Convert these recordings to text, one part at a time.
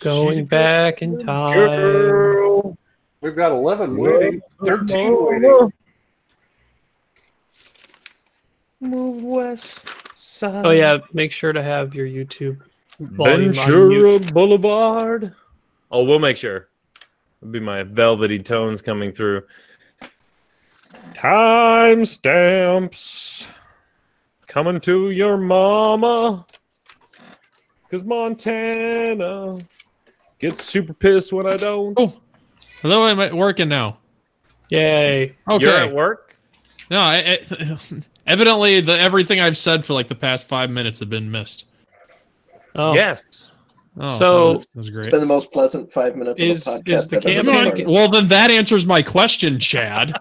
Going back in time. Girl. We've got 11 waiting. 13 waiting. Move west side. Oh yeah, make sure to have your YouTube volume on mute. Ventura Boulevard. Oh, we'll make sure. It'll be my velvety tones coming through. Time stamps coming to your mama. 'Cause Montana gets super pissed when I don't. Oh, hello, I'm working now. Yay. Okay. You're at work? No, evidently everything I've said for like the past 5 minutes have been missed. Oh. Yes. Oh, So- that was great. It's been the most pleasant 5 minutes Is- of a podcast. is the I've ever campaign been a part of. Well, then that answers my question, Chad.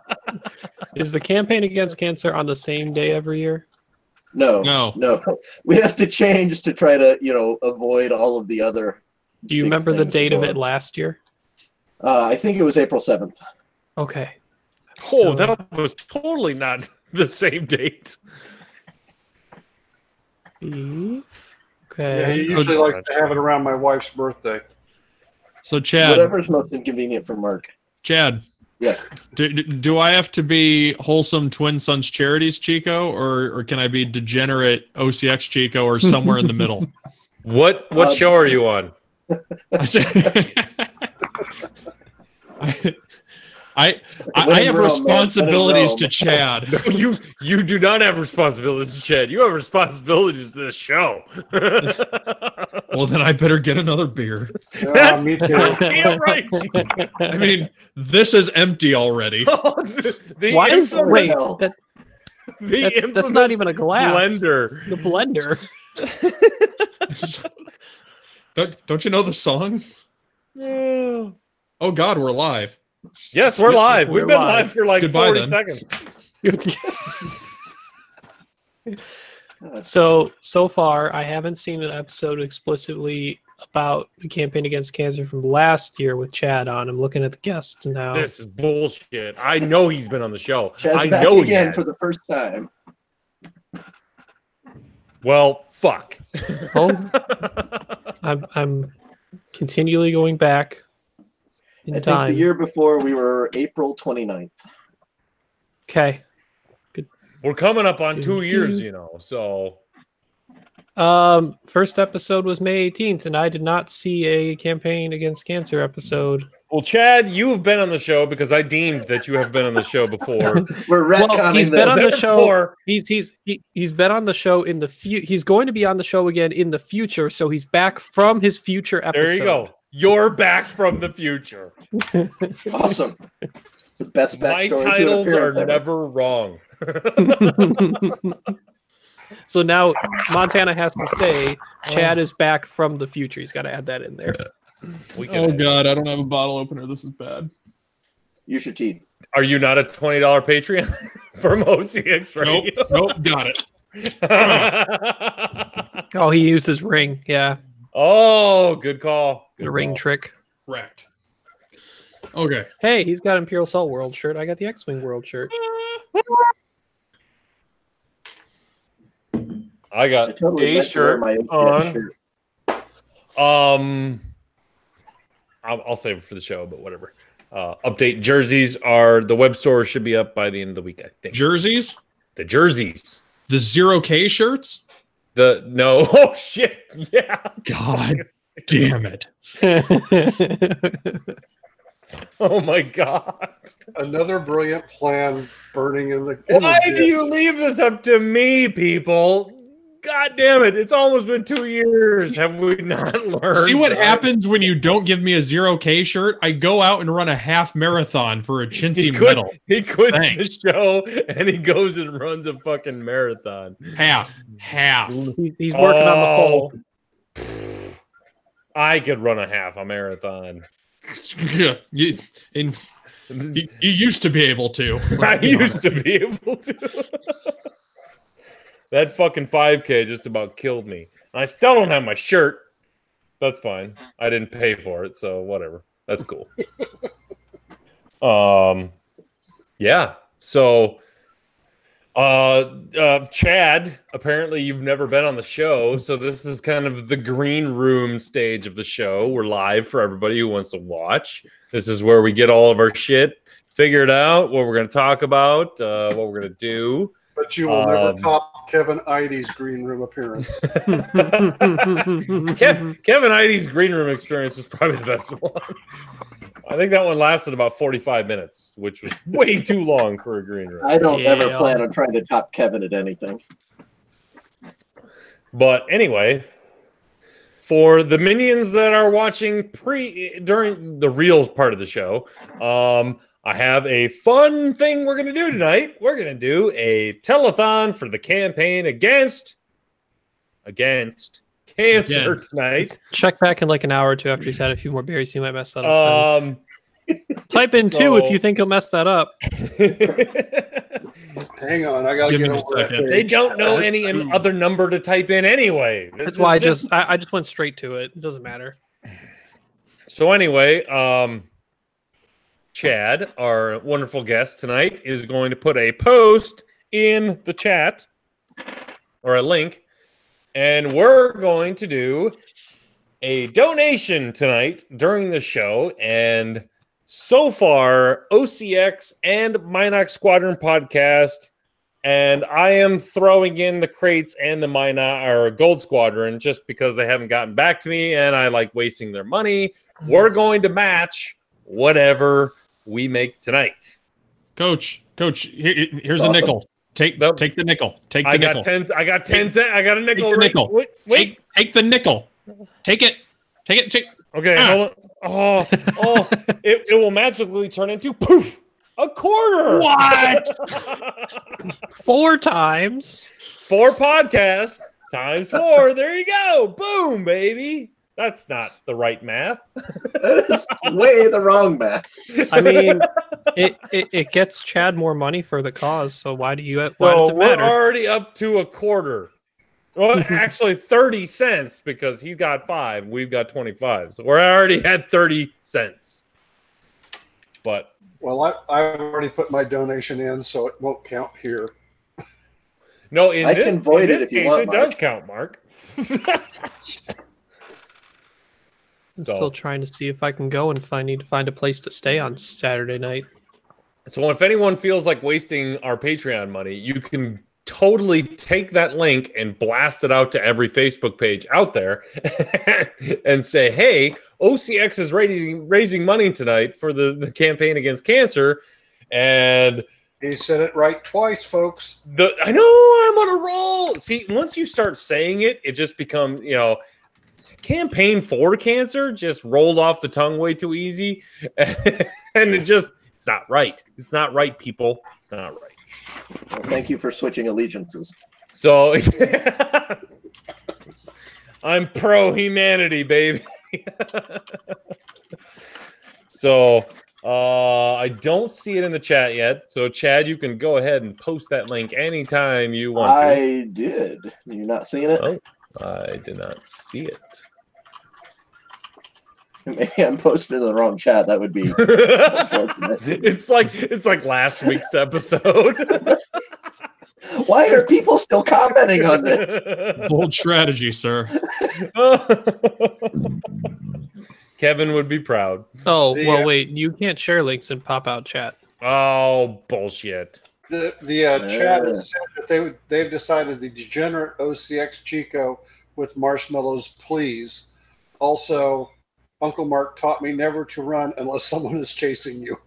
Is the campaign against cancer on the same day every year? No. We have to change to try to, avoid all of the other. Do you big remember the things date of going. it last year? I think it was April 7th. Okay. Oh, that was totally not the same date. Okay. Yeah, he usually likes to have it around my wife's birthday. So, Chad, Whatever's most inconvenient for Mark. Chad, Yes. do I have to be Wholesome Twin Sons Charities Chico, or can I be Degenerate OCX Chico, or somewhere in the middle? What show are you on? I Let him have roam, responsibilities man. to Chad. You do not have responsibilities, Chad. You have responsibilities to this show. Well, then I better get another beer. Yeah, me too. Damn right. I mean, this is empty already. The Why is infamous- wait? hell. That, the that's infamous not even a glass. blender. The blender. Don't you know the song? Oh God, we're live. Yes, we're live. We've We're been live. live for like Goodbye, 40 then. seconds. So far, I haven't seen an episode explicitly about the campaign against cancer from last year with Chad on. I'm looking at the guests now. This is bullshit. I know he's been on the show. Chad's I back know he again has. for the first time. Well, fuck. Oh, I'm continually going back in I think time. the year before we were April 29th. Okay. We're coming up on 2 years, so First episode was May 18th, and I did not see a campaign against cancer episode. well, Chad, you have been on the show because I deemed that you have been on the show before. We're Well, retconning he's been on this. the show. Therefore- He's been on the show in the he's going to be on the show again in the future, so he's back from his future episode. There you go. You're back from the future. Awesome. It's the best My backstory to an titles are appearance ever. never wrong. So now Montana has to say Chad is back from the future. He's got to add that in there. We Oh can- God, I don't have a bottle opener. This is bad. Use your teeth. Are you not a $20 Patreon from OCX Radio? Nope, got it. Oh, he used his ring. Yeah, Oh, good call. Good the ring call. trick. Wrecked. Okay. Hey, he's got Imperial Salt World shirt. I got the X-Wing World shirt. I I got totally a meant to wear shirt my OCX on. shirt. I'll save it for the show, but whatever. Update jerseys are the web store should be up by the end of the week, I think. Jerseys? The jerseys. The 0K shirts? No. Oh shit. Yeah. God damn it. Oh my god. Another brilliant plan burning in the. Why do you leave this up to me, people? God damn it. It's almost been 2 years. Have we not learned? See what that? happens when you don't give me a 0K shirt? I go out and run a half marathon for a chintzy medal. He quits Thanks. the show and he goes and runs a fucking marathon. Half. He's working on the full. I could run a half a marathon. you used to be able to. I used to be able to. That fucking 5K just about killed me. I still don't have my shirt. That's fine. I didn't pay for it, so whatever. That's cool. Yeah. So Chad, apparently you've never been on the show, so this is kind of the green room stage of the show. We're live for everybody who wants to watch. This is where we get all of our shit figured out, what we're going to talk about, what we're going to do. But you will never top Kevin Idey's green room appearance. Kevin Idey's green room experience was probably the best one. I think that one lasted about 45 minutes, which was way too long for a green room. I don't ever plan on trying to top Kevin at anything. But anyway, for the minions that are watching during the real part of the show, I have a fun thing we're going to do tonight. We're going to do a telethon for the campaign against cancer tonight. Check back in like an hour or two after he's had a few more berries. You might mess that up. Type in 2 if you think he'll mess that up. Hang on, I gotta get over it. They don't know any other number to type in anyway. That's why I just went straight to it. It doesn't matter. So anyway, Chad, our wonderful guest tonight, is going to put a post in the chat or a link, and we're going to do a donation tonight during the show. And so far, OCX and Minox Squadron podcast, and I am throwing in the crates and the or Gold Squadron just because they haven't gotten back to me and I like wasting their money. We're going to match whatever we make tonight. Coach, here's a nickel. Take the nickel. Take the nickel. I got 10 cents. I got a nickel. Take the nickel. Wait. Take the nickel. Take it. Okay, hold on. It will magically turn into poof, a quarter. What? 4 times. 4 podcasts times 4. There you go. Boom, baby. That's not the right math. That is way the wrong math. I mean, it gets Chad more money for the cause. So why does it matter? We're already up to a quarter. Well, actually 30 cents because he's got 5. We've got 25. So we're already at 30 cents. But well, I've already put my donation in, so it won't count here. No, in this case, it does count, Mark. I'm still trying to see if I can go and if I need to find a place to stay on Saturday night. So if anyone feels like wasting our Patreon money, you can totally take that link and blast it out to every Facebook page out there and say, hey, OCX is raising money tonight for the campaign against cancer. And he said it right twice, folks. I know, I'm on a roll. See, once you start saying it, it just becomes, campaign for cancer just rolled off the tongue way too easy. And it's not right. It's not right, people. It's not right. Well, thank you for switching allegiances. So I'm pro-humanity, baby. So I don't see it in the chat yet. So Chad, you can go ahead and post that link anytime you want to. I did. You're not seeing it? Oh, I did not see it. Maybe I'm posting in the wrong chat. That would be unfortunate. It's like last week's episode. Why are people still commenting on this? Bold strategy, sir. Kevin would be proud. Oh, well, wait. You can't share links in pop-out chat. Oh, bullshit. The chat has said that they've decided the degenerate OCX Chico with marshmallows, please. Also, Uncle Mark taught me never to run unless someone is chasing you.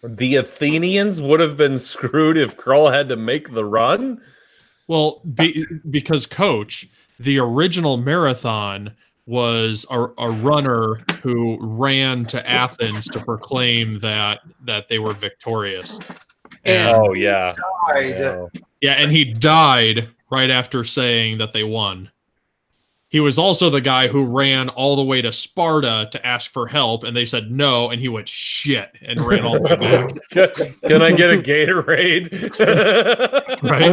The Athenians would have been screwed if Krull had to make the run? Well, because, Coach, the original marathon was a runner who ran to Athens to proclaim that they were victorious. And, yeah. Yeah, and he died right after saying that they won. He was also the guy who ran all the way to Sparta to ask for help, and they said no, and he went shit and ran all the way back. Can I get a Gatorade? Right? I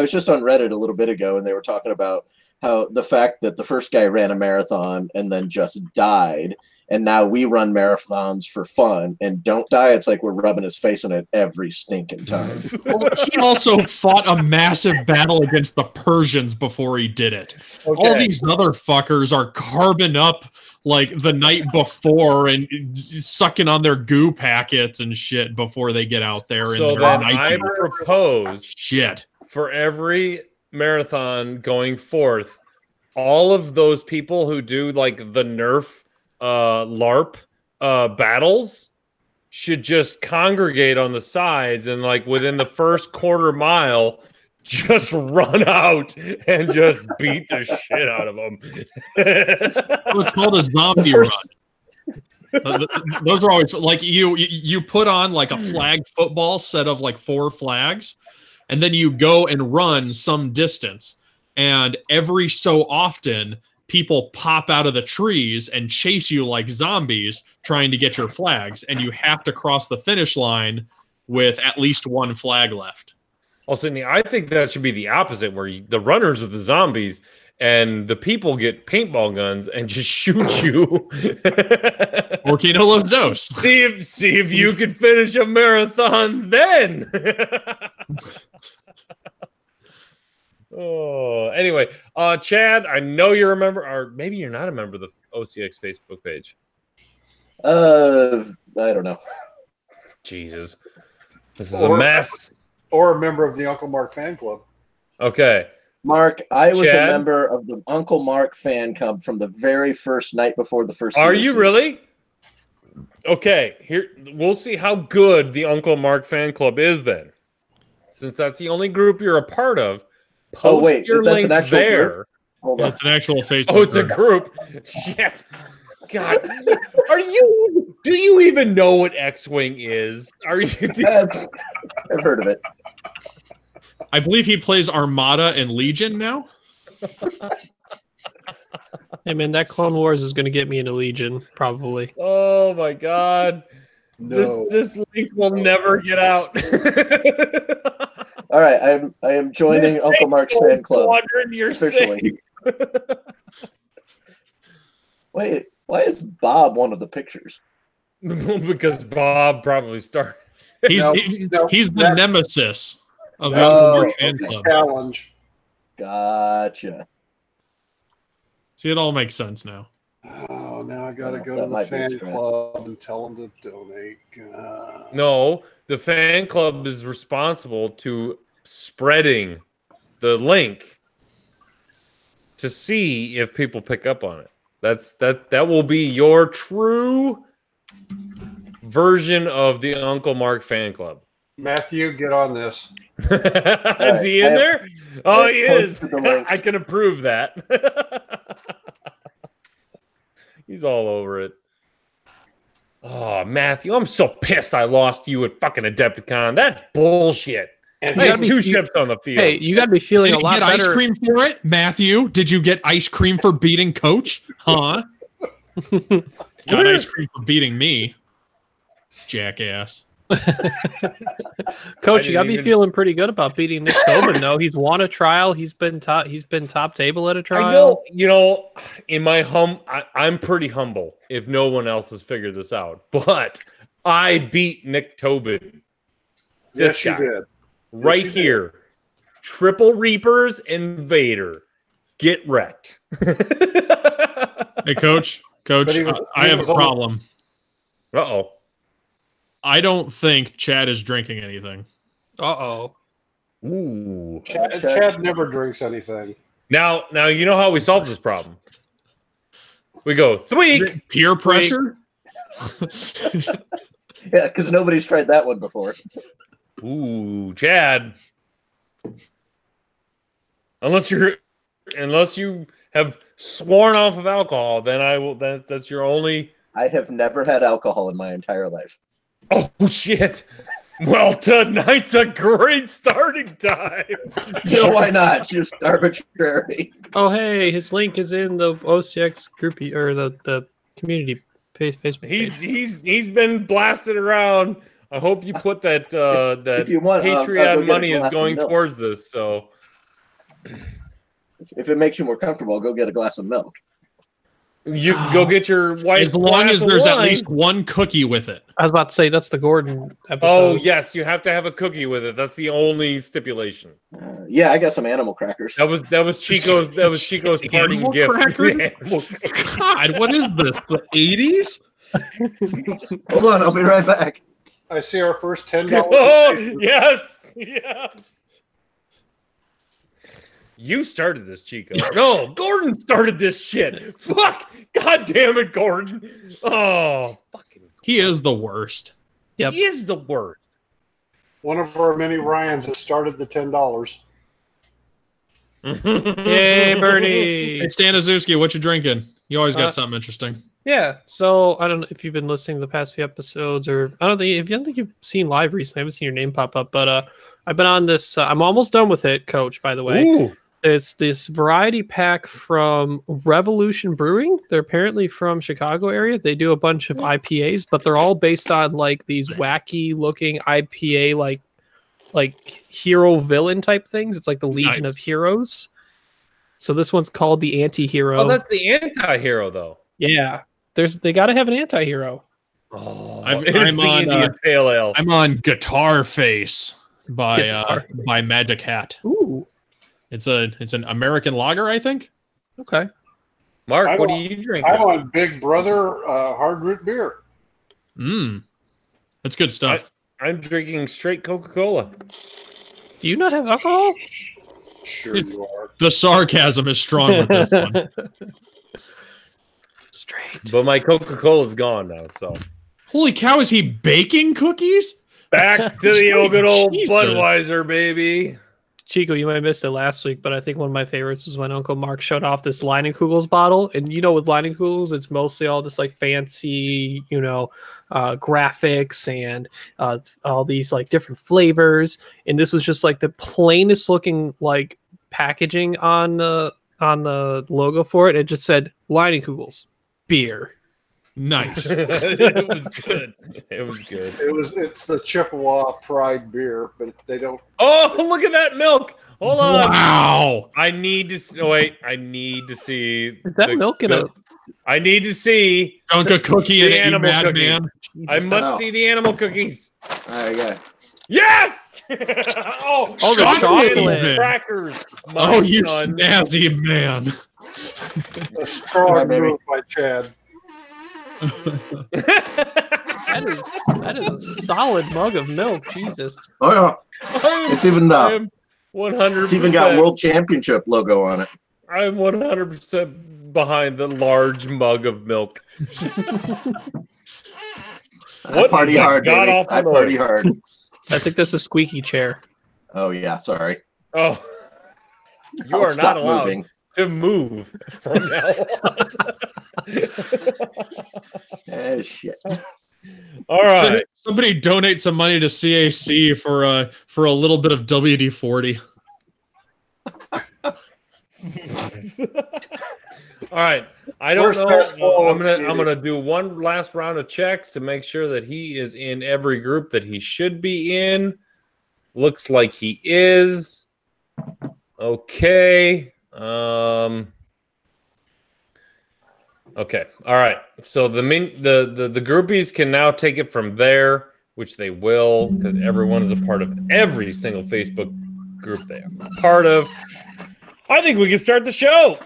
was just on Reddit a little bit ago, and they were talking about how the fact that the first guy ran a marathon and then just died, and now we run marathons for fun and don't die. It's like we're rubbing his face in it every stinking time. Well, he also fought a massive battle against the Persians before he did it. Okay. All these other fuckers are carbon up like the night before and sucking on their goo packets and shit before they get out there. So and then I propose shit for every marathon going forth, all of those people who do like the Nerf LARP battles should just congregate on the sides and like within the first quarter mile just run out and just beat the shit out of them. It's called a zombie run. Those are always like you put on like a flag football set of like 4 flags, and then you go and run some distance, and every so often people pop out of the trees and chase you like zombies trying to get your flags, and you have to cross the finish line with at least 1 flag left. Also, I think that should be the opposite, where the runners are the zombies and the people get paintball guns and just shoot you. Volcano Los Dos. See if you can finish a marathon then. Oh, anyway, Chad, I know you remember, or maybe you're not a member of the OCX Facebook page. I don't know. Jesus, this is a mess. Or a member of the Uncle Mark fan club. Okay. Mark, I was Chad? a member of the Uncle Mark fan club from the very first night before the first Are season. you really? Okay, here we'll see how good the Uncle Mark fan club is then. Since that's the only group you're a part of, post your that's link an actual there. group? Hold on. It's an actual Facebook. Oh, it's a group. group. Shit. God. Do you even know what X-Wing is? Are you I've heard of it. I believe he plays Armada and Legion now. Hey man, that Clone Wars is going to get me into Legion, probably. Oh my God. No. This link will never get out. All right, I am joining Uncle Mark's fan club. You're officially. Wait, why is Bob one of the pictures? Because Bob probably started. He's the nemesis of the Uncle Mark fan club. Challenge. Gotcha. See, it all makes sense now. Oh, now I got to go That to the might be fan true. club and tell them to donate. No, the fan club is responsible to spreading the link to see if people pick up on it. That will be your true version of the Uncle Mark fan club. Matthew, get on this. Is he in there? Oh, he is. posted the link. I can approve that. He's all over it. Oh, Matthew, I'm so pissed I lost you at fucking Adepticon. That's bullshit. And I Hey, had 2 ships on the field. Hey, you got to be feeling Did a you lot get ice better. cream for it, Matthew? Did you get ice cream for beating Coach? Huh? Got ice cream for beating me, jackass. Coach, you got to be even- feeling pretty good about beating Nick Tobin, though. He's won a trial. He's been top table at a trial. I know, in my I'm pretty humble if no one else has figured this out. But I beat Nick Tobin. yes, you guy. did. Right you did. here. Triple Reapers and Vader. Get wrecked. Hey, Coach. But he was- I he have a was on the- problem. Uh-oh. I don't think Chad is drinking anything. Uh-oh. Ooh. Chad never drinks anything. Now you know how we solve this problem. We go, Thweek. Peer pressure? Yeah, because nobody's tried that one before. Ooh, Chad. Unless you have sworn off of alcohol, then I will. That's your only. I have never had alcohol in my entire life. Oh shit! Well, tonight's a great starting time. So why not? Just arbitrary. Oh, hey, his link is in the OCX group or the community Facebook page. He's been blasted around. I hope you put that If you want, I'll go Patreon get a money is glass of going milk. towards this. So If it makes you more comfortable, I'll go get a glass of milk. You can go get your wife's As long as glass of there's at wine. least one cookie with it. I was about to say that's the Gordon episode. Oh yes, you have to have a cookie with it. That's the only stipulation. Yeah, I got some animal crackers. That was Chico's parting Animal gift. crackers? God, what is this? The 80s? Hold on, I'll be right back. I see our first $10. Oh yes, yes. You started this, Chico. No, Gordon started this shit. Fuck! God damn it, Gordon. Oh, fucking. He is the worst. Yep. He is the worst. One of our many Ryans has started the $10. Yay, Bernie! Hey, Staniszewski, what you drinking? You always got something interesting. Yeah, so I don't know if you've been listening to the past few episodes, or I don't think you've seen live recently. I haven't seen your name pop up, but I've been on this. I'm almost done with it, Coach. By the way, Ooh. it's this variety pack from Revolution Brewing. They're apparently from Chicago area. They do a bunch of IPAs, but they're all based on like these wacky looking IPA, like hero villain type things. It's like the Legion of Heroes. So this one's called the Antihero. Oh, that's the anti-hero, though. Yeah. They got to have an anti-hero. Oh, I'm on Indian Pale Ale. I'm on Guitar Face by Magic Hat. Ooh. It's an American lager, I think. Okay. Mark, what are you drinking? I'm on Big Brother hard root beer. That's good stuff. I'm drinking straight Coca-Cola. Do you not have alcohol? Sure you are. The sarcasm is strong with this one. Straight. But my Coca-Cola's gone now, so. Holy cow, is he baking cookies? Back to the old good old Jesus. Budweiser, baby. Chico, you might have missed it last week, but I think one of my favorites was when Uncle Mark showed off this Leinenkugels bottle. And you know, with Leinenkugels, it's mostly all this like fancy, graphics and all these like different flavors. And this was just like the plainest looking like packaging on the logo for it. It just said Leinenkugels beer. Nice. It was good. It was good. It's the Chippewa Pride beer, but they don't. Oh, look at that milk. Hold on. Wow. I need to wait. I need to see. Is that milk in a? I need to see. Dunk a cookie in The it, you animal madman. I must see the animal cookies. There you go. Yes. Oh, the chocolate. chocolate. Crackers. Oh, you son. snazzy man. A strong maybe. move by Chad. That is a solid mug of milk. Jesus. Oh yeah, it's even I am 100%. it's even got World Championship logo on it. I'm 100% behind the large mug of milk. I party is that hard, baby. god-awful I party noise? hard. I think that's a squeaky chair. Oh yeah, sorry. Oh, you I'll are stop not allowed moving. to move from now on. Shit. All right. Somebody donate some money to CAC for a little bit of WD-40. All right. I don't First know. best ball I'm of gonna do one last round of checks to make sure that he is in every group that he should be in. Looks like he is. Okay. Okay. All right. So the groupies can now take it from there, which they will, because everyone is a part of every single Facebook group they are a part of. I think we can start the show.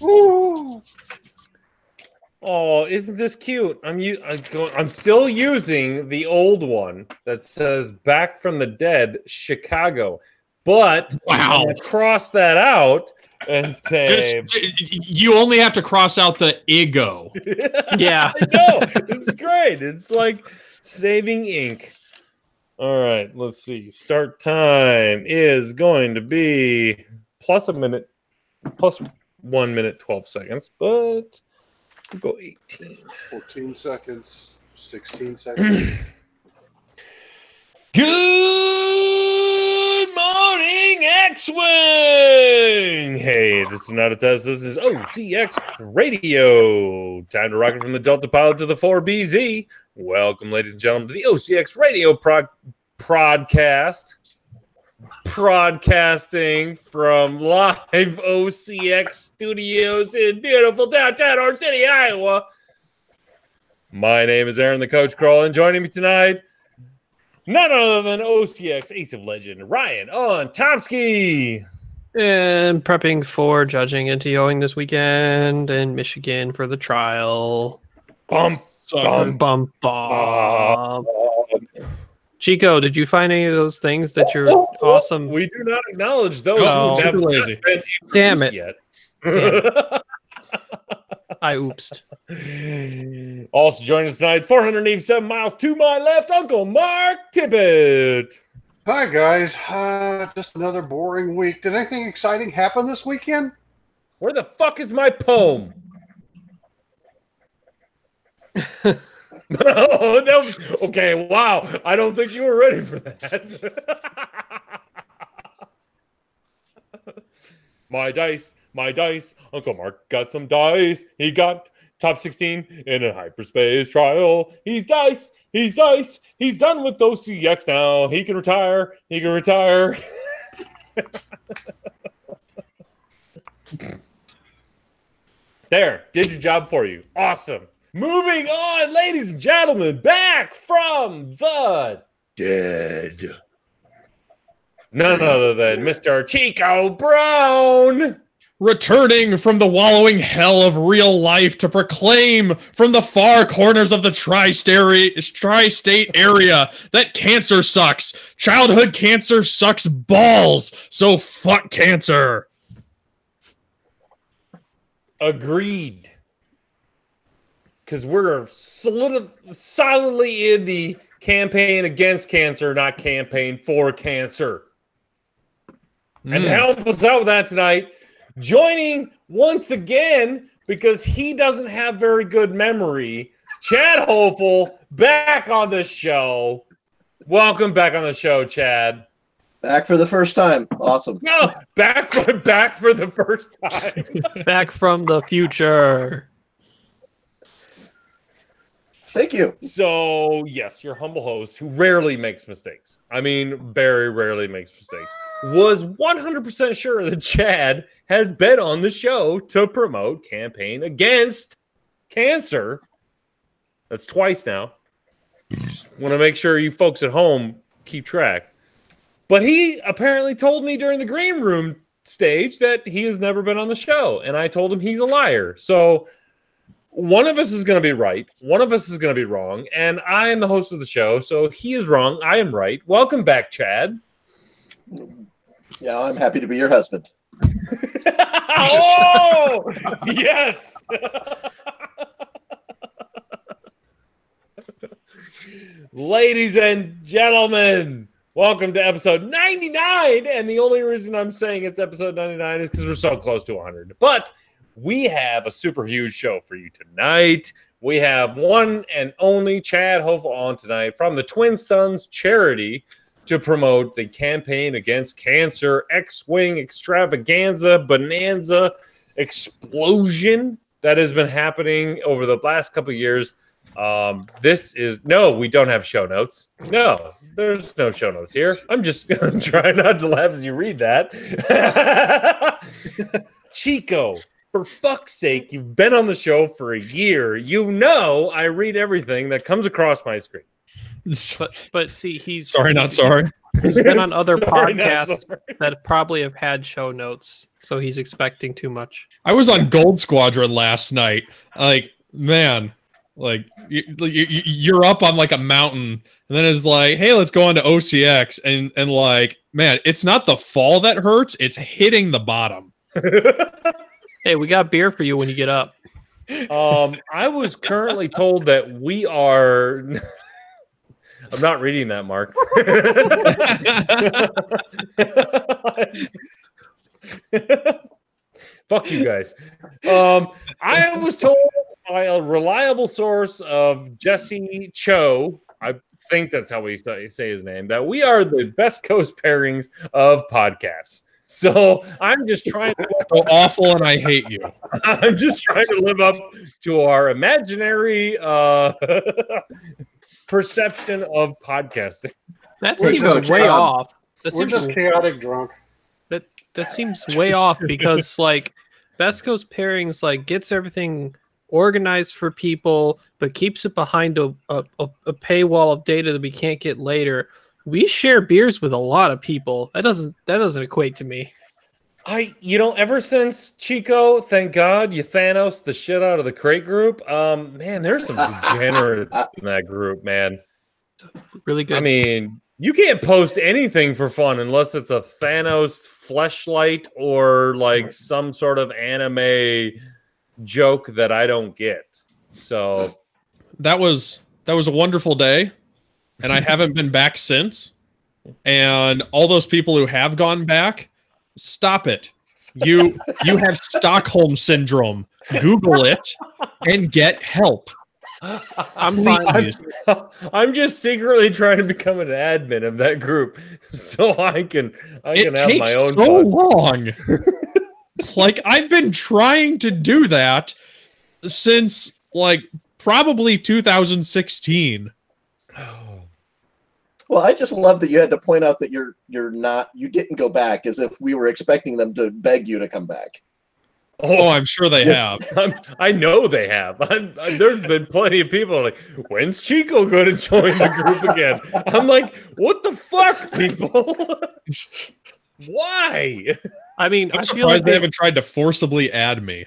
Woo. Oh, isn't this cute? I'm still using the old one that says "Back from the Dead, Chicago," but Wow. I'm gonna cross that out and say, You only have to cross out the ego. Yeah. I know, it's great. It's like saving ink. All right, let's see. Start time is going to be plus 1 minute 12 seconds, but we'll go 18. 14 seconds, 16 seconds. Good morning, X-Wing! Hey, this is not a test. This is OCX Radio. Time to rock it from the Delta Pilot to the 4BZ. Welcome, ladies and gentlemen, to the OCX Radio podcast. broadcasting from live OCX studios in beautiful downtown Orange City, Iowa. My name is Aaron, the Coach Kroll, and joining me tonight, none other than OCX Ace of Legend, Ryan Tomsky. And prepping for judging Antihero this weekend in Michigan for the trial. Bump, bump, bump, bump. Chico, did you find any of those things that you're awesome? We do not acknowledge those who have lazy. not been Damn it. yet. Damn it. I oopsed. Also joining us tonight, 487 miles to my left, Uncle Mark Tippett. Hi, guys. Just another boring week. Did anything exciting happen this weekend? Where the fuck is my poem? Oh, that was, okay, wow. I don't think you were ready for that. My dice. Uncle Mark got some dice. He got top 16 in a hyperspace trial. He's dice. He's done with OCX now. He can retire. There, did your job for you. Awesome. Moving on, ladies and gentlemen, back from the dead. None other than Mr. Chico Brown. Returning from the wallowing hell of real life to proclaim from the far corners of the tri-state area that cancer sucks. Childhood cancer sucks balls. So fuck cancer. Agreed. Because we're solidly in the campaign against cancer, not campaign for cancer. And to help us out with that tonight, joining once again, because he doesn't have very good memory, Chad Hoefle, back on the show. Welcome back on the show, Chad. Back for the first time. Awesome. No, back for the first time. Back from the future. Thank you. So, yes, your humble host, who rarely makes mistakes, I mean, very rarely makes mistakes, was 100% sure that Chad has been on the show to promote campaign against cancer. That's twice now. Just want to make sure you folks at home keep track. But he apparently told me during the green room stage that he has never been on the show, and I told him he's a liar. So one of us is going to be right. One of us is going to be wrong. And I am the host of the show, so he is wrong. I am right. Welcome back, Chad. Yeah, I'm happy to be your husband. Oh, yes. Ladies and gentlemen, welcome to episode 99. And the only reason I'm saying it's episode 99 is because we're so close to 100. But we have a super huge show for you tonight. We have one and only Chad Hoefle on tonight from the Twin Sons charity to promote the campaign against cancer, X-Wing extravaganza, bonanza, explosion that has been happening over the last couple of years. We don't have show notes. No, there's no show notes here. I'm just going to try not to laugh as you read that. Chico, for fuck's sake, you've been on the show for a year. You know I read everything that comes across my screen. But see, he's sorry, not sorry. He's been on other podcasts that probably have had show notes, so he's expecting too much. I was on Gold Squadron last night. Like, man, like you're up on like a mountain, and then it's like, hey, let's go on to OCX, and like, man, it's not the fall that hurts; it's hitting the bottom. Hey, we got beer for you when you get up. I was currently told that we are. I'm not reading that, Mark. Fuck you guys. I was told by a reliable source of Jesse Cho, I think that's how we say his name, that we are the best coast pairings of podcasts. So I'm just trying to so awful, and I hate you. I'm just trying to live up to our imaginary perception of podcasting. That seems way off. We're just chaotic drunk. That seems way off because like Vesco's pairings like gets everything organized for people, but keeps it behind a paywall of data that we can't get later. We share beers with a lot of people. That doesn't equate to me. Ever since Chico, thank God, you Thanos the shit out of the crate group. Man, there's some degenerates in that group, man. Really good. I mean, you can't post anything for fun unless it's a Thanos fleshlight or like some sort of anime joke that I don't get. So that was a wonderful day, and I haven't been back since. And all those people who have gone back, stop it. You have Stockholm syndrome. Google it and get help. I'm just secretly trying to become an admin of that group so I can have my own so long. Like I've been trying to do that since like probably 2016. Well, I just love that you had to point out that you didn't go back, as if we were expecting them to beg you to come back. Oh, I'm sure they have. I know they have. There's been plenty of people like, when's Chico going to join the group again? I'm like, what the fuck, people? Why? I mean, I'm surprised they haven't tried to forcibly add me.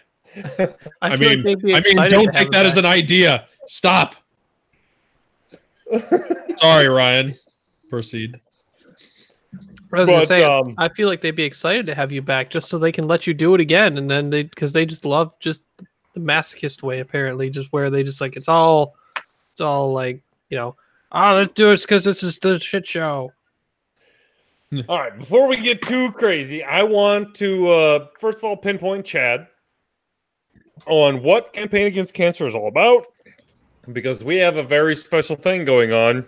I mean, don't take that as an idea. Stop. Sorry, Ryan. Proceed. I was gonna say, I feel like they'd be excited to have you back, just so they can let you do it again, and then because they just love just the masochist way, apparently, just where they just like it's all like let's do it because this is the shit show. All right, before we get too crazy, I want to first of all pinpoint Chad on what Campaign Against Cancer is all about, because we have a very special thing going on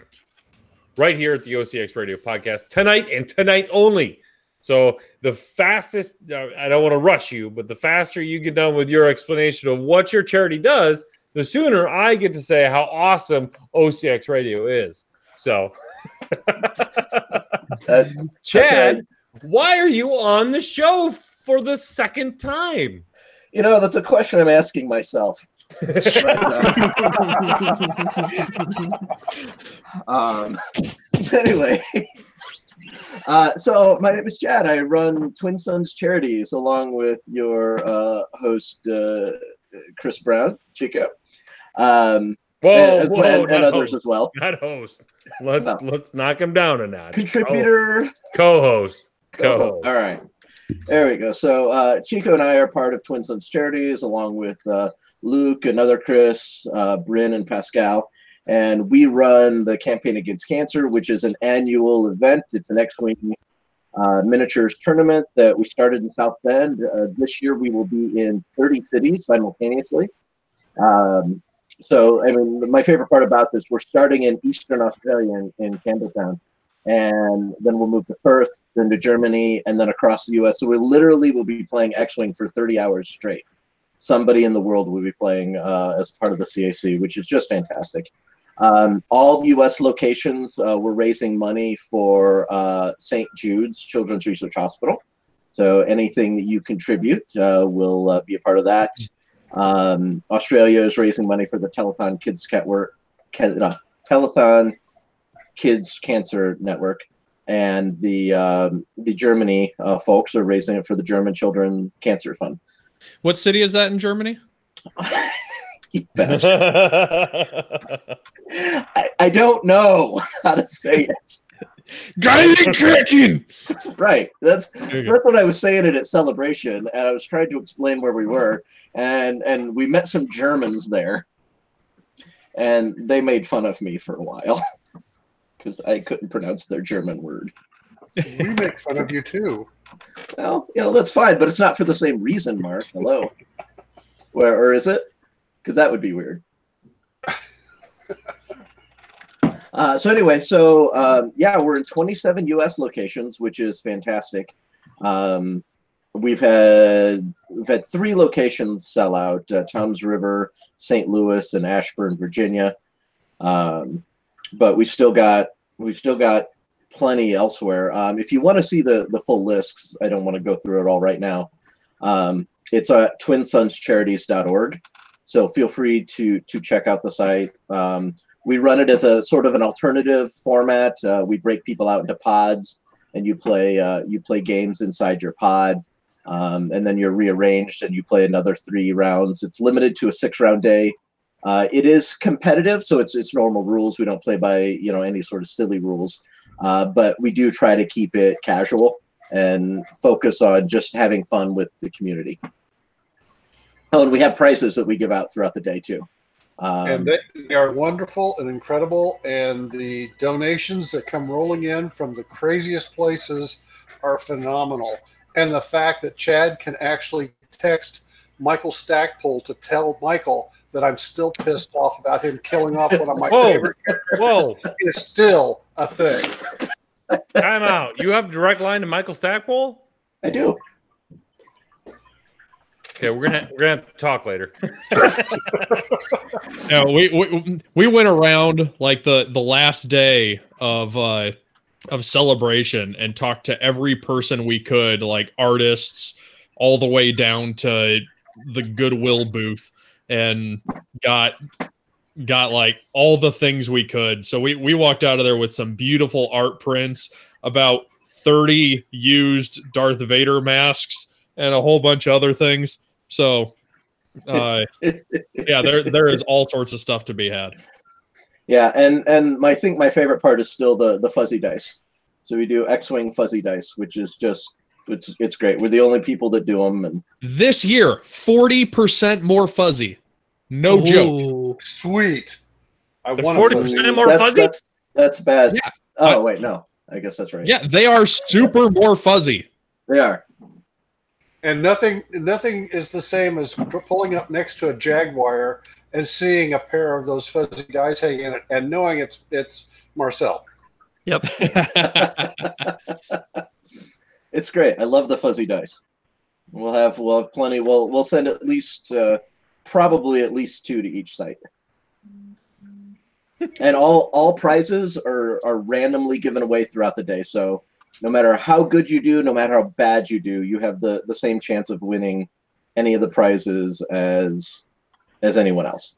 right here at the OCX Radio Podcast tonight and tonight only. So the fastest, I don't want to rush you, but the faster you get done with your explanation of what your charity does, the sooner I get to say how awesome OCX Radio is. So, Chad, why are you on the show for the second time? That's a question I'm asking myself. Anyway, so my name is Chad. I run Twin Sons Charities along with your host Chris Brown, Chico, and others host, as well. Not host. Let's knock him down a notch. Contributor, co-host. All right, there we go. So Chico and I are part of Twin Sons Charities along with Luke, another Chris, Bryn, and Pascal. And we run the Campaign Against Cancer, which is an annual event. It's an X-Wing miniatures tournament that we started in South Bend. This year we will be in 30 cities simultaneously. So, I mean, my favorite part about this, we're starting in Eastern Australia in Campbelltown. And then we'll move to Perth, then to Germany, and then across the U.S. So we literally will be playing X-Wing for 30 hours straight. Somebody in the world will be playing as part of the CAC, which is just fantastic. All U.S. locations, we're raising money for St. Jude's Children's Research Hospital. So anything that you contribute will be a part of that. Australia is raising money for the Telethon Kids Cancer Network. And the Germany folks are raising it for the German Children Cancer Fund. What city is that in Germany? You bastard. I don't know how to say it. Right. That's what I was saying at Celebration, and I was trying to explain where we were, and we met some Germans there, and they made fun of me for a while because I couldn't pronounce their German word. We make fun of you too. Well, that's fine, but it's not for the same reason, Mark. Hello. Or is it? Because that would be weird. So anyway, we're in 27 U.S. locations, which is fantastic. We've had 3 locations sell out: Toms River, St. Louis, and Ashburn, Virginia. But we still got plenty elsewhere. If you want to see the full list, 'cause I don't want to go through it all right now, it's at twinsonscharities.org. So feel free to check out the site. We run it as a sort of an alternative format. We break people out into pods, and you play games inside your pod, and then you're rearranged and you play another 3 rounds. It's limited to a 6-round day. It is competitive, so it's normal rules. We don't play by any sort of silly rules, but we do try to keep it casual and focus on just having fun with the community. Oh, and we have prizes that we give out throughout the day too. And they are wonderful and incredible, and the donations that come rolling in from the craziest places are phenomenal. And the fact that Chad can actually text Michael Stackpole to tell Michael that I'm still pissed off about him killing off one of my favorite characters. Whoa. Is still a thing. Time out. You have a direct line to Michael Stackpole? I do. Okay, we're gonna have to talk later. Yeah, we went around like the last day of celebration and talked to every person we could, like artists, all the way down to the Goodwill booth, and got like all the things we could. So we walked out of there with some beautiful art prints, about 30 used Darth Vader masks, and a whole bunch of other things. So, yeah, there is all sorts of stuff to be had. Yeah, and I think my favorite part is still the fuzzy dice. So we do X-Wing fuzzy dice, which is just it's great. We're the only people that do them. And this year, 40% more fuzzy. No joke. Sweet. I want 40% more fuzzy. That's bad. Yeah. Oh wait, no. I guess that's right. Yeah, they are super more fuzzy. They are. And nothing is the same as pulling up next to a Jaguar and seeing a pair of those fuzzy dice hanging in it and knowing it's Marcel. Yep. It's great. I love the fuzzy dice. We'll have plenty. We'll send at least probably at least 2 to each site. And all prizes are randomly given away throughout the day. So no matter how good you do, no matter how bad you do, you have the same chance of winning any of the prizes as anyone else.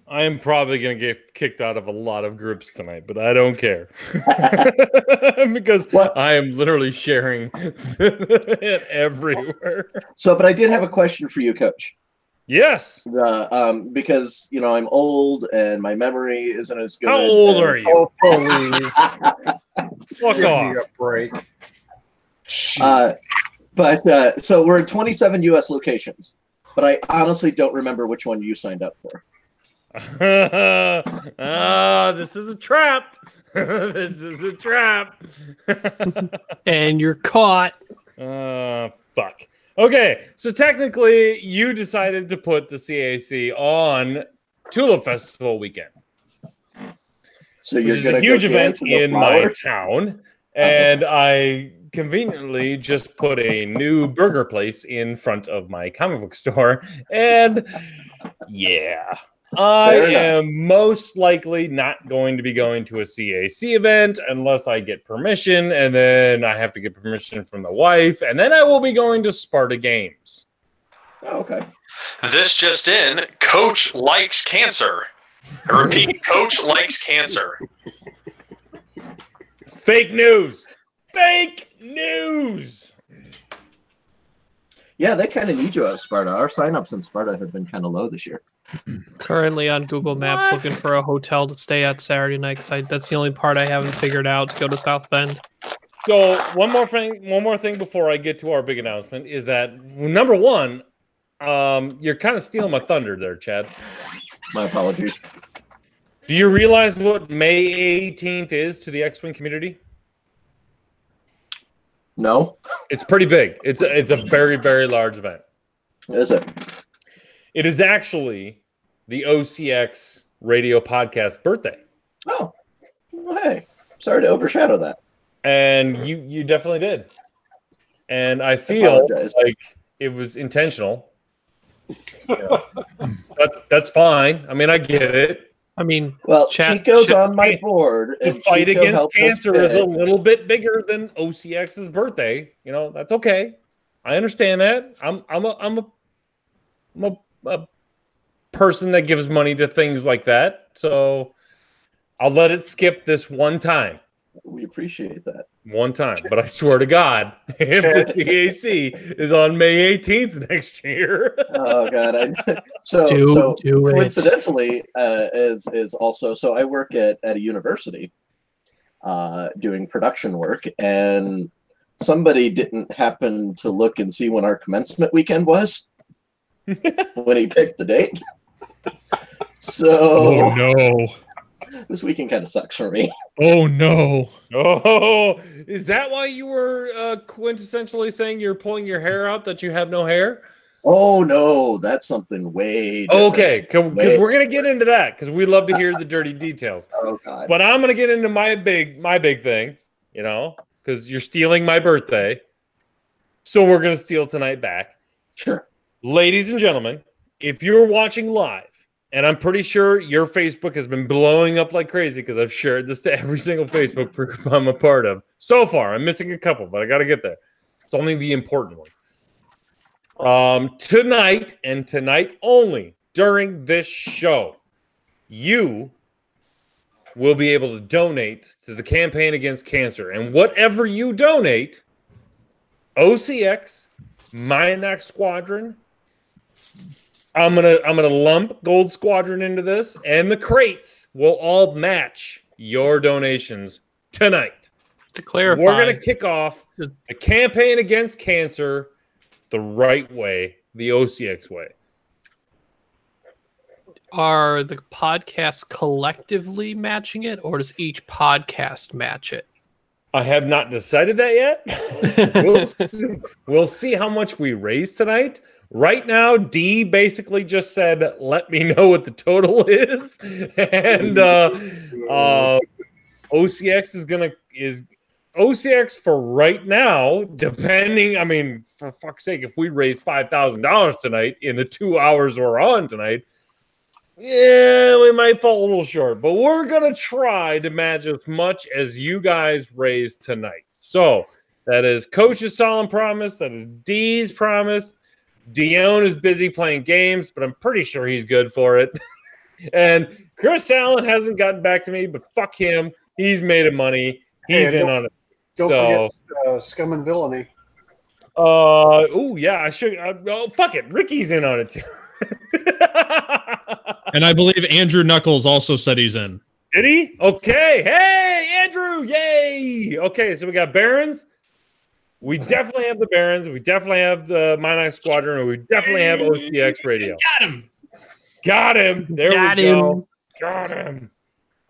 I am probably going to get kicked out of a lot of groups tonight, but I don't care. Because I am literally sharing it everywhere. So, but I did have a question for you, Coach. Yes. Because, I'm old and my memory isn't as good. How old are you? Hopefully. Fuck Give off. me a break. But so we're in 27 U.S. locations, but I honestly don't remember which one you signed up for. This is a trap. This is a trap. And you're caught. Fuck. Okay, so technically you decided to put the CAC on Tulip Festival weekend. So you're which is a huge event in my town, and I conveniently just put a new burger place in front of my comic book store, and yeah. I am most likely not going to be going to a CAC event unless I get permission, and then I have to get permission from the wife, and then I will be going to Sparta Games. Oh, okay. This just in, Coach likes cancer. I repeat, Coach likes cancer. Fake news! Fake news! Yeah, they kind of need you at Sparta. Our signups in Sparta have been kind of low this year. Currently on Google Maps looking for a hotel to stay at Saturday night because that's the only part I haven't figured out to go to South Bend. So one more thing before I get to our big announcement is that number one, you're kind of stealing my thunder there, Chad. My apologies. Do you realize what May 18th is to the X-Wing community? No. It's pretty big. It's a very, very large event. Is it? It is actually the OCX radio podcast birthday. Oh, well, hey, sorry to overshadow that. And you definitely did. And I feel like it was intentional. You know, that's fine. I mean, I get it. I mean, Well, Chico's on my board. The and fight Chico against helped us cancer is a pick. little bit bigger than OCX's birthday. You know, that's okay. I understand that. I'm a person that gives money to things like that, so I'll let it skip this one time. We appreciate that. One time, but I swear to God, if the CAC is on May 18th next year. Oh God! So do it. coincidentally, is also so I work at a university, doing production work, and somebody didn't happen to look and see when our commencement weekend was when he picked the date. So Oh no! this weekend kind of sucks for me. Oh no! Oh, is that why you were quintessentially saying you're pulling your hair out, that you have no hair? Oh no, that's something way different. Okay, because we're gonna get into that because we love to hear the dirty details. Oh God! But I'm gonna get into my big thing, you know, because you're stealing my birthday, so we're gonna steal tonight back. Sure, ladies and gentlemen, if you're watching live. And I'm pretty sure your Facebook has been blowing up like crazy because I've shared this to every single Facebook group I'm a part of. So far, I'm missing a couple, but I got to get there. It's only the important ones. Tonight and tonight only during this show, you will be able to donate to the campaign against cancer. And whatever you donate, OCX, Myonax Squadron, I'm gonna lump Gold Squadron into this, and the crates will all match your donations tonight. To clarify, we're gonna kick off a campaign against cancer the right way, the OCX way. Are the podcasts collectively matching it, or does each podcast match it? I have not decided that yet. We'll see how much we raise tonight. Right now, D basically just said, let me know what the total is. And OCX is OCX for right now, depending, I mean, for fuck's sake, if we raise $5,000 tonight in the 2 hours we're on tonight, yeah, we might fall a little short. But we're going to try to match as much as you guys raise tonight. So that is Coach's solemn promise. That is D's promise. Dion is busy playing games, but I'm pretty sure he's good for it. And Chris Allen hasn't gotten back to me, but fuck him. He's made of money. He's in on it. Don't forget Scum and Villainy. Oh, yeah, I should. Oh, fuck it. Ricky's in on it, too. And I believe Andrew Knuckles also said he's in. Did he? Okay. Hey, Andrew. Yay. Okay, so we got Barons. We definitely have the Barons. We definitely have the Myonax Squadron. And we definitely have OCX Radio. Got him. Got him. There we go. Got him.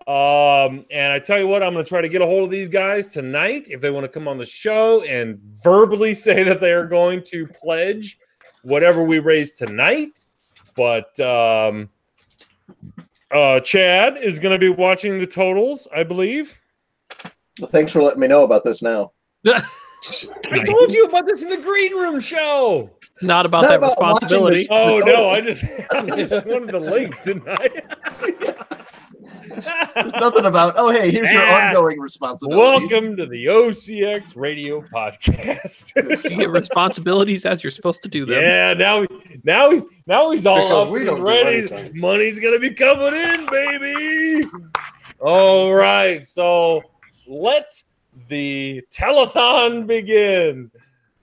And I tell you what, I'm going to try to get a hold of these guys tonight if they want to come on the show and verbally say that they are going to pledge whatever we raise tonight. But Chad is going to be watching the totals, I believe. Well, thanks for letting me know about this now. I told you about this in the green room show. Not about that responsibility. Oh no, I just wanted to link, didn't I? Nothing about, oh hey, here's your ongoing responsibility. Welcome to the OCX Radio Podcast. You get responsibilities as you're supposed to do them. Yeah, now he's all up and ready. Money's gonna be coming in, baby. All right, so let the telethon begin.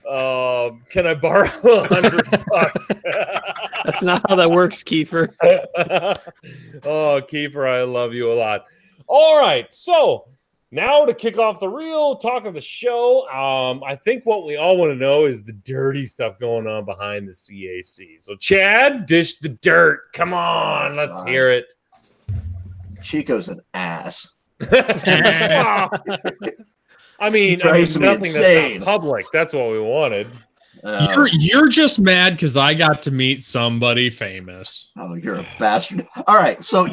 Can I borrow $100? That's not how that works, Kiefer. Oh, Kiefer, I love you a lot. All right, so now to kick off the real talk of the show, I think what we all want to know is the dirty stuff going on behind the CAC. So, Chad, dish the dirt. Come on, let's hear it. Chico's an ass. I mean, nothing that's not public. That's what we wanted. You're just mad because I got to meet somebody famous. Oh, you're a bastard. All right, so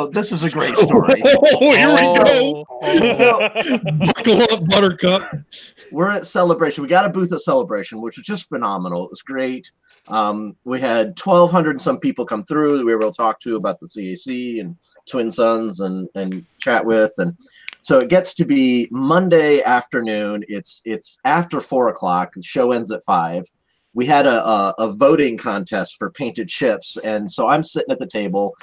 this is a great story. Oh, here we go. Buckle up, Buttercup. We're at Celebration. We got a booth at Celebration, which was just phenomenal. It was great. We had 1,200 and some people come through that we were able to talk to about the CAC and Twin Suns and chat with. And so it gets to be Monday afternoon. It's after 4 o'clock. The show ends at 5. We had a voting contest for painted ships. And so I'm sitting at the table,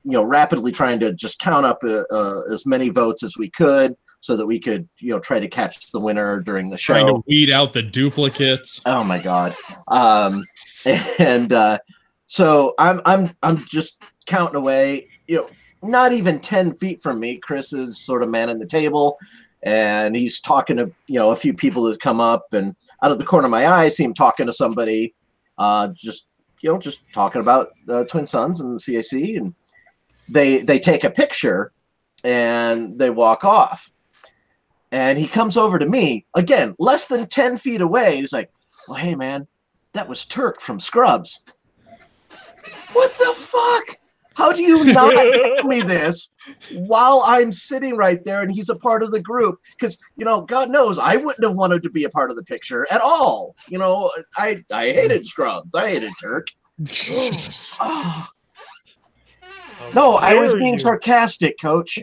rapidly trying to just count up as many votes as we could so that we could, try to catch the winner during the show. Trying to weed out the duplicates. Oh my God. So I'm just counting away, not even 10 feet from me. Chris is sort of manning the table, and he's talking to, a few people that come up, and out of the corner of my eye, I see him talking to somebody, just talking about Twin Suns and the CAC, and they take a picture and they walk off. And he comes over to me again, less than 10 feet away. He's like, "Well, hey man, that was Turk from Scrubs." What the fuck? How do you not tell me this while I'm sitting right there and he's a part of the group? Because, God knows I wouldn't have wanted to be a part of the picture at all. I hated Scrubs. I hated Turk. Oh. No, I was being sarcastic, Coach.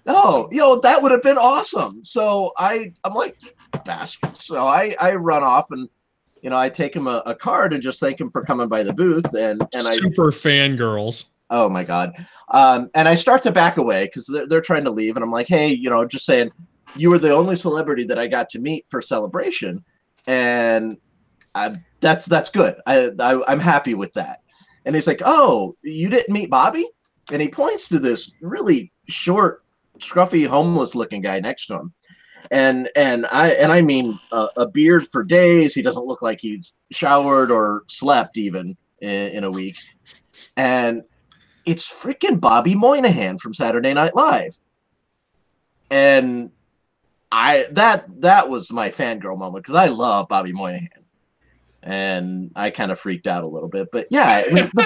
No, that would have been awesome. So I'm like, bastard. So I run off and, I take him a card and just thank him for coming by the booth. And super fangirls. Oh my God. And I start to back away because they're trying to leave. And I'm like, hey, just saying, you were the only celebrity that I got to meet for Celebration. And that's good. I'm happy with that. And he's like, oh, you didn't meet Bobby? And he points to this really short, scruffy, homeless looking guy next to him. And I mean a beard for days. He doesn't look like he's showered or slept even in a week. And it's freaking Bobby Moynihan from Saturday Night Live. And that was my fangirl moment because I love Bobby Moynihan. And I kind of freaked out a little bit. But yeah, I mean, the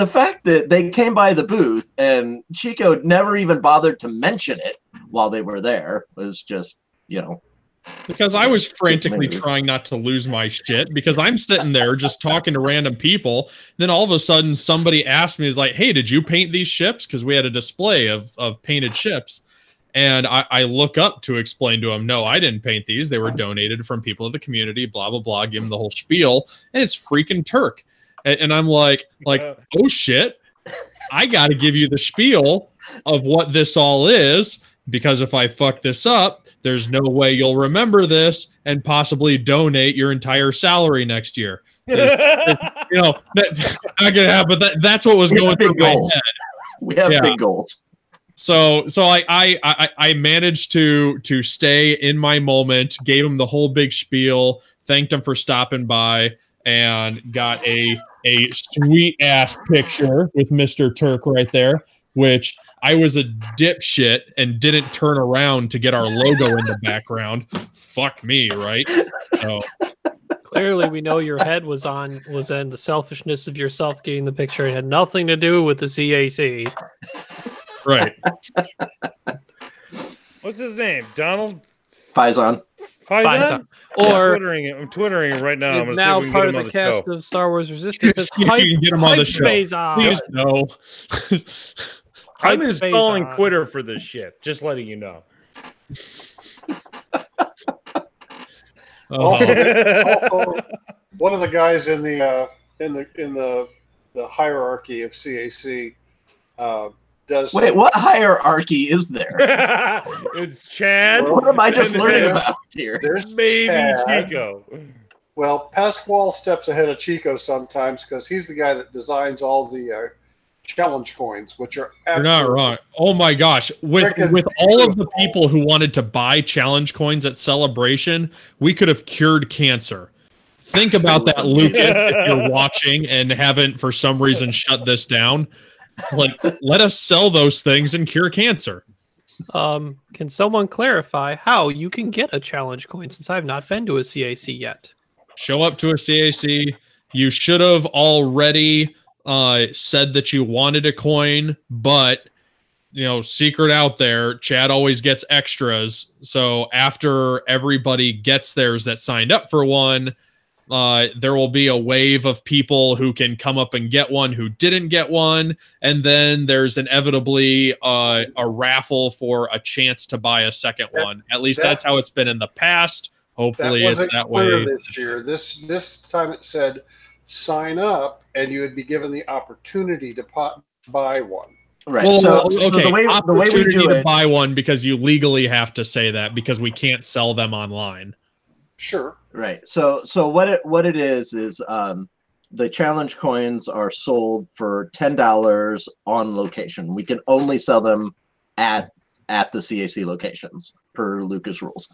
fact that they came by the booth and Chico never even bothered to mention it while they were there was just, because I was frantically trying not to lose my shit because I'm sitting there just talking to random people. Then all of a sudden somebody asked me, is like, hey, did you paint these ships? Because we had a display of painted ships. And I look up to explain to him, no, I didn't paint these. They were donated from people of the community, blah, blah, blah. Give him the whole spiel. And it's freaking Turk. And I'm like, oh shit, I got to give you the spiel of what this all is, because if I fuck this up, there's no way you'll remember this and possibly donate your entire salary next year. Not gonna happen. But that's what was going through my head. We have big goals. So I managed to stay in my moment, gave him the whole big spiel, thanked him for stopping by, and got a sweet ass picture with Mr. Turk right there, which I was a dipshit and didn't turn around to get our logo in the background. Fuck me, right? So clearly we know your head was in the selfishness of yourself getting the picture. It had nothing to do with the CAC. Right. What's his name? Donald Faison. Or I'm twittering right now. I'm now part of the cast of Star Wars Resistance. You can get him on the show. Please no. I'm installing Twitter for this shit. Just letting you know. Also, one of the guys in the hierarchy of CAC does. Wait, what hierarchy is there? It's Chad. What am I just learning about here? There's maybe Chad. Chico. Well, Pasquale steps ahead of Chico sometimes because he's the guy that designs all the challenge coins, which are you're not wrong. Oh my gosh, with all of the people who wanted to buy challenge coins at Celebration, we could have cured cancer. Think about that, Lucas, if you're watching and haven't for some reason shut this down. Like, let us sell those things and cure cancer. Can someone clarify how you can get a challenge coin since I've not been to a CAC yet? Show up to a CAC. You should have already said that you wanted a coin, but secret out there, Chad always gets extras. So after everybody gets theirs that signed up for one, there will be a wave of people who can come up and get one who didn't get one. And then there's inevitably a raffle for a chance to buy a second one. At least that's how it's been in the past. Hopefully it's that way this year. This time it said sign up and you would be given the opportunity to buy one. Right. Well, so okay. the way we do to it, buy one because you legally have to say that because we can't sell them online. Sure. Right. So what it is the challenge coins are sold for $10 on location. We can only sell them at the CAC locations per Lucas rules.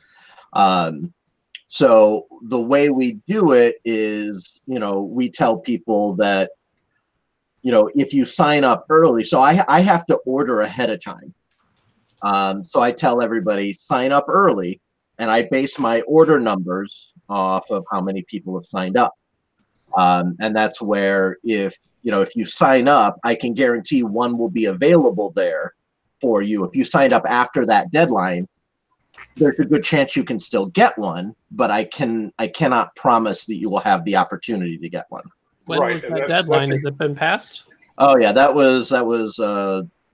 So the way we do it is, we tell people that, if you sign up early, so I have to order ahead of time. So I tell everybody sign up early, and I base my order numbers off of how many people have signed up. And that's where if you sign up, I can guarantee one will be available there for you. If you signed up after that deadline, there's a good chance you can still get one, but I cannot promise that you will have the opportunity to get one. When was that deadline? Has it been passed? Oh yeah, that was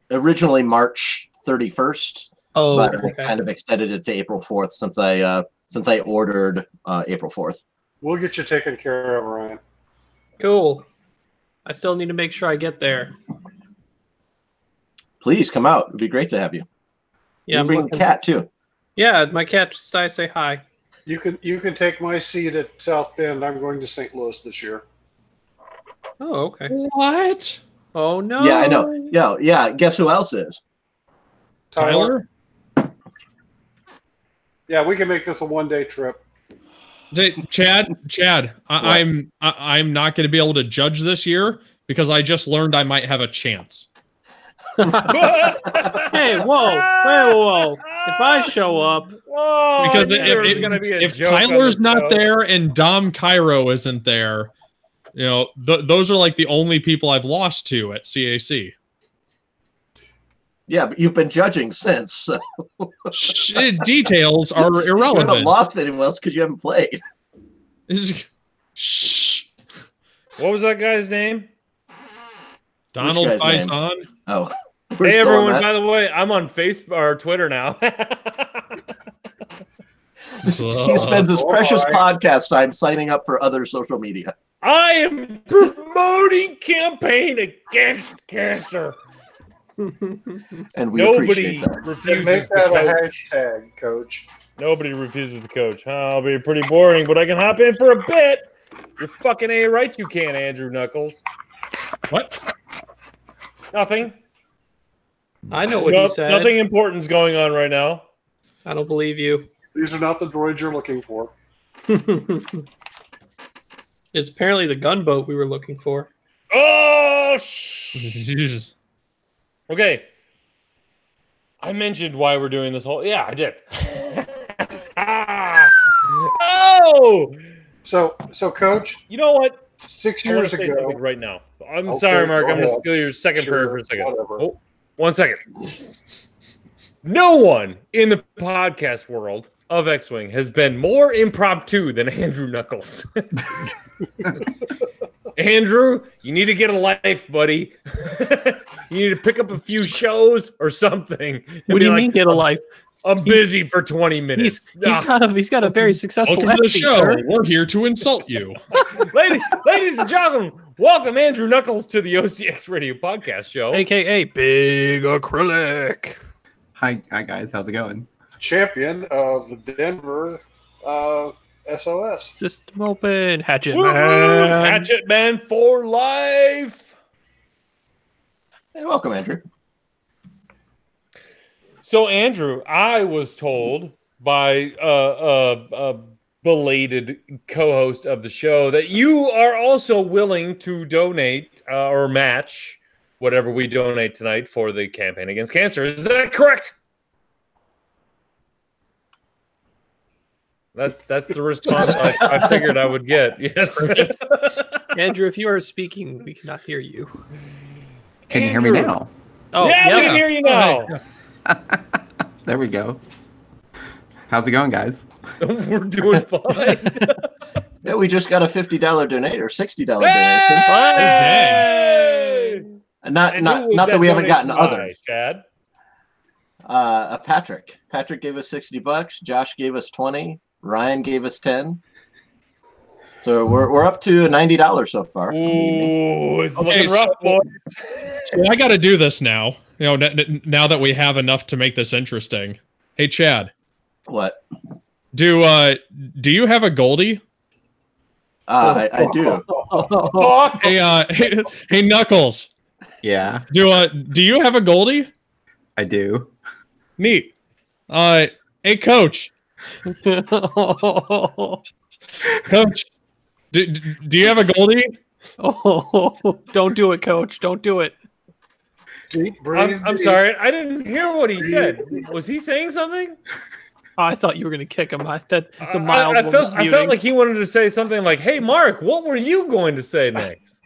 originally March 31st. Oh, but okay. I kind of extended it to April 4th since I ordered April 4th. We'll get you taken care of, Ryan. Cool. I still need to make sure I get there. Please come out. It'd be great to have you. Yeah, you bring a cat too. Yeah, my cat just I say hi. You can take my seat at South Bend. I'm going to St. Louis this year. Oh, okay. What? Oh no. Yeah, I know. Yeah. Guess who else is? Tyler? Yeah, we can make this a one-day trip. Chad, I'm not going to be able to judge this year because I just learned I might have a chance. Hey, whoa! If I show up, because if Tyler's not there and Dom Cairo isn't there, those are like the only people I've lost to at CAC. Yeah, but you've been judging since. So. Details are irrelevant. You haven't lost anyone else because you haven't played. Shh. What was that guy's name? Donald Bison. Oh. Hey everyone! By the way, I'm on Facebook or Twitter now. He spends his precious podcast time signing up for other social media. I am promoting campaign against cancer. And nobody refuses make that a hashtag, Coach. Nobody refuses the coach. I'll be pretty boring, but I can hop in for a bit. You're fucking A right you can, Andrew Knuckles. What? Nothing. I know what he said. Nothing important's going on right now. I don't believe you. These are not the droids you're looking for. It's apparently the gunboat we were looking for. Oh, Jesus. Okay. I mentioned why we're doing this whole... Yeah, I did. Oh! So, Coach... You know what? 6 years ago... Say something right now. I'm sorry, Mark. I'm going to steal your second prayer for a second. Oh, 1 second. No one in the podcast world of X-Wing has been more impromptu than Andrew Knuckles. Andrew, you need to get a life, buddy. You need to pick up a few shows or something. What do you mean get a life? I'm busy for 20 minutes. He's got a very successful welcome to the show. Sir. We're here to insult you. Ladies and gentlemen, welcome Andrew Knuckles to the OCX Radio Podcast Show. AKA Big Acrylic. Hi guys, how's it going? Champion of the Denver SOS. System open. Hatchet Woo-hoo! Man. Hatchet Man for life. Hey, welcome, Andrew. So, Andrew, I was told by a belated co-host of the show that you are also willing to donate or match whatever we donate tonight for the campaign against cancer. Is that correct? That's the response I figured I would get. Yes. Andrew, if you are speaking, we cannot hear you. Can you hear me now? Oh, yeah, we can hear you now. There we go. How's it going, guys? We're doing fine. Yeah, we just got a $50 donate or $60 donation. Hey! Not And who was that we haven't gotten donation by, others. Chad. Patrick. Patrick gave us $60. Josh gave us 20. Ryan gave us 10. So we're up to $90 so far. Ooh, it's Okay, looking rough, boys. So I got to do this now. You know, now that we have enough to make this interesting. Hey, Chad. What? Do you have a Goldie? I do. Hey, Knuckles. Yeah, Do you have a Goldie? I do. Neat. Hey, Coach. Coach, do you have a Goldie? Oh, don't do it, Coach. Don't do it. Deep breathe. I'm sorry. I didn't hear what he said. Was he saying something? I thought you were going to kick him. The I mild felt like he wanted to say something like, "Hey, Mark, what were you going to say next?"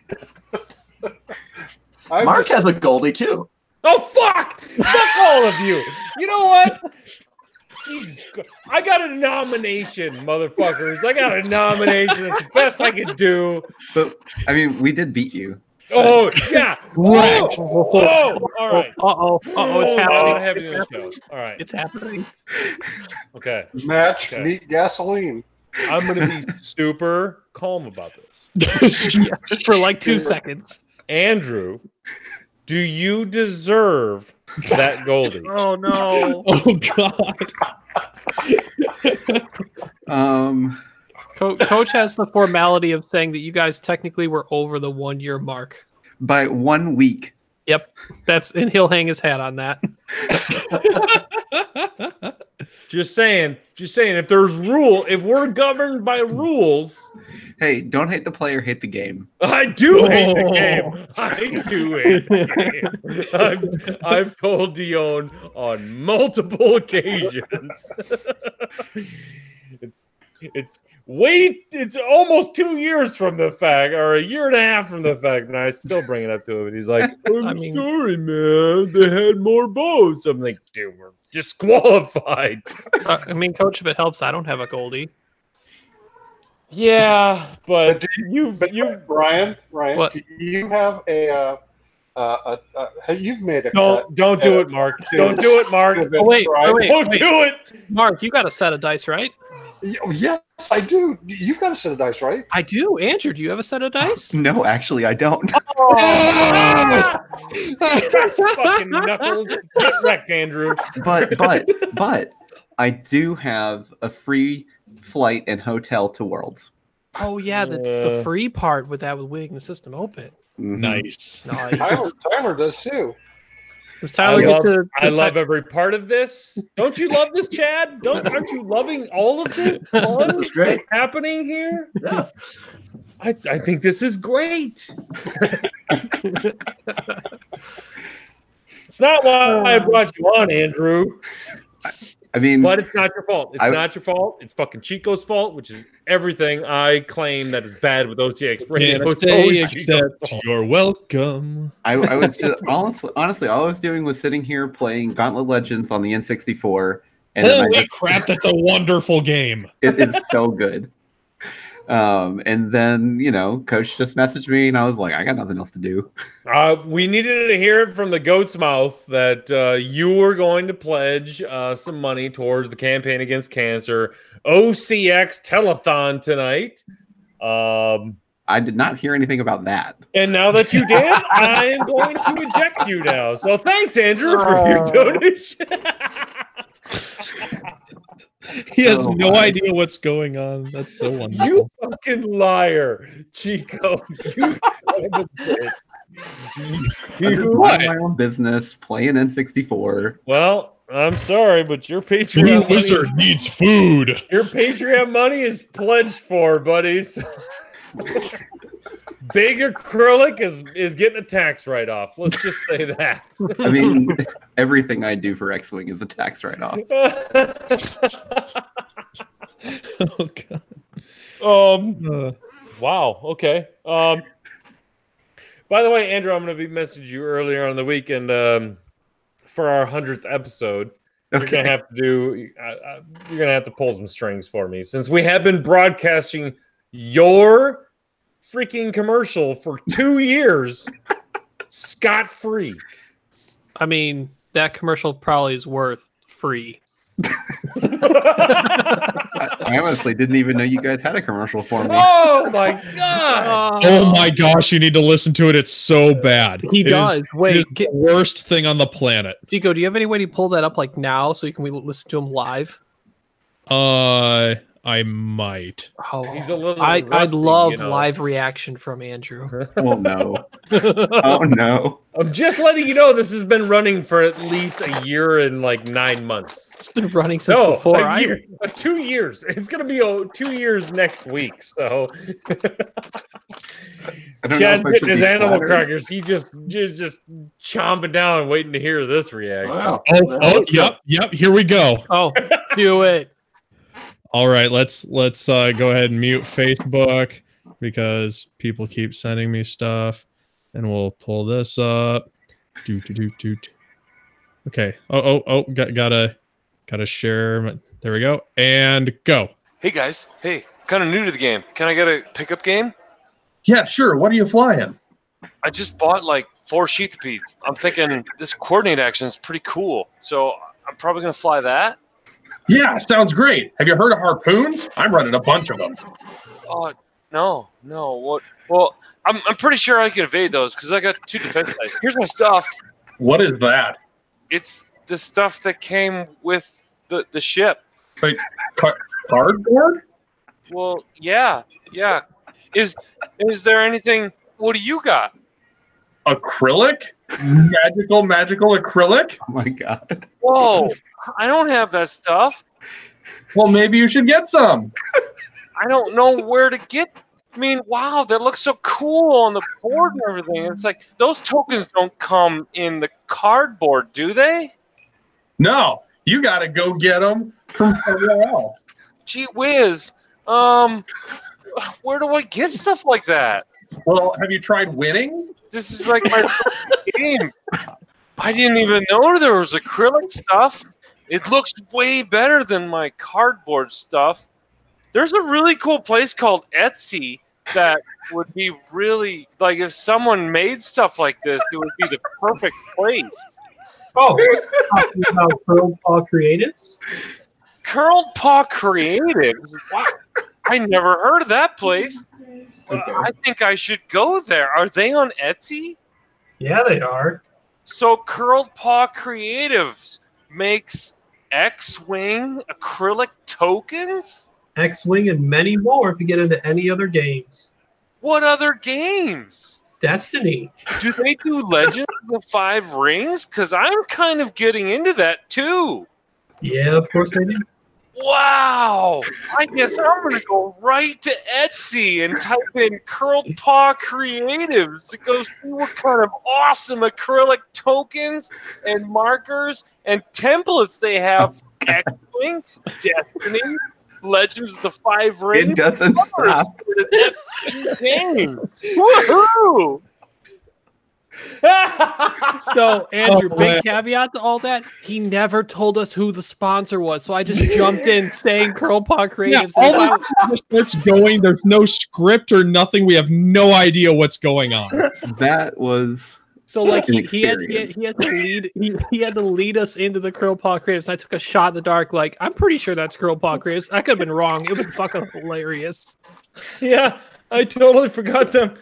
Mark has a Goldie too. Oh, fuck! Fuck all of you. You know what? Jesus Christ. I got a nomination, motherfuckers. I got a nomination. It's the best I could do. But I mean, we did beat you. Oh, yeah. Right. Oh, all right. It's happening. All right. It's happening. Okay. Match Okay. meat gasoline. I'm going to be super calm about this. For like 2 seconds. Andrew, do you deserve that Goldie? Oh, no. Oh, God. Coach has the formality of saying that you guys technically were over the 1 year mark. By 1 week. Yep. And he'll hang his hat on that. Just saying, if we're governed by rules. Hey, don't hate the player, hate the game. I do hate the game. I do hate the game. I've told Dion on multiple occasions. It's almost 2 years from the fact, or a year and a half from the fact, and I still bring it up to him. And he's like, I'm sorry, man. They had more votes. I'm like, dude, we're disqualified. Coach, if it helps, I don't have a Goldie. Yeah, but Brian, what? do you have you've made a don't do it, Mark. Don't do it, Mark. Oh, wait. Don't do it. Mark, you got a set of dice, right? Yes, I do. You've got a set of dice, right? I do. Andrew, do you have a set of dice? No, actually, I don't. Fucking knuckles. Get wrecked, Andrew. But I do have a free flight and hotel to Worlds. Oh, yeah, that's the free part with leaving the system open. Mm-hmm. Nice. Tyler does too. Does Tyler I love every part of this. Don't you love this, Chad? Aren't you loving all of this fun This is great. happening here? Yeah. I think this is great. It's not why I brought you on, Andrew. I mean, but it's not your fault. It's not your fault. It's fucking Chico's fault, which is everything I claim that is bad with OCX Radio. Except you're welcome. I was just, honestly, all I was doing was sitting here playing Gauntlet Legends on the N64. And Holy crap, that's a wonderful game. It's so good. And then, Coach just messaged me, and I was like, I got nothing else to do. We needed to hear it from the goat's mouth that you were going to pledge some money towards the campaign against cancer OCX telethon tonight. I did not hear anything about that. And now that you did, I am going to eject you now. So thanks, Andrew, for your donation. He has no idea what's going on. That's so wonderful. You fucking liar, Chico. You run my own business, playing N64. Well, I'm sorry, but your Patreon wizard needs food. Your Patreon money is pledged for, buddies. Big acrylic is getting a tax write-off. Let's just say that. I mean, everything I do for X-Wing is a tax write-off. Oh God. Wow. Okay. By the way, Andrew, I'm going to be messaging you earlier on the weekend for our 100th episode. You're Okay. gonna have to pull some strings for me, since we have been broadcasting your freaking commercial for 2 years scot-free. I mean, that commercial probably is worth free. I honestly didn't even know you guys had a commercial for me. Oh my God! Oh my gosh, you need to listen to it. It's so bad. He It does. is- Wait, it is the worst thing on the planet. Chico, do you have any way to pull that up like now so we can listen to him live? I might. Oh, He's a little I'd rusty, love you know. live reaction from Andrew. Oh no. Oh no. I'm just letting you know this has been running for at least a year and like 9 months. It's been running since No, before a year, 2 years. It's gonna be 2 years next week. So I don't know Chad's if I getting should his be animal flattered. crackers. He just chomping down, waiting to hear this reaction. Wow. Oh, yep. Here we go. Oh, do it. All right, let's go ahead and mute Facebook because people keep sending me stuff, and we'll pull this up. Okay. Gotta share. There we go. And go. Hey guys, hey, kind of new to the game. Can I get a pickup game? Yeah, sure. What are you flying? I just bought like 4 sheathpedes. I'm thinking this coordinate action is pretty cool, so I'm probably gonna fly that. Yeah, sounds great. Have you heard of harpoons? I'm running a bunch of them. Oh no. What? Well, I'm pretty sure I can evade those because I got 2 defense dice. Here's my stuff. What is that? It's the stuff that came with the ship. Like cardboard? Well, yeah. Is there anything? What do you got? Acrylic? Magical acrylic? Oh my god. Whoa, I don't have that stuff. Well, maybe you should get some. I don't know where to get. I mean, wow, that looks so cool on the board and everything. It's like those tokens don't come in the cardboard, do they? No, you got to go get them from somewhere else. Gee whiz. Where do I get stuff like that? Well, have you tried winning? This is like my first game. I didn't even know there was acrylic stuff. It looks way better than my cardboard stuff. There's a really cool place called Etsy that would be really, like, if someone made stuff like this, it would be the perfect place. Oh, talking about Curled Paw Creatives? Curled Paw Creatives? Wow. I never heard of that place. I think I should go there. Are they on Etsy? Yeah, they are. So Curled Paw Creatives makes X-Wing acrylic tokens? X-Wing and many more if you get into any other games. What other games? Destiny. Do they do Legends of the 5 Rings? Because I'm kind of getting into that too. Yeah, of course they do. Wow! I guess I'm going to go right to Etsy and type in Curled Paw Creatives to go see what kind of awesome acrylic tokens and markers and templates they have for X-Wing, Destiny, Legends of the 5 Rings. It doesn't stop. Games. Woohoo! So, Andrew, big caveat to all that, he never told us who the sponsor was, so I just jumped in saying Curl Paw Creatives. Yeah, all this starts going. There's no script or nothing. We have no idea what's going on. That was So, like, an he had to lead us into the Curl Paw Creatives. I took a shot in the dark, like, I'm pretty sure that's Curl Paw Creatives. I could have been wrong. It was fucking hilarious. Yeah, I totally forgot to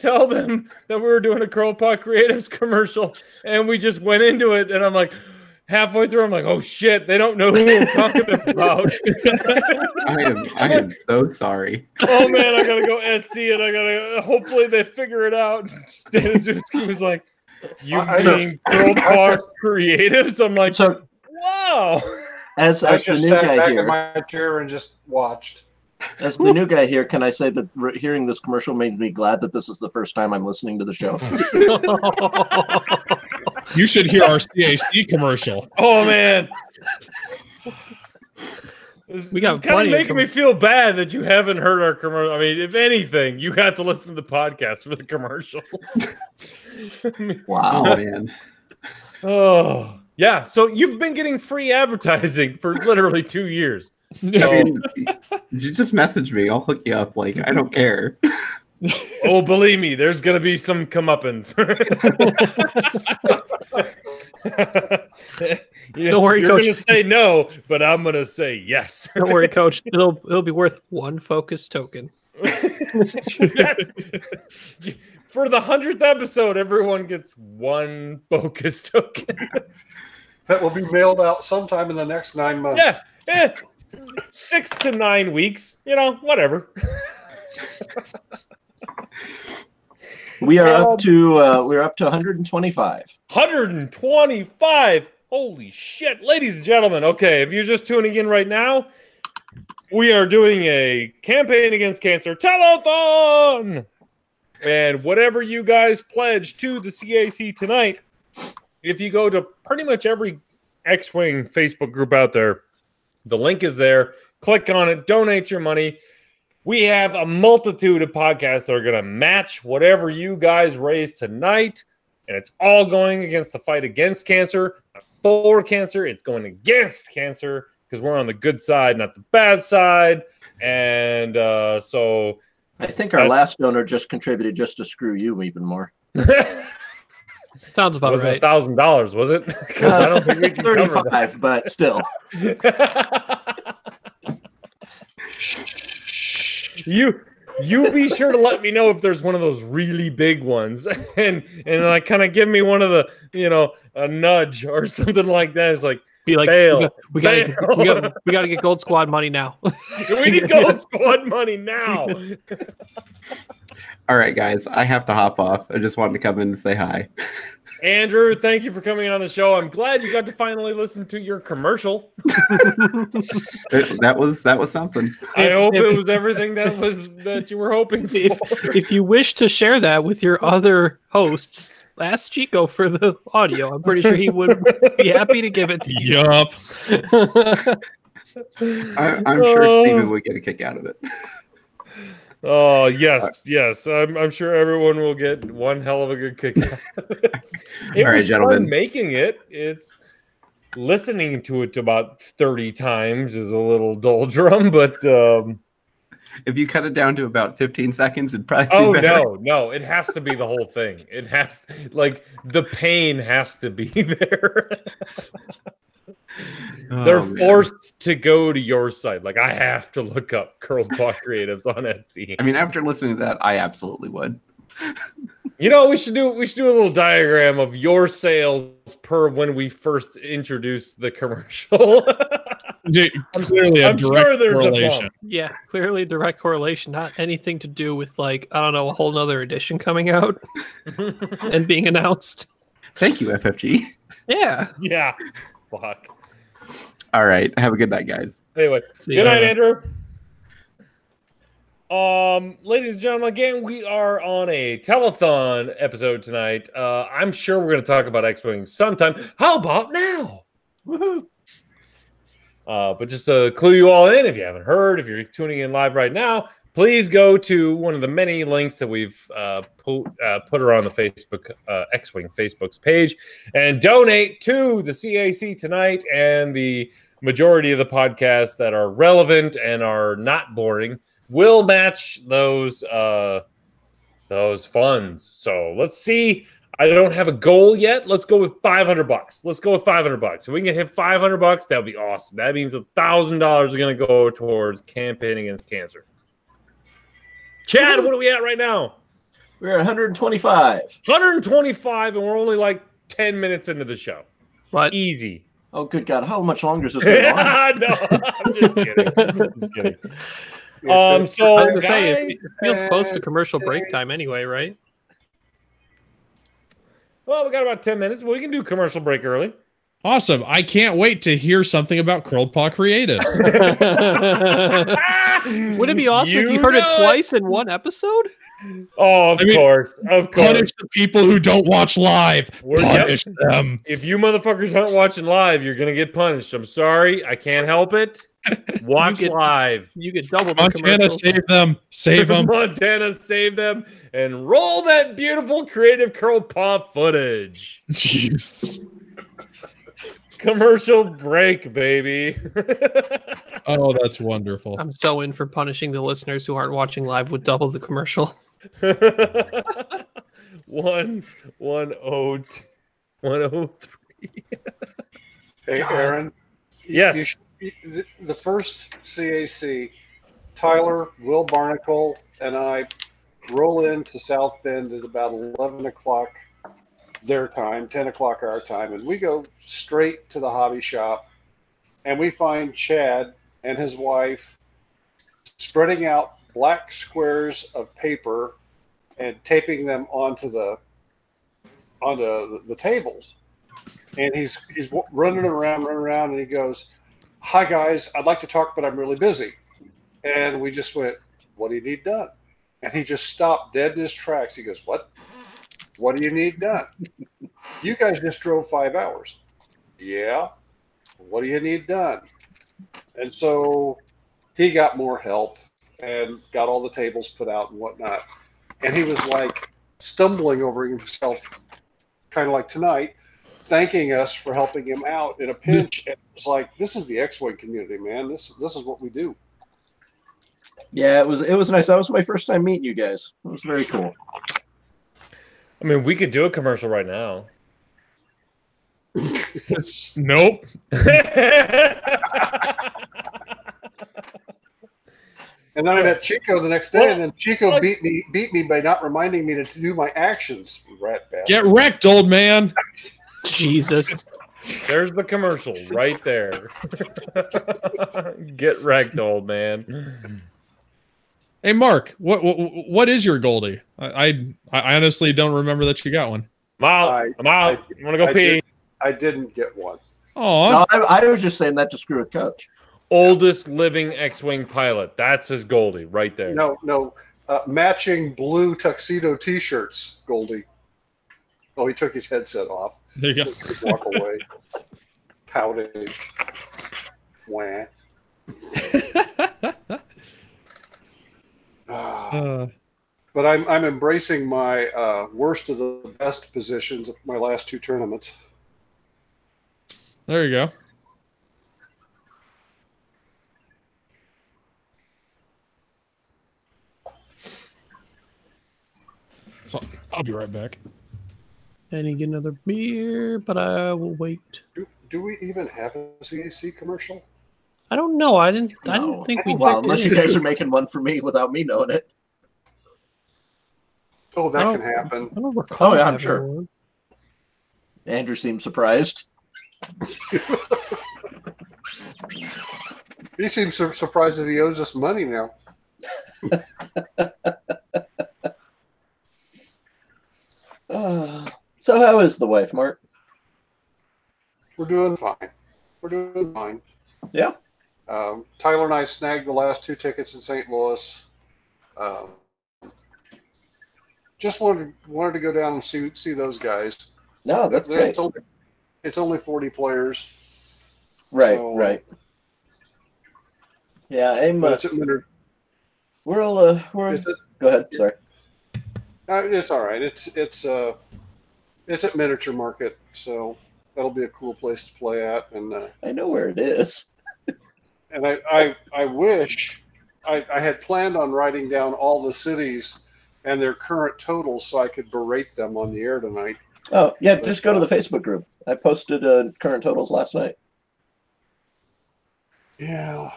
tell them that we were doing a Curl Paw Creatives commercial, and we just went into it, and I'm like, halfway through, I'm like, oh shit, they don't know who I'm talking about. I am so sorry. Oh man, I gotta go Etsy, and hopefully they figure it out. Staniszuski was like, you mean Curl Paw Creatives? I'm like, So, wow. as I the just new sat guy back in here, my chair and just watched. As the new guy here, can I say that hearing this commercial made me glad that this is the first time I'm listening to the show? You should hear our CAC commercial. Oh man. We got it's kind of plenty of making me feel bad that you haven't heard our commercial. I mean, if anything, you got to listen to the podcast for the commercials. Wow, oh, man. Oh, yeah. So you've been getting free advertising for literally 2 years. I mean, you just message me. I'll hook you up. Like, I don't care. Oh, believe me, there's going to be some comeuppance. Don't worry, You're Coach. going to say no, but I'm going to say yes. Don't worry, Coach. It'll be worth 1 focus token. Yes. For the 100th episode, everyone gets 1 focus token. That will be mailed out sometime in the next 9 months. Yeah, 6 to 9 weeks. You know, whatever. We are up to 125. 125. Holy shit, ladies and gentlemen. Okay, if you're just tuning in right now, we are doing a campaign against cancer telethon. And whatever you guys pledge to the CAC tonight, if you go to pretty much every X-Wing Facebook group out there, the link is there. Click on it, donate your money. We have a multitude of podcasts that are going to match whatever you guys raise tonight. And it's all going against the fight against cancer, not for cancer. It's going against cancer because we're on the good side, not the bad side. And so I think our last donor just contributed just to screw you even more. Sounds about was right. $1,000, was it? Because I don't think we can 35, but still. You be sure to let me know if there's one of those really big ones, and like kind of give me one of the, a nudge or something like that. It's like, be like, bail, we got to get Gold Squad money now. We need Gold Squad money now. All right, guys, I have to hop off. I just wanted to come in and say hi. Andrew, thank you for coming on the show. I'm glad you got to finally listen to your commercial. That was something. I hope it was everything that you were hoping for. If you wish to share that with your other hosts, ask Chico for the audio. I'm pretty sure he would be happy to give it to you. Yup. I'm sure Steven would get a kick out of it. Oh, yes. I'm sure everyone will get one hell of a good kick out of it. It All right, was gentlemen. fun making it. It's listening to it about 30 times is a little doldrum, but if you cut it down to about 15 seconds, it'd probably be better. No, it has to be the whole thing. It has, like, the pain has to be there. They're forced to go to your site. Like, I have to look up Curled Paw Creatives on Etsy. I mean, after listening to that, I absolutely would. We should do a little diagram of your sales per when we first introduced the commercial. Clearly a direct correlation. Yeah, clearly a direct correlation. Not anything to do with, like, I don't know, a whole nother edition coming out and being announced. Thank you, FFG. Yeah. Yeah. Fuck. All right. Have a good night, guys. Anyway, good night, Andrew. Ladies and gentlemen, again, we are on a telethon episode tonight. I'm sure we're going to talk about X-Wing sometime. How about now? Woohoo! But just to clue you all in, if you haven't heard, if you're tuning in live right now, please go to one of the many links that we've put around the Facebook X-Wing Facebook's page and donate to the CAC tonight. And the majority of the podcasts that are relevant and are not boring will match those funds. So let's see. I don't have a goal yet. Let's go with $500. Let's go with $500. If we can hit $500, that would be awesome. That means $1,000 is going to go towards campaigning against cancer. Chad, what are we at right now? We're at 125. 125, and we're only like 10 minutes into the show. What? Easy. Oh, good God. How much longer is this going on? No, I'm just kidding. So, I was gonna guys, say, it feels close to commercial break time anyway, right? well, we got about 10 minutes, but we can do commercial break early. Awesome. I can't wait to hear something about Curled Paw Creatives. Would it be awesome if you heard it twice in one episode? Oh, of course. Punish the people who don't watch live. Punish them. If you motherfuckers aren't watching live, you're gonna get punished. I'm sorry. I can't help it. Watch live. You get double the Montana, save them. Save them. Montana, save them. And roll that beautiful creative Curled Paw footage. Jeez. Commercial break, baby. Oh, that's wonderful. I'm so in for punishing the listeners who aren't watching live with double the commercial. 103. Hey, Aaron. Yes. The first CAC, Tyler, Will Barnacle, and I roll into South Bend at about 11 o'clock their time, 10 o'clock our time, and we go straight to the hobby shop, and we find Chad and his wife spreading out black squares of paper and taping them onto the tables. And he's running around, and he goes, "Hi guys, I'd like to talk, but I'm really busy." And we just went, "What do you need done?" And he just stopped dead in his tracks. He goes, "What? What do you need done? You guys just drove 5 hours." "Yeah. What do you need done?" And so he got more help and got all the tables put out and whatnot. And he was like stumbling over himself, kind of like tonight, thanking us for helping him out in a pinch. And it was like, this is the X-Wing community, man. This is what we do. Yeah, it was nice. That was my first time meeting you guys. It was very cool. I mean, we could do a commercial right now. Nope. And then I met Chico the next day, and then Chico beat me by not reminding me to do my actions. Rat bastard. Get wrecked, old man. Jesus. There's the commercial right there. Get wrecked, old man. Hey, Mark, what is your Goldie? I honestly don't remember that you got one. I'm out. I'm gonna go pee. I didn't get one. Oh, no, I was just saying that to screw with Coach. Oldest living X-Wing pilot. That's his Goldie right there. No. Matching blue tuxedo T-shirts, Goldie. Oh, he took his headset off. There you go. Walk away. Pouting. Wah. But I'm embracing my worst of the best positions of my last two tournaments. There you go. So I'll be right back. I need to get another beer, but I will wait. Do we even have a CAC commercial? I don't know. I didn't think we Well, did. unless you guys are making one for me without me knowing it. Oh, that can happen. I don't recall. Oh, yeah, I'm sure. One. Andrew seems surprised. He seems surprised that he owes us money now. So how is the wife, Mark? We're doing fine. Yeah. Tyler and I snagged the last two tickets in St. Louis. Just wanted to go down and see those guys. No, that's great. It's only 40 players. Right, so, right. Yeah, I'm. But it's at Minter. We're go ahead. Sorry. It's all right. It's at Miniature Market, so that'll be a cool place to play at. And I know where it is. And I wish I had planned on writing down all the cities and their current totals so I could berate them on the air tonight. Oh yeah, just go to the Facebook group. I posted current totals last night. Yeah.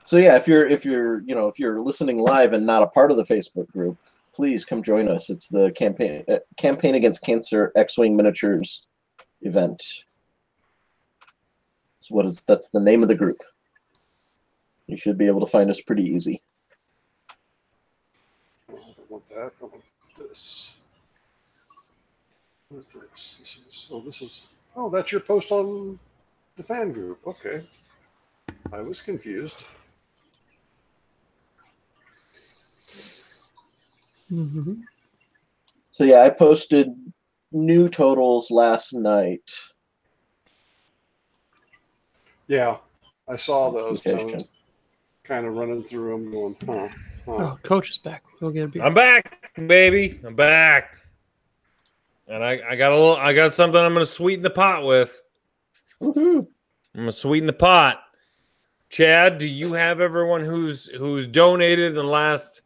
So yeah, if you're listening live and not a part of the Facebook group, please come join us. It's the campaign against cancer X-Wing miniatures event. So that's the name of the group. You should be able to find us pretty easy. I want that. I want this. What is this? This is. Oh, that's your post on the fan group. Okay. I was confused. Mm-hmm. So yeah, I posted new totals last night. Yeah, I saw those. Notification. Kind of running through them, going, huh. Oh, Coach is back. We'll get a beer. I'm back, baby. I'm back. And I got something I'm gonna sweeten the pot with. Woohoo. I'm gonna sweeten the pot. Chad, do you have everyone who's donated in the last,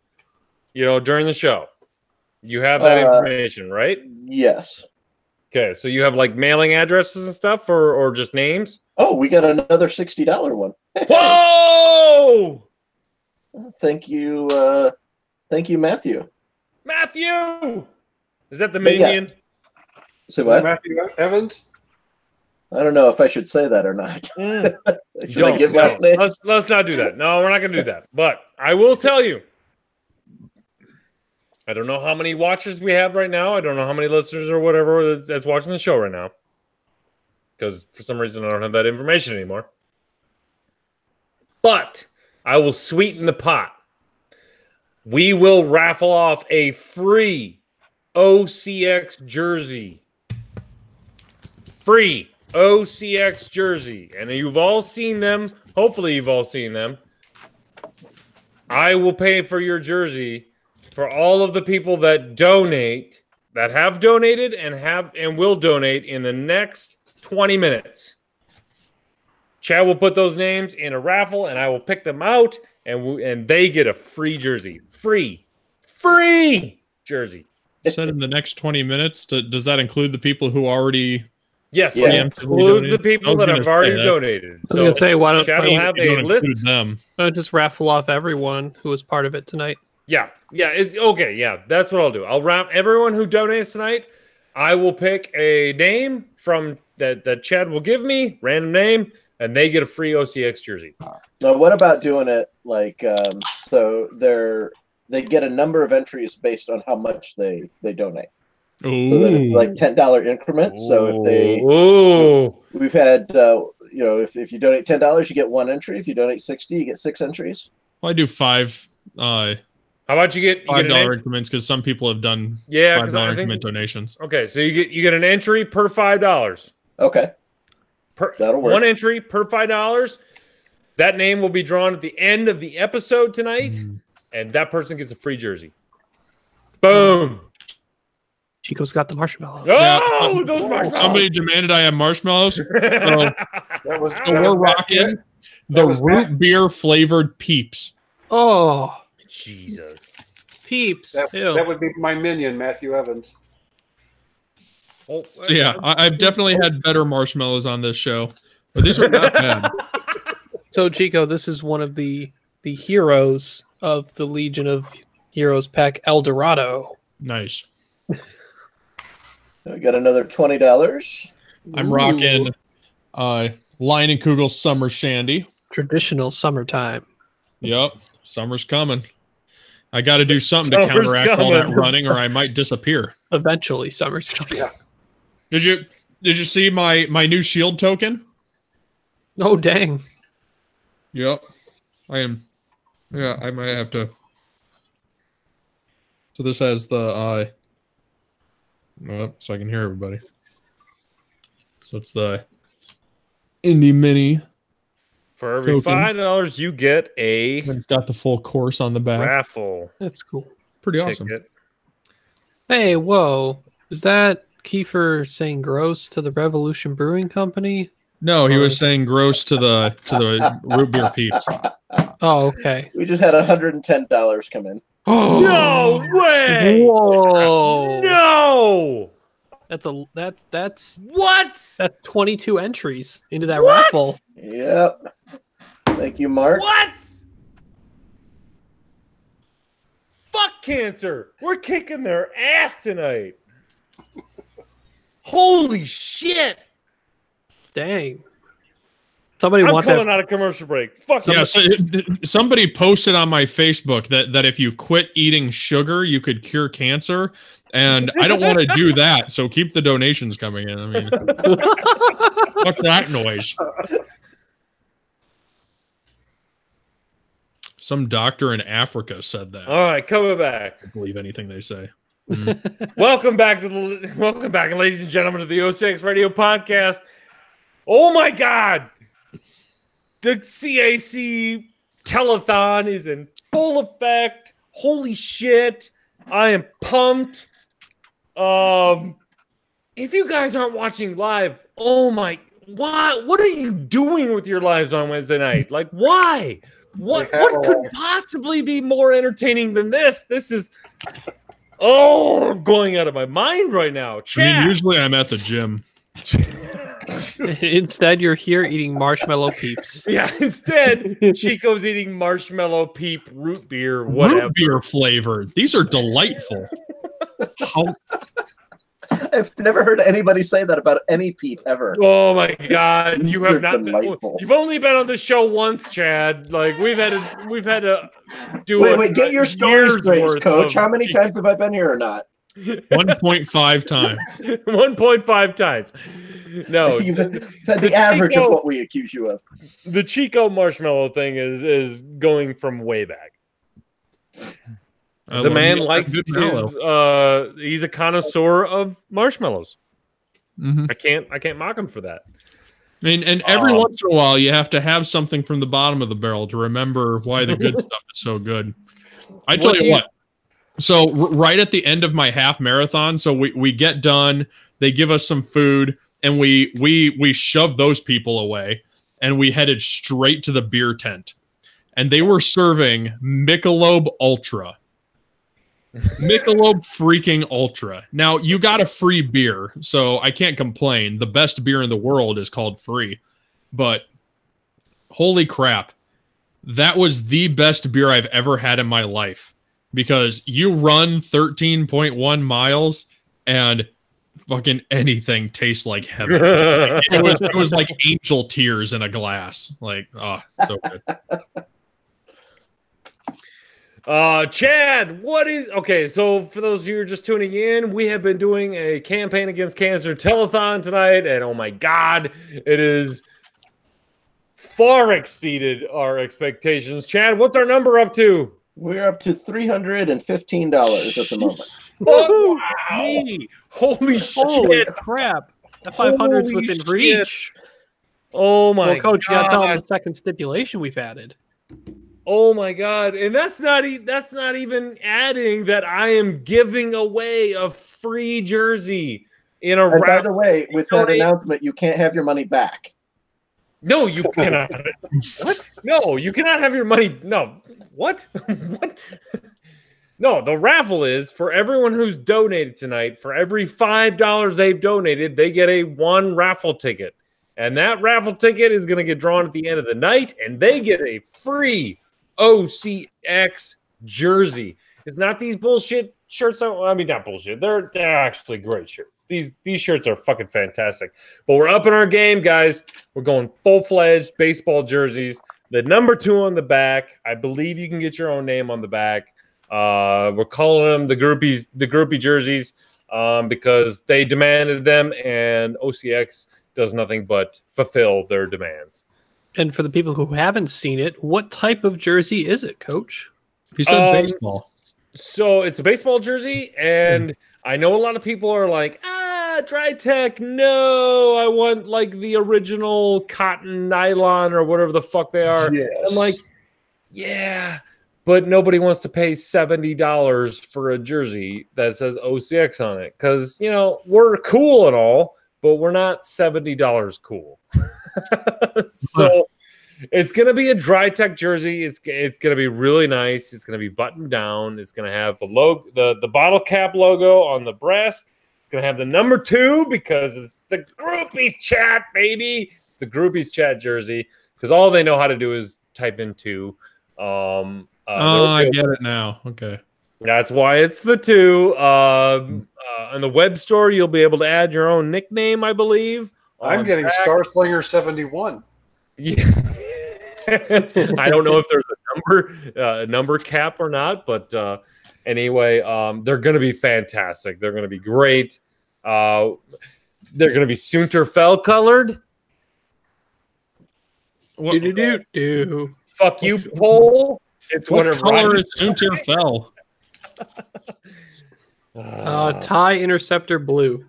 during the show? You have that information, right? Yes. Okay, so you have like mailing addresses and stuff, or just names? Oh, we got another $60 one. Whoa! Thank you, Matthew. Matthew, is that the But yeah. minion? So Is that what? Matthew Evans? I don't know if I should say that or not. Should I give last No, names? let's not do that. No, we're not gonna do that. But I will tell you, I don't know how many watchers we have right now. I don't know how many listeners or whatever that's watching the show right now, because for some reason I don't have that information anymore. But I will sweeten the pot. We will raffle off a free OCX jersey. Free OCX jersey. And you've all seen them. Hopefully you've all seen them. I will pay for your jersey for all of the people that donate, that have donated and will donate in the next 20 minutes. Chad will put those names in a raffle, and I will pick them out, and they get a free jersey. Free jersey. Said in the next 20 minutes. Does that include the people who already? Yes, Yeah. include the people that have already donated. I was going to say, why don't Chad will have a list. Them. I just raffle off everyone who was part of it tonight? Yeah, it's okay. Yeah, that's what I'll do. I'll wrap everyone who donates tonight. I will pick a name from that Chad will give me, random name, and they get a free OCX jersey. Now, what about doing it like so they get a number of entries based on how much they donate? Ooh. So that it's like $10 increments. So if we've had if you donate $10, you get one entry. If you donate 60, you get 6 entries. Well, I do 5. How about you get $5 increments, because some people have done $5 increment donations. Okay, so you get an entry per $5. Okay, that'll work. One entry per $5. That name will be drawn at the end of the episode tonight, and that person gets a free jersey. Boom. Chico's got the marshmallows. Oh, those marshmallows! Somebody demanded I have marshmallows. So we're rocking the root beer flavored Peeps. Oh, Jesus. Peeps. That would be my minion, Matthew Evans. Oh, So yeah, I've definitely had better marshmallows on this show, but these are not bad. So Chico, this is one of the heroes of the Legion of Heroes pack, El Dorado. Nice. I got another $20. I'm rocking Lion and Kugel Summer Shandy. Traditional summertime. Yep, summer's coming. I got to do something to counteract all that running, or I might disappear. Eventually, summer's coming. Yeah. Did you see my new shield token? Oh dang! Yep, I am. Yeah, I might have to. So this has the so I can hear everybody. So it's the Indie Mini. For every $5, you get a. It's got the full course on the back. Raffle. That's cool. Pretty awesome. Ticket. Hey, whoa! Is that Kiefer saying gross to the Revolution Brewing Company? No, he was saying gross to the root beer Peeps. Oh, okay. We just had $110 come in. Oh No way! Whoa! No! That's What? That's 22 entries into that raffle. Yep. Thank you, Mark. What? Fuck cancer. We're kicking their ass tonight. Holy shit. Dang. Somebody I'm want coming that. out of commercial break. Fuck Yeah, so somebody posted on my Facebook that if you quit eating sugar, you could cure cancer. And I don't want to do that, so keep the donations coming in. I mean, fuck that noise. Some doctor in Africa said that. All right, coming back. I believe anything they say. Welcome back, ladies and gentlemen, to the OCX Radio Podcast. Oh my God, the CAC telethon is in full effect. Holy shit, I am pumped. If you guys aren't watching live, oh my, what are you doing with your lives on Wednesday night? Like, why? What could possibly be more entertaining than this? This is, I'm going out of my mind right now. Chat. I mean, usually I'm at the gym. Instead, you're here eating marshmallow peeps. Yeah, instead, Chico's eating marshmallow peep root beer, whatever. Root beer flavored. These are delightful. I've never heard anybody say that about any peep ever. Oh my God, you have not. Delightful. You've only been on the show once, Chad. Like we've had to do. Wait, get your story straight, Coach. How many times have I been here or not? 1.5 times. 1.5 times. No, you've had the average of what we accuse you of. The Chico marshmallow thing is going from way back. The man likes his. He's a connoisseur of marshmallows. Mm-hmm. I can't mock him for that. I mean, and every once in a while, you have to have something from the bottom of the barrel to remember why the good stuff is so good. I tell you what. So right at the end of my half marathon, so we get done. They give us some food, and we shove those people away, and we headed straight to the beer tent, and they were serving Michelob Ultra. Michelob freaking Ultra. Now, you got a free beer, so I can't complain. The best beer in the world is called free. But holy crap, that was the best beer I've ever had in my life. Because you run 13.1 miles and fucking anything tastes like heaven. It was like angel tears in a glass. Like, so good. Chad, okay, so for those of you who are just tuning in, we have been doing a campaign against cancer telethon tonight, and oh my God, it is far exceeded our expectations. Chad, what's our number up to? We're up to $315 at the moment. Oh, wow. Holy shit. Crap. That 500's within reach. Oh my God. Well, Coach, you gotta tell them the second stipulation we've added. Oh my God. And that's not even adding that I am giving away a free jersey in a raffle. By the way, with that announcement, you can't have your money back. No, you cannot. What? No, you cannot have your money. No. What? What? No, the raffle is for everyone who's donated tonight. For every $5 they've donated, they get a one raffle ticket. And that raffle ticket is going to get drawn at the end of the night, and they get a free OCX jersey. It's not these bullshit shirts. I mean, not bullshit. They're actually great shirts. These shirts are fucking fantastic. But we're upping our game, guys. We're going full-fledged baseball jerseys. The number 2 on the back. I believe you can get your own name on the back. We're calling them the groupie jerseys because they demanded them, and OCX does nothing but fulfill their demands. And for the people who haven't seen it, what type of jersey is it, Coach? He said baseball. So it's a baseball jersey, and I know a lot of people are like, dry tech, no, I want like the original cotton nylon or whatever the fuck they are. Yes. I'm like, yeah, but nobody wants to pay $70 for a jersey that says OCX on it because, you know, we're cool and all, but we're not $70 cool. So it's going to be a dry tech jersey. It's going to be really nice. It's going to be buttoned down. It's going to have the logo, the bottle cap logo on the breast. It's going to have the number 2 because it's the Groupies Chat, baby. It's the Groupies Chat jersey because all they know how to do is type in 2. I get it now. Okay. That's why it's the 2. On the web store, you'll be able to add your own nickname, I believe. I'm getting Starslinger 71. Yeah. I don't know if there's a number cap or not, but anyway, they're going to be fantastic. They're going to be great. They're going to be Sunterfell colored. Do. Fuck you, Pole. It's What one of color is Sunterfell? TIE Interceptor blue.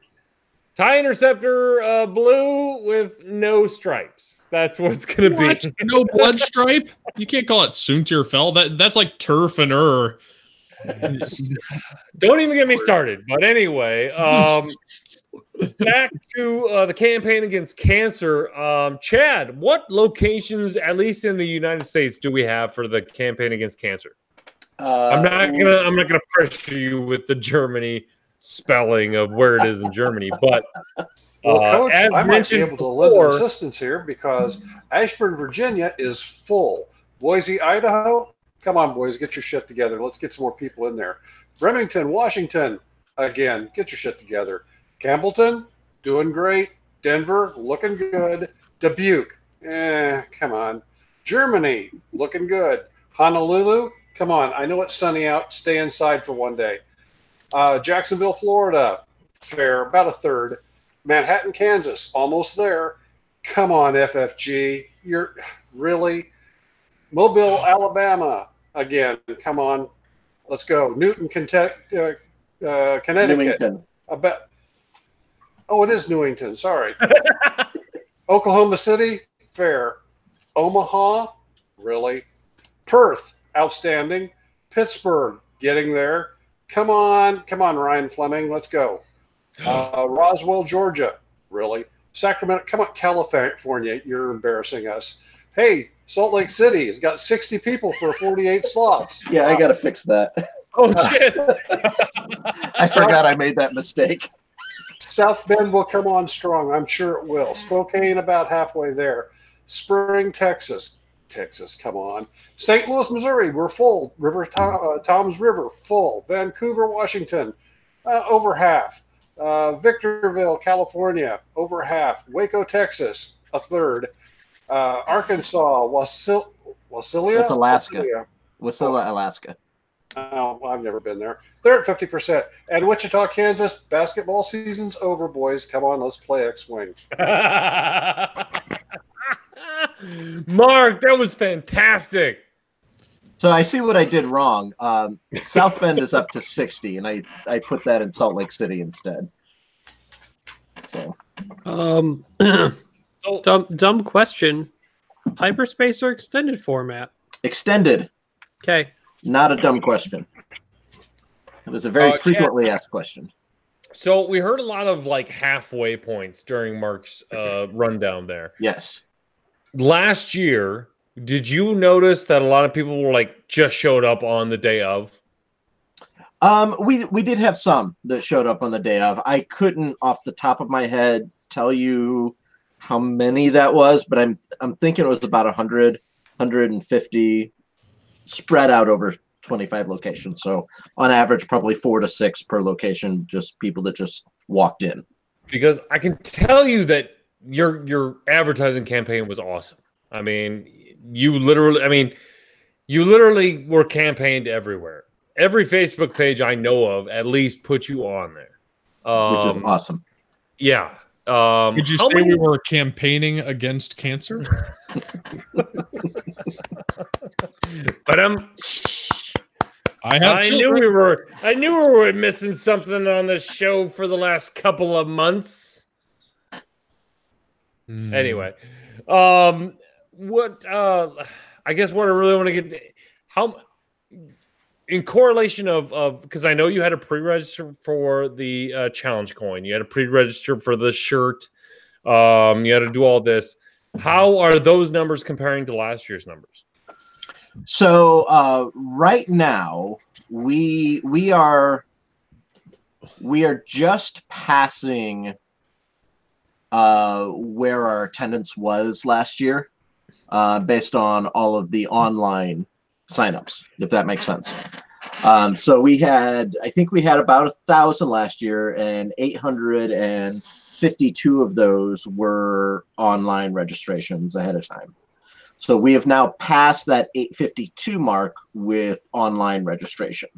TIE Interceptor blue with no stripes. That's what it's going to be. No blood stripe? You can't call it Sunterfell. That's like turf and Don't even get me started. But anyway, back to the campaign against cancer. Chad, what locations, at least in the United States, do we have for the campaign against cancer? I'm not gonna pressure you with the Germany spelling of where it is in Germany, but well, Coach, as I might be mentioned able to lend before, assistance here because Ashburn, Virginia is full. Boise, Idaho, come on, boys, get your shit together. Let's get some more people in there. Remington, Washington, again, get your shit together. Campbellton, doing great. Denver, looking good. Dubuque, come on. Germany, looking good. Honolulu, come on. I know it's sunny out. Stay inside for one day. Jacksonville, Florida, fair, about a third. Manhattan, Kansas, almost there. Come on, FFG. You're really. Mobile, Alabama, again, come on. Let's go. Newton, Connecticut. Newington. Oh, it is Newington. Sorry. Oklahoma City, fair. Omaha, really. Perth, outstanding. Pittsburgh, getting there. Come on, Ryan Fleming. Let's go. Roswell, Georgia, really. Sacramento, come on, California. You're embarrassing us. Hey, Salt Lake City has got 60 people for 48 slots. Yeah, I got to fix that. oh shit! I forgot I made that mistake. South Bend will come on strong. I'm sure it will. Spokane about halfway there. Spring, Texas, come on. St. Louis, Missouri, we're full. Toms River, full. Vancouver, Washington, over half. Victorville, California, over half. Waco, Texas, a third. Arkansas, Wasilia? That's Alaska. Wasilla, Alaska. Oh, I've never been there. They're at 50%. And Wichita, Kansas, basketball season's over, boys. Come on, let's play X-Wing. Mark, that was fantastic. So I see what I did wrong. South Bend is up to 60, and I put that in Salt Lake City instead. So. Dumb question. Hyperspace or extended format? Extended. Okay. Not a dumb question. It was a very frequently asked question. So we heard a lot of like halfway points during Mark's rundown there. Yes. Last year, did you notice that a lot of people were like just showed up on the day of? We did have some that showed up on the day of. I couldn't off the top of my head tell you how many that was, but I'm thinking it was about 100, 150 spread out over 25 locations. So on average, probably 4 to 6 per location, just people that just walked in. Because I can tell you that your advertising campaign was awesome. I mean, you literally were campaigned everywhere. Every Facebook page I know of at least put you on there. Which is awesome. Yeah. Would you say we were campaigning against cancer? But I knew we were missing something on the show for the last couple of months. Anyway, I guess what I really want to get in correlation of because I know you had to pre-register for the challenge coin, you had to pre-register for the shirt, you had to do all this. How are those numbers comparing to last year's numbers? So right now we are just passing where our attendance was last year, based on all of the online signups, if that makes sense. So I think we had about 1,000 last year, and 852 of those were online registrations ahead of time. So we have now passed that 852 mark with online registration.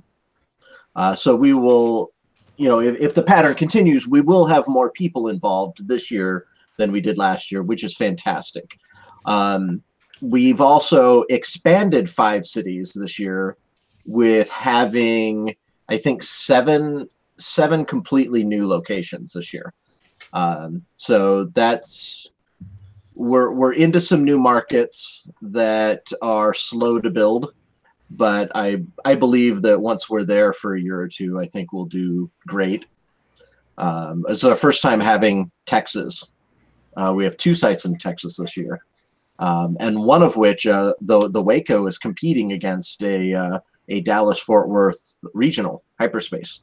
So we will, if the pattern continues, we will have more people involved this year than we did last year, which is fantastic. We've also expanded 5 cities this year with having, I think, seven completely new locations this year. So that's we're into some new markets that are slow to build, but I believe that once we're there for a year or two, I think we'll do great. It's our first time having Texas. We have 2 sites in Texas this year, and one of which, the Waco, is competing against a Dallas-Fort Worth regional hyperspace.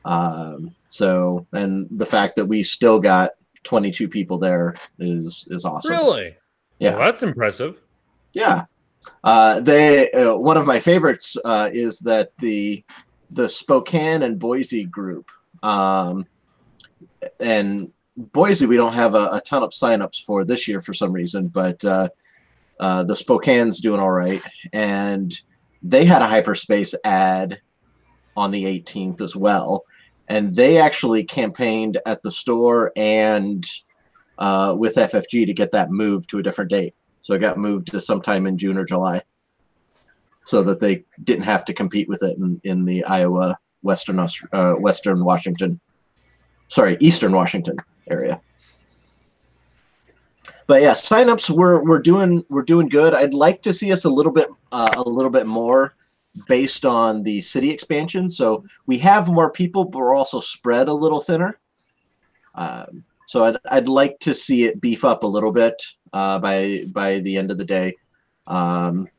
So, and the fact that we still got 22 people there is awesome. Really? Yeah, well, that's impressive. Yeah. One of my favorites is that the Spokane and Boise group, and Boise we don't have a ton of signups for this year for some reason, but the Spokane's doing all right, and they had a hyperspace ad on the 18th as well, and they actually campaigned at the store and with FFG to get that moved to a different date. So it got moved to sometime in June or July, so that they didn't have to compete with it in the Iowa, Eastern Washington area. But yeah, signups we're doing good. I'd like to see us a little bit more based on the city expansion. So we have more people, but we're also spread a little thinner. So I'd like to see it beef up a little bit by the end of the day on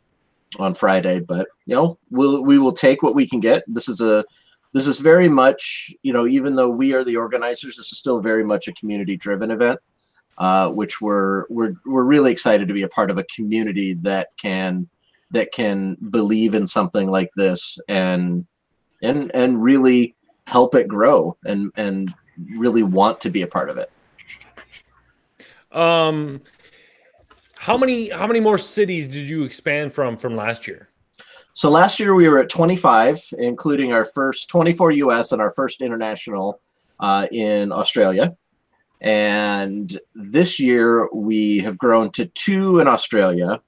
Friday. But we will take what we can get. This is very much, even though we are the organizers, this is still very much a community driven event, which we're really excited to be a part of a community that can believe in something like this and really help it grow and really want to be a part of it. How many more cities did you expand from last year? So last year we were at 25, including our first 24 US and our first international in Australia. And this year we have grown to 2 in Australia.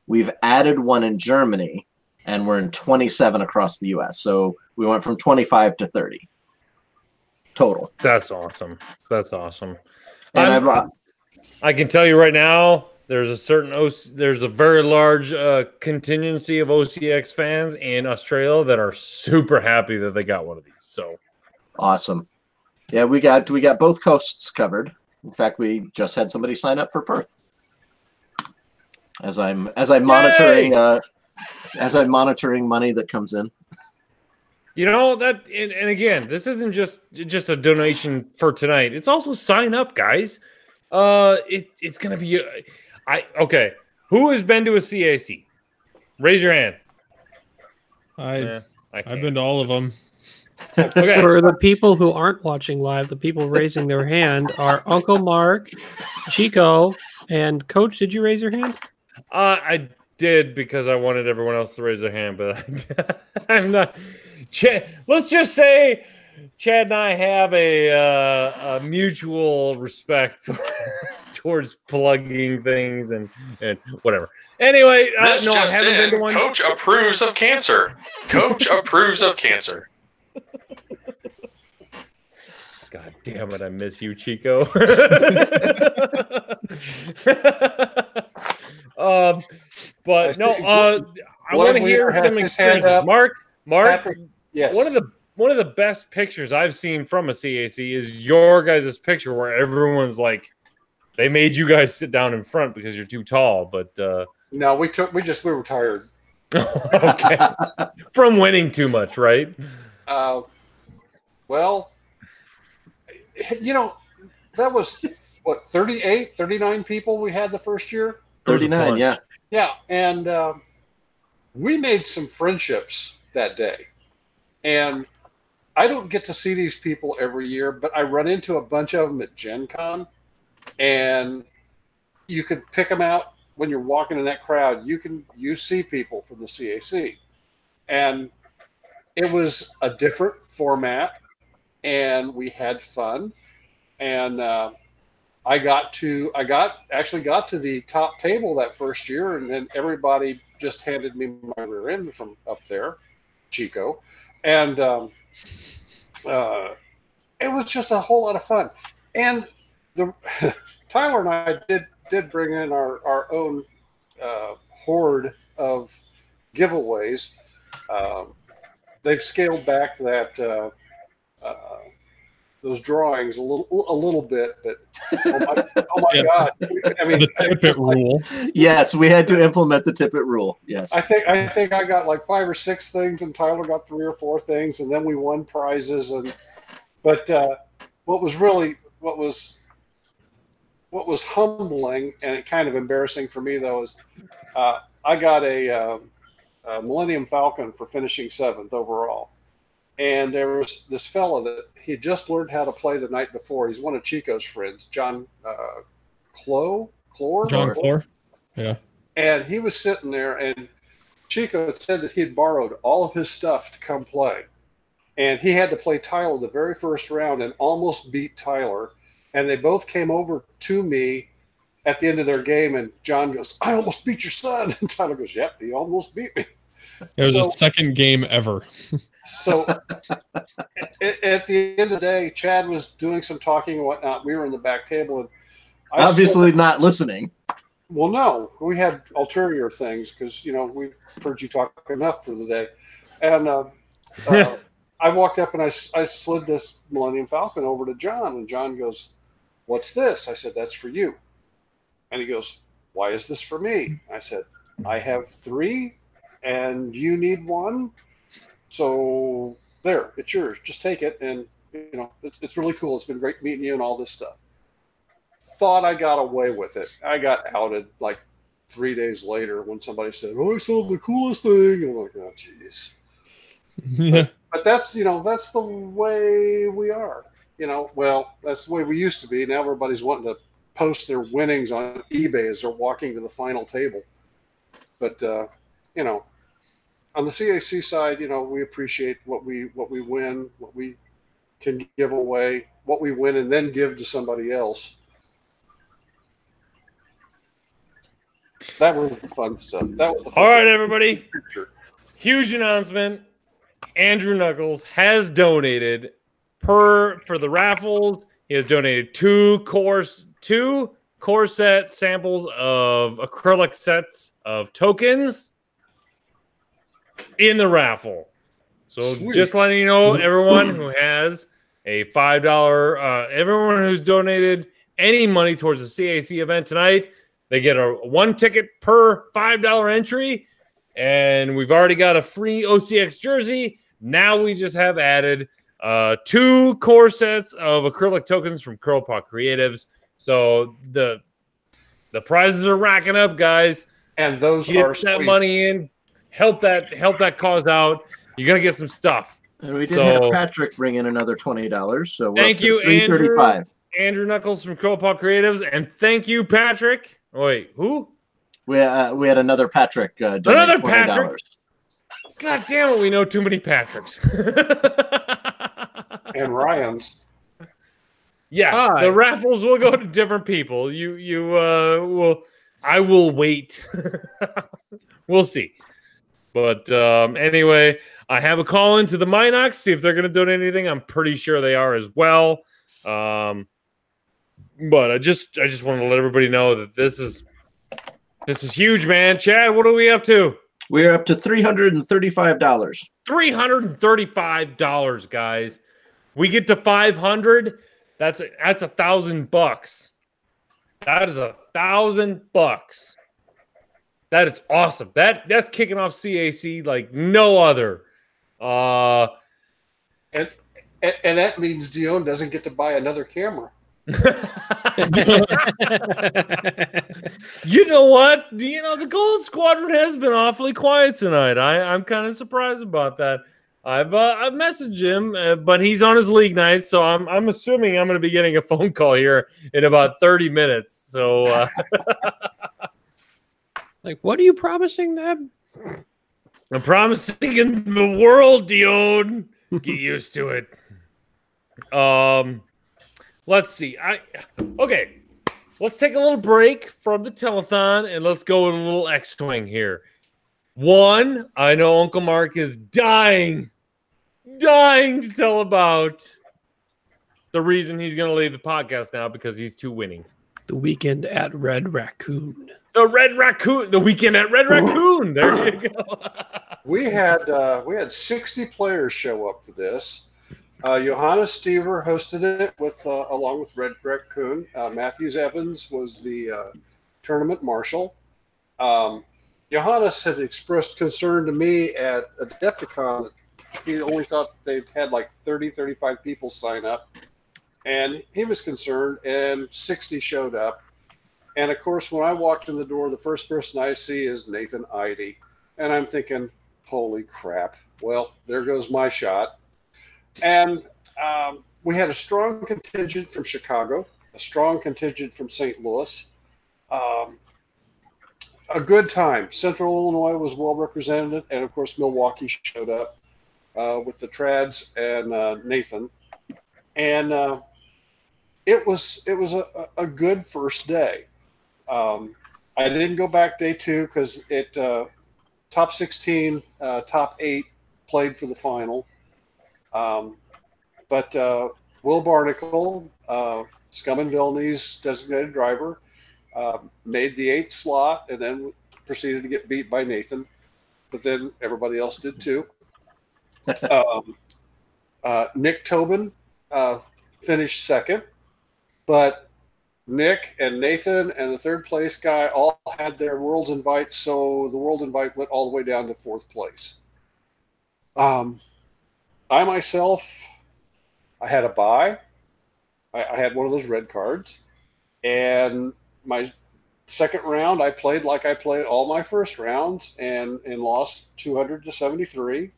We've added 1 in Germany, and we're in 27 across the US. So we went from 25 to 30 total. That's awesome. That's awesome. And I can tell you right now, there's a very large contingency of OCX fans in Australia that are super happy that they got one of these. So awesome. Yeah, we got both coasts covered. In fact, we just had somebody sign up for Perth. As I'm monitoring money that comes in. That and again, this isn't just a donation for tonight. It's also sign up, guys. It's gonna be okay. Who has been to a CAC? Raise your hand. I've been to all of them. Okay. For the people who aren't watching live, the people raising their hand are Uncle Mark, Chico, and Coach. Did you raise your hand? I did because I wanted everyone else to raise their hand, but I'm not. Let's just say Chad and I have a mutual respect towards plugging things and whatever. Anyway, this no, I just haven't been to one. Coach approves of cancer. Coach approves of cancer. God damn it, I miss you, Chico. But no, I want to hear some experiences. Mark, yes. One of the best pictures I've seen from a CAC is your guys' picture where everyone's like, they made you guys sit down in front because you're too tall. But no, we were tired. Okay, from winning too much, right? Well, that was what 39 people we had the first year. 39, yeah. Yeah, and we made some friendships that day. And I don't get to see these people every year, but I run into a bunch of them at Gen Con, and you could pick them out when you're walking in that crowd, you see people from the CAC, and it was a different format, and we had fun, and I actually got to the top table that first year, and then everybody just handed me my rear end from up there, Chico, and it was just a whole lot of fun. And Tyler and I did bring in our own horde of giveaways. They've scaled back that those drawings a little bit, but oh my God! I mean, the tippet rule. Yes, we had to implement the tippet rule. Yes, I think I got like 5 or 6 things, and Tyler got 3 or 4 things, and then we won prizes. But what was humbling and kind of embarrassing for me though is I got a Millennium Falcon for finishing 7th overall. And there was this fella that he just learned how to play the night before. He's one of Chico's friends, John Clore. John Clore, yeah. And he was sitting there, and Chico had said that he had borrowed all of his stuff to come play. And he had to play Tyler the very first round and almost beat Tyler. And they both came over to me at the end of their game, and John goes, "I almost beat your son." And Tyler goes, "Yep, he almost beat me." It was his second game ever. So at the end of the day, Chad was doing some talking and whatnot. We were in the back table, and obviously not listening. Well, no, we had ulterior things because we've heard you talk enough for the day. And I walked up and I slid this Millennium Falcon over to John, and John goes, "What's this?" I said, "That's for you." And he goes, "Why is this for me?" I said, "I have 3 and you need 1. So there, it's yours. Just take it." And it's really cool. It's been great meeting you and all this stuff. Thought I got away with it. I got outed like 3 days later when somebody said, "Oh, I saw the coolest thing." And I'm like, "Oh, jeez." Yeah. But that's that's the way we are. Well, that's the way we used to be. Now everybody's wanting to post their winnings on eBay as they're walking to the final table. But on the CAC side, we appreciate what we win, what we can give away, what we win and then give to somebody else. That was the fun stuff. That was the fun All right, stuff. everybody. Huge announcement. Andrew Knuckles has donated for the raffles. He has donated 2 core set samples of acrylic sets of tokens in the raffle. So Sweet. just letting you know, everyone who has a $5, everyone who's donated any money towards the CAC event tonight, they get a 1 ticket per $5 entry. And we've already got a free OCX jersey. Now we just have added 2 core sets of acrylic tokens from Curl Paw Creatives. So the prizes are racking up, guys. And those get are that sweet. money in. Help that cause out. You're gonna get some stuff. And we did have Patrick bring in another $20. So we're thank you, $335. Andrew Knuckles from Curl Paw Creatives, and thank you, Patrick. Wait, who? We had another Patrick. Another $20. Patrick. God damn it, we know too many Patricks. And Ryan's. Yes, Hi. the raffles will go to different people. I will wait. We'll see. But anyway, I have a call into the Minox, see if they're going to donate anything. I'm pretty sure they are as well. But I just want to let everybody know that this is huge, man. Chad, what are we up to? We're up to $335. $335, guys. We get to 500. That's $1,000. That is $1,000. That is awesome. That's kicking off CAC like no other. And that means Dion doesn't get to buy another camera. You know what? The Gold Squadron has been awfully quiet tonight. I'm kind of surprised about that. I've messaged him, but he's on his league night, so I'm assuming I'm going to be getting a phone call here in about 30 minutes. So Like, what are you promising them? I'm promising in the world, Dion. Get used to it. Let's see. Okay. Let's take a little break from the telethon and let's go in a little X-Swing here. One, I know Uncle Mark is dying to tell about the reason he's going to leave the podcast now because he's too winning. The weekend at Red Raccoon. The weekend at Red Raccoon. There you go. We had 60 players show up for this. Johannes Stever hosted it with along with Red Raccoon. Matthews Evans was the tournament marshal. Johannes had expressed concern to me at Adepticon that he only thought that they'd had like 30, 35 people sign up. And he was concerned, and 60 showed up. And, of course, when I walked in the door, the first person I see is Nathan Idy. And I'm thinking, holy crap. Well, there goes my shot. And we had a strong contingent from Chicago, a strong contingent from St. Louis. A good time. Central Illinois was well represented, and of course Milwaukee showed up with the Trads and Nathan, and it was a good first day. I didn't go back day two because it top 16, top 8 played for the final, but Will Barnacle, Scum and Villainies designated driver, made the 8th slot and then proceeded to get beat by Nathan, but then everybody else did too. Nick Tobin finished second, but Nick and Nathan and the third place guy all had their World's Invite, so the World Invite went all the way down to 4th place. I myself, I had a bye. I had one of those red cards, and my second round, I played like I played all my first rounds and lost 200 to 73.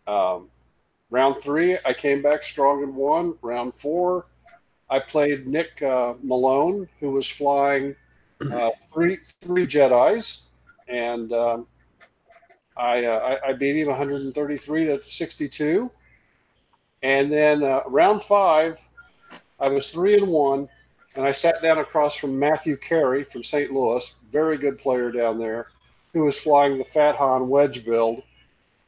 Round 3, I came back strong and won. Round 4, I played Nick Malone, who was flying three Jedis, and I beat him 133 to 62. And then round 5, I was 3-1. And I sat down across from Matthew Carey from St. Louis, very good player down there, who was flying the Fat Han wedge build.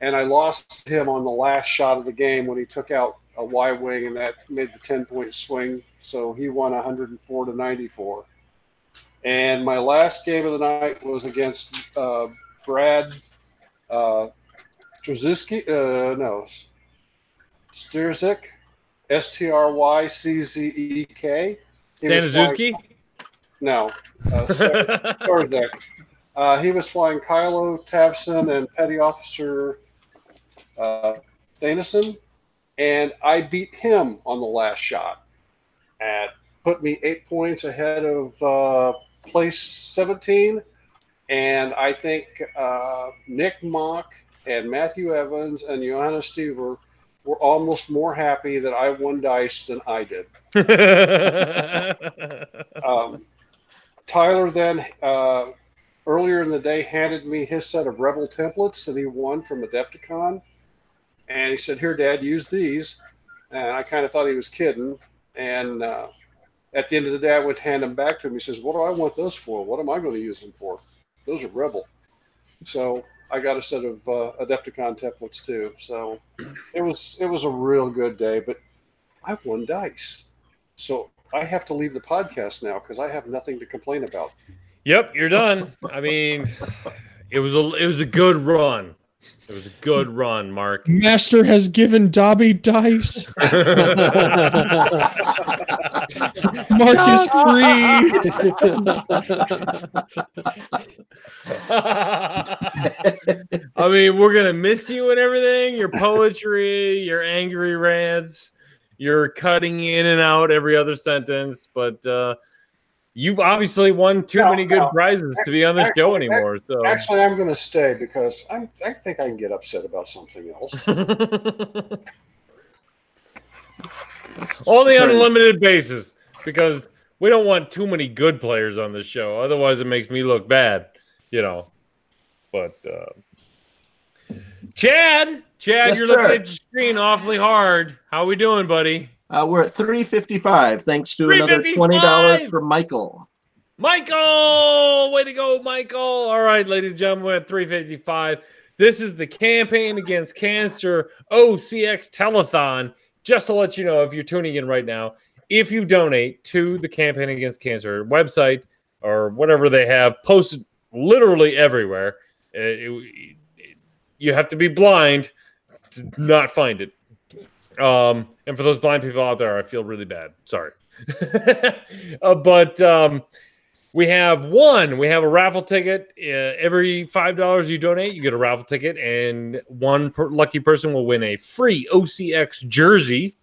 And I lost him on the last shot of the game when he took out a Y-wing, and that made the 10-point swing. So he won 104 to 94. And my last game of the night was against Brad Stryczyk, Stryczyk. Staniszewski? No. Stryczyk. He was flying Kylo Tavson and Petty Officer Thanison, and I beat him on the last shot. And put me 8 points ahead of place 17. And I think Nick Mock and Matthew Evans and Johannes Stever were almost more happy that I won dice than I did. Tyler then, earlier in the day, handed me his set of Rebel templates that he won from Adepticon. And he said, "Here, Dad, use these." And I kind of thought he was kidding. And at the end of the day, I would hand them back to him. He says, "What do I want those for? What am I going to use them for? Those are Rebel." So I got a set of Adepticon templates too. So it was a real good day, but I won dice. So I have to leave the podcast now because I have nothing to complain about. Yep, you're done. I mean, it was a good run. It was a good run, Mark. Master has given Dobby dice. Mark is free. I mean, we're gonna miss you and everything. Your poetry, your angry rants, your cutting in and out every other sentence, but you've obviously won too many good prizes to be on the show anymore. So actually, I'm going to stay because I think I can get upset about something else. Only on a limited basis, because we don't want too many good players on this show. Otherwise, it makes me look bad. you know. But Chad, Yes, you're looking sir. at your screen awfully hard. How we doing, buddy? We're at 355, thanks to another $20 $355 from Michael. Michael, way to go, Michael. All right, ladies and gentlemen, we're at 355. This is the Campaign Against Cancer OCX Telethon. Just to let you know, if you're tuning in right now, if you donate to the Campaign Against Cancer website or whatever they have posted literally everywhere, you have to be blind to not find it. And for those blind people out there, I feel really bad. Sorry. But we have a raffle ticket. Every $5 you donate, you get a raffle ticket, and one lucky person will win a free OCX jersey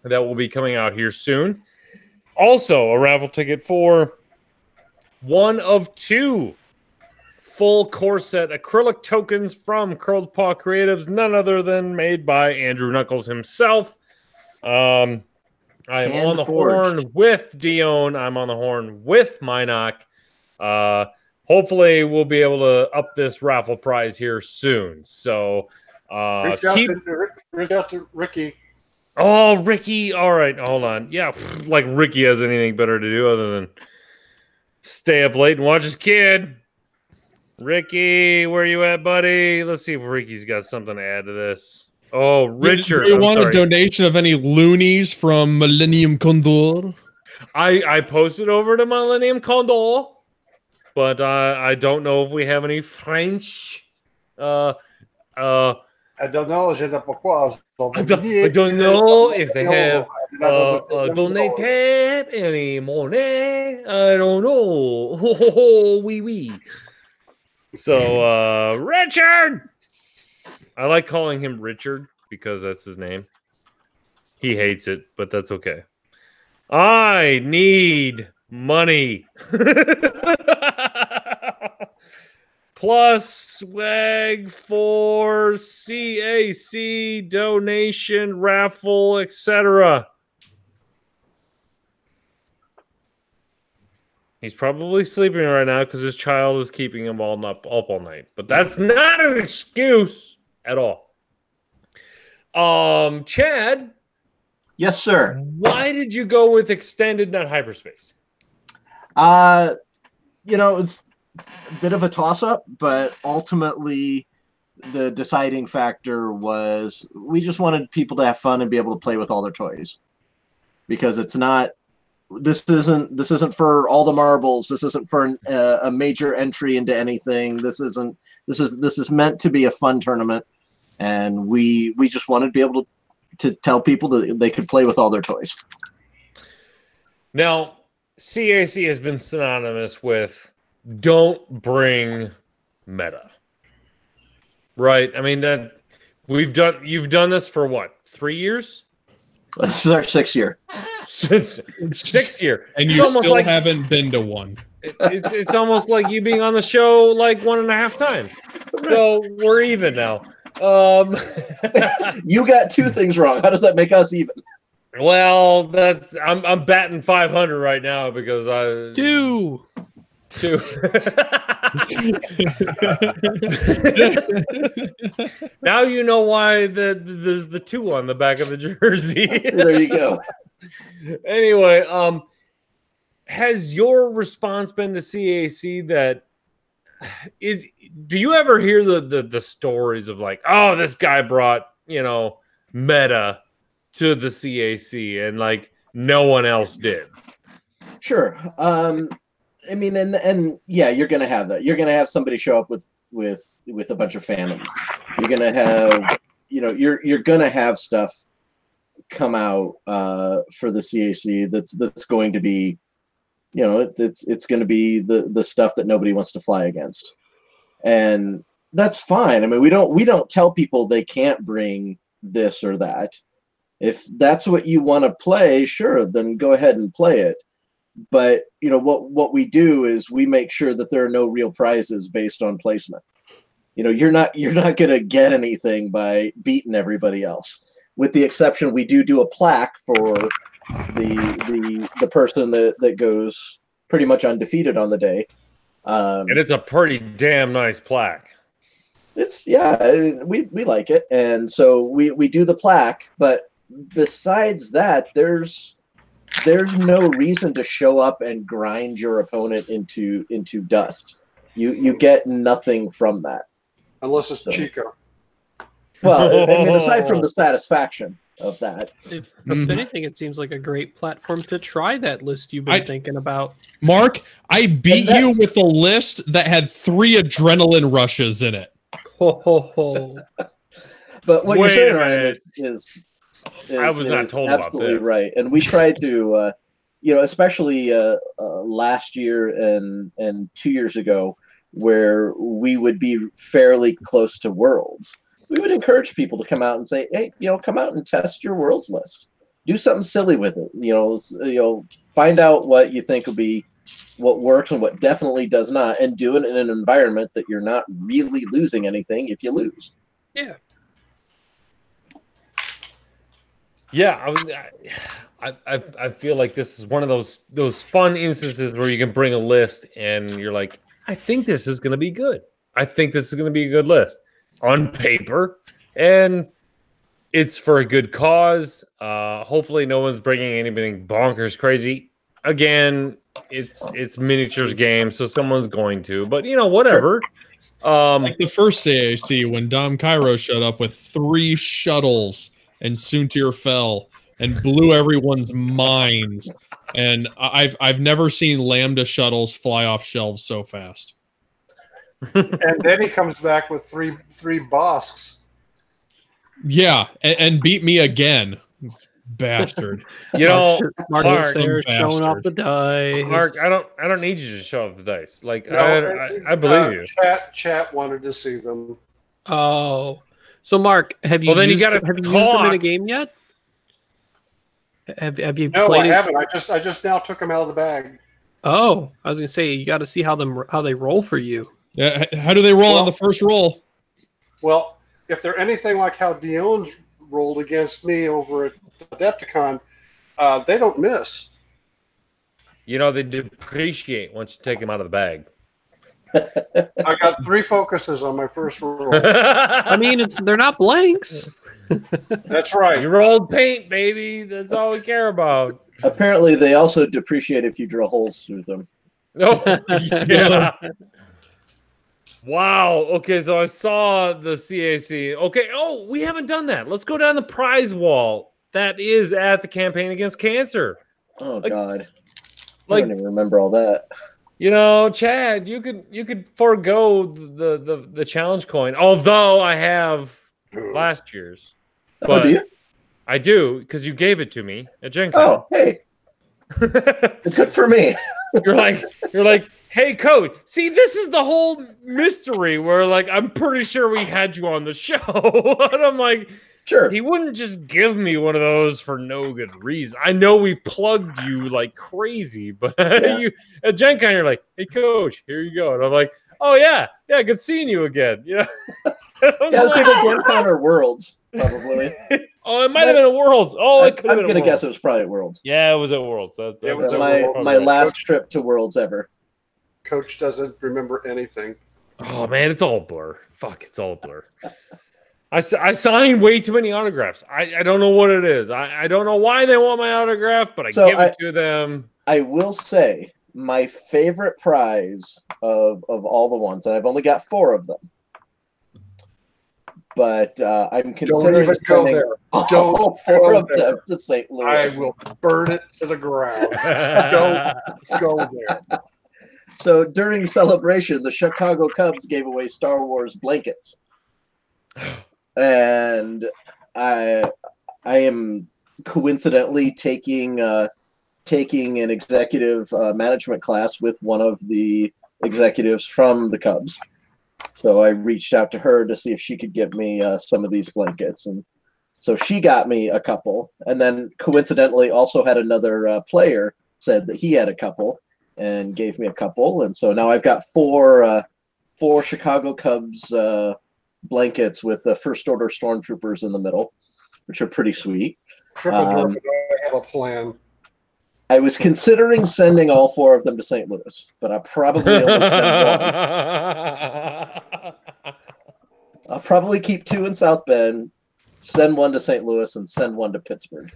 that will be coming out here soon. Also, a raffle ticket for one of 2 full core set acrylic tokens from Curled Paw Creatives, none other than made by Andrew Knuckles himself. I am on the horn with Dion. I'm on the horn with Minock. Hopefully, we'll be able to up this raffle prize here soon. So reach out to Ricky. Oh, Ricky. All right, hold on. Yeah, like Ricky has anything better to do other than stay up late and watch his kid. Ricky, where you at, buddy? Let's see if Ricky's got something to add to this. Oh, Richard. Do you want a donation of any loonies from Millennium Condor? I posted over to Millennium Condor, but I don't know if we have any French. I don't know. I don't know if they have donated any money. I don't know. Oui, oui. So, Richard! I like calling him Richard because that's his name. He hates it, but that's okay. I need money. Plus swag for CAC, donation, raffle, etc. He's probably sleeping right now because his child is keeping him up all night. But that's not an excuse at all. Chad? Yes, sir. Why did you go with extended, not hyperspace? It's a bit of a toss-up, but ultimately the deciding factor was we just wanted people to have fun and be able to play with all their toys. Because this isn't for all the marbles. This isn't for a major entry into anything. This is meant to be a fun tournament, and we just wanted to be able to tell people that they could play with all their toys. Now, CAC has been synonymous with don't bring meta, right? I mean that you've done this for what, 3 years? This is our 6th year. 6th year, and you still haven't been to one. It's almost like you being on the show like 1.5 times. So we're even now. You got 2 things wrong. How does that make us even? Well, I'm batting 500 right now because I Two. Now you know why there's the 2 on the back of the jersey. There you go. Anyway, has your response been to CAC that do you ever hear the stories of like, oh, this guy brought, meta to the CAC and like no one else did? Sure. I mean, and yeah, you're gonna have that. You're gonna have somebody show up with a bunch of fandoms. You're gonna have, you're gonna have stuff come out for the CAC that's going to be, it's going to be the stuff that nobody wants to fly against, and that's fine. I mean, we don't tell people they can't bring this or that. If that's what you want to play, sure, then go ahead and play it. But what we do is we make sure that there are no real prizes based on placement. You're not going to get anything by beating everybody else, with the exception we do a plaque for the person that goes pretty much undefeated on the day. And it's a pretty damn nice plaque. It's we like it, and so we do the plaque. But besides that, there's no reason to show up and grind your opponent into dust. You get nothing from that unless it's Chico. Well, I mean, aside from the satisfaction of that, if anything, it seems like a great platform to try that list you've been thinking about. Mark, I beat you with a list that had 3 adrenaline rushes in it. Ho, ho, ho. But what you're saying, Ryan, is I was not told absolutely about this. right. And we tried to, especially last year and 2 years ago, where we would be fairly close to Worlds. We would encourage people to come out and say, hey, come out and test your Worlds list. Do something silly with it. Find out what you think will be what works and what definitely does not, and do it in an environment that you're not really losing anything if you lose. Yeah. Yeah, I feel like this is one of those fun instances where you can bring a list and you're like, I think this is going to be good. I think this is going to be a good list on paper, and it's for a good cause. Hopefully no one's bringing anything bonkers crazy. Again, it's miniatures game, so someone's going to, but whatever. Sure. Like the first CAC when Dom Cairo showed up with 3 shuttles and Suntir fell and blew everyone's minds. And I've never seen Lambda shuttles fly off shelves so fast. And then he comes back with three Bosks. Yeah, and beat me again. Bastard. Mark's there showing off the dice. Mark, I don't need you to show off the dice. Like I believe you. Chat wanted to see them. Oh. So Mark, have you used them in a game yet? Have you No, played I haven't. I just now took them out of the bag. Oh, I was gonna say you got to see how they roll for you. Yeah, how do they roll on the first roll? Well, if they're anything like how Dion's rolled against me over at Adepticon, they don't miss. They depreciate once you take them out of the bag. I got 3 focuses on my first roll. I mean, they're not blanks. That's right. You rolled paint, baby. That's all we care about. Apparently, they also depreciate if you drill holes through them. Oh, yeah. Wow. Okay, so I saw the CAC. Okay. Oh, we haven't done that. Let's go down the prize wall. That is at the Campaign Against Cancer. Oh, God. I don't even remember all that. Chad, you could forego the challenge coin. Although I have last year's. But do you? I do, because you gave it to me at Gen Con. Oh, hey. Good for me. You're like, hey, Coach. See, this is the whole mystery where, I'm pretty sure we had you on the show. And I'm like, sure. He wouldn't just give me one of those for no good reason. I know we plugged you like crazy, but you at Gen Con, you're like, hey, Coach, here you go. And I'm like, oh, yeah, good seeing you again. Yeah, it was either Gen Con or Worlds, probably. Oh, it might have been at Worlds. Oh, it could have been. I'm going to guess it was probably at Worlds. Yeah, it was at Worlds. It was my last trip to Worlds ever. Coach doesn't remember anything. Oh, man, it's all blur. Fuck, it's all blur. I signed way too many autographs. I don't know what it is. I don't know why they want my autograph, but I give it to them. I will say my favorite prize of all the ones, and I've only got 4 of them. But I'm considering spending all 4 of them to St. Louis. I will burn it to the ground. Don't go there. So during celebration, the Chicago Cubs gave away Star Wars blankets. And I am coincidentally taking an executive management class with one of the executives from the Cubs. So I reached out to her to see if she could give me some of these blankets, and so she got me a couple. And then coincidentally, also had another player said that he had a couple and gave me a couple, and so now I've got 4 Chicago Cubs blankets with the First Order Stormtroopers in the middle, which are pretty sweet. I have a plan. I was considering sending all 4 of them to St. Louis, but I'll probably only send 1. I'll probably keep 2 in South Bend, send 1 to St. Louis, and send 1 to Pittsburgh.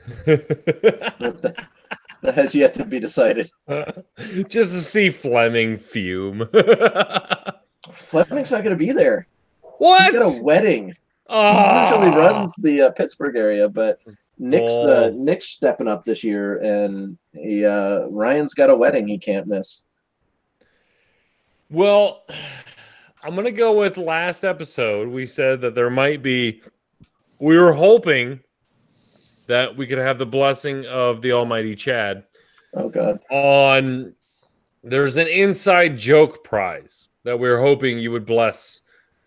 That has yet to be decided. Just to see Fleming fume. Fleming's not going to be there. What? He's got a wedding. Oh. He usually runs the Pittsburgh area, but Nick's stepping up this year, and Ryan's got a wedding he can't miss. Well, I'm going to go with last episode. We said that there might be, we were hoping that we could have the blessing of the almighty Chad. Oh, God. There's an inside joke prize that we're hoping you would bless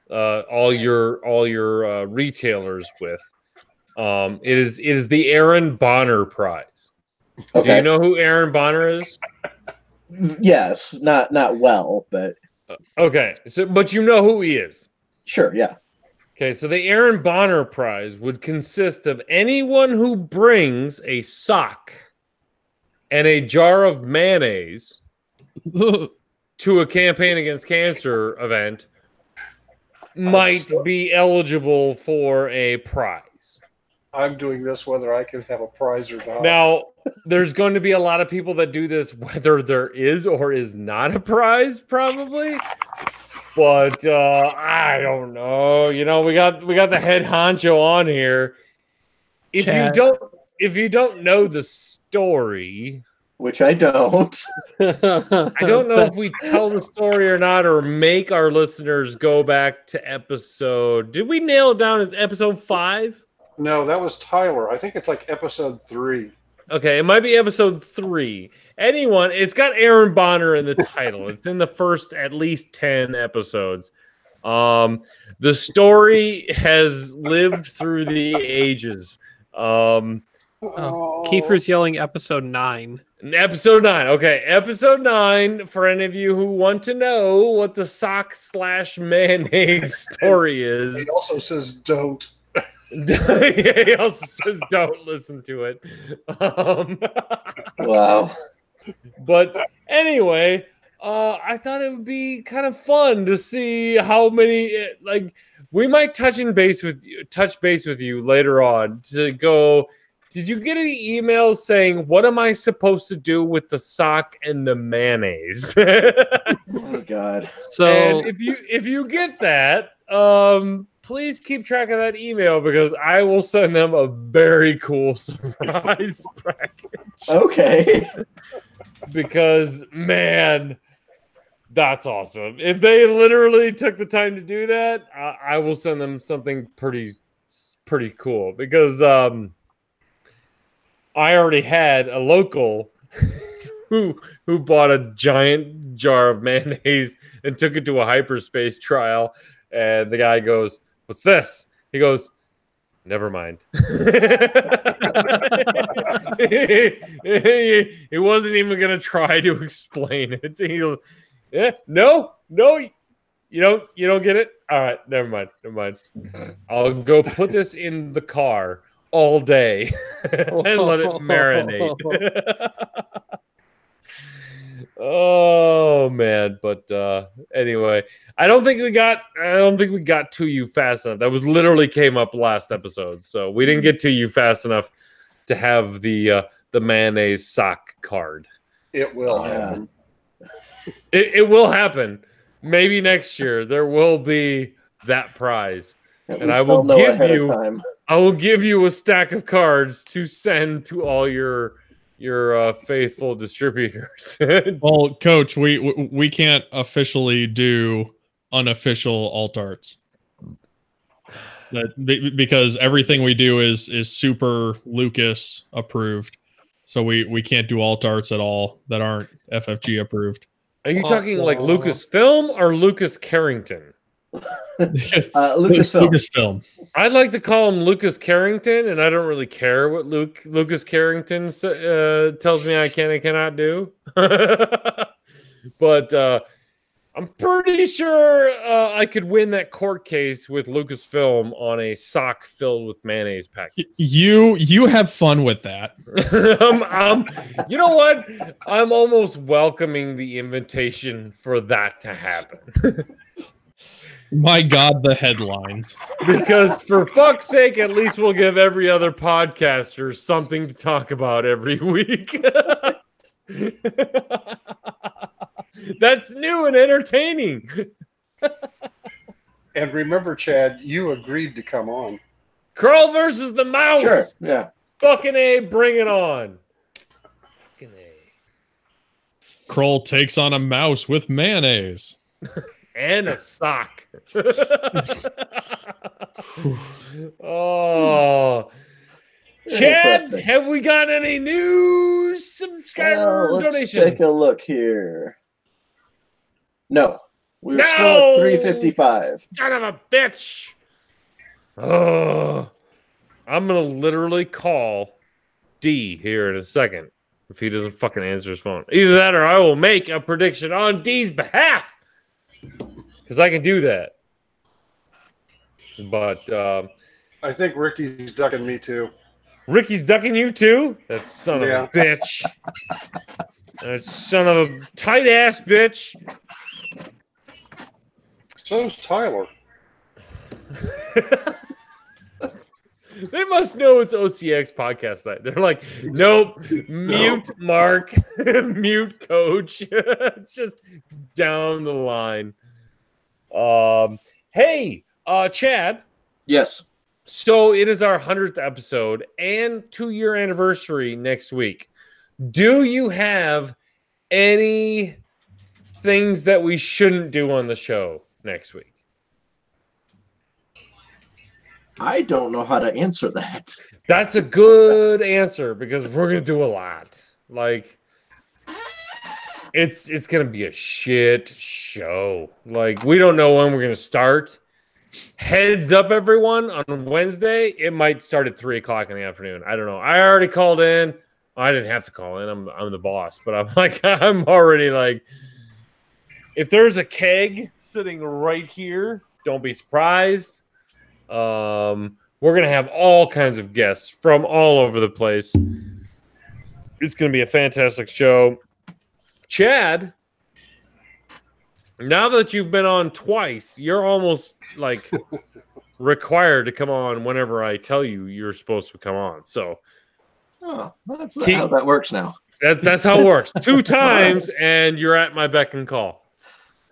all your retailers with. It is the Aaron Bonner prize. Okay. Do you know who Aaron Bonner is? Yes, not well, but okay. So, but you know who he is. Sure, yeah. Okay, so the Aaron Bonner prize would consist of anyone who brings a sock and a jar of mayonnaise to a campaign against cancer event might be eligible for a prize. I'm doing this whether I can have a prize or not. Now, there's going to be a lot of people that do this whether there is or is not a prize, probably. But I don't know. You know, we got the head honcho on here. If you don't know the story, which I don't. I don't know if we tell the story or not, or make our listeners go back to episode. Did we nail it down as episode 5? No, that was Tyler. I think it's like episode 3. Okay, it might be episode 3. It's got Aaron Bonner in the title. It's in the first at least 10 episodes. The story has lived through the ages. Kiefer's yelling episode 9. Episode 9. Okay, episode 9, for any of you who want to know what the sock/mayonnaise story is. He also says don't. He also says don't listen to it. Wow. But anyway, I thought it would be kind of fun to see how many, we might touch base with you later on to go. Did you get any emails saying, what am I supposed to do with the sock and the mayonnaise? Oh God. So and if you get that, please keep track of that email because I will send them a very cool surprise package. Okay. Because, man, that's awesome. If they literally took the time to do that, I will send them something pretty cool. Because I already had a local who bought a giant jar of mayonnaise and took it to a hyperspace trial. And the guy goes, "What's this?" He goes, "Never mind." He wasn't even going to try to explain it. He goes, no, you don't get it? All right, never mind. I'll go put this in the car all day and let it marinate. Oh man, but anyway, I don't think we got to you fast enough. That was literally came up last episode, so we didn't get to you fast enough to have the mayonnaise sock card. It will happen. It will happen. Maybe next year there will be that prize, and I will give you a stack of cards to send to all your faithful distributors. Well, Coach, we can't officially do unofficial alt arts. Because everything we do is super Lucas approved. So we can't do alt arts at all that aren't FFG approved. Are you talking like Lucasfilm or Lucas Carrington? Lucasfilm. I'd like to call him Lucas Carrington, and I don't really care what Lucas Carrington tells me I can and cannot do. But I'm pretty sure I could win that court case with Lucasfilm on a sock filled with mayonnaise packets. You have fun with that. You know what? I'm almost welcoming the invitation for that to happen. My God, the headlines. Because for fuck's sake, at least we'll give every other podcaster something to talk about every week. That's new and entertaining. And remember, Chad, you agreed to come on. Curl versus the mouse. Sure. Yeah. Fucking A, bring it on. Fucking A. Kroll takes on a mouse with mayonnaise. And a sock. Oh. Chad, have we got any new subscriber let's donations? take a look here. No. We're still at 355. Son of a bitch. Oh. I'm going to literally call D here in a second if he doesn't fucking answer his phone. Either that or I will make a prediction on D's behalf. Because I can do that. But I think Ricky's ducking me too. Ricky's ducking you too? That son of a bitch. That son of a tight ass bitch. So's Tyler. They must know it's OCX podcast night. They're like, nope, mute Mark, mute Coach. It's just down the line. Hey, Chad. Yes. So it is our 100th episode and 2-year anniversary next week. Do you have any things that we shouldn't do on the show next week? I don't know how to answer that. That's a good answer because we're going to do a lot. Like, it's going to be a shit show. Like, we don't know when we're going to start. Heads up, everyone, on Wednesday, it might start at 3 o'clock in the afternoon. I don't know. I already called in. I didn't have to call in. I'm the boss. But I'm like, I'm already like, if there's a keg sitting right here, don't be surprised. We're going to have all kinds of guests from all over the place. It's going to be a fantastic show. Chad, now that you've been on twice, you're almost like required to come on whenever I tell you you're supposed to come on. So that's how that works now. That's how it works. 2 times and you're at my beck and call.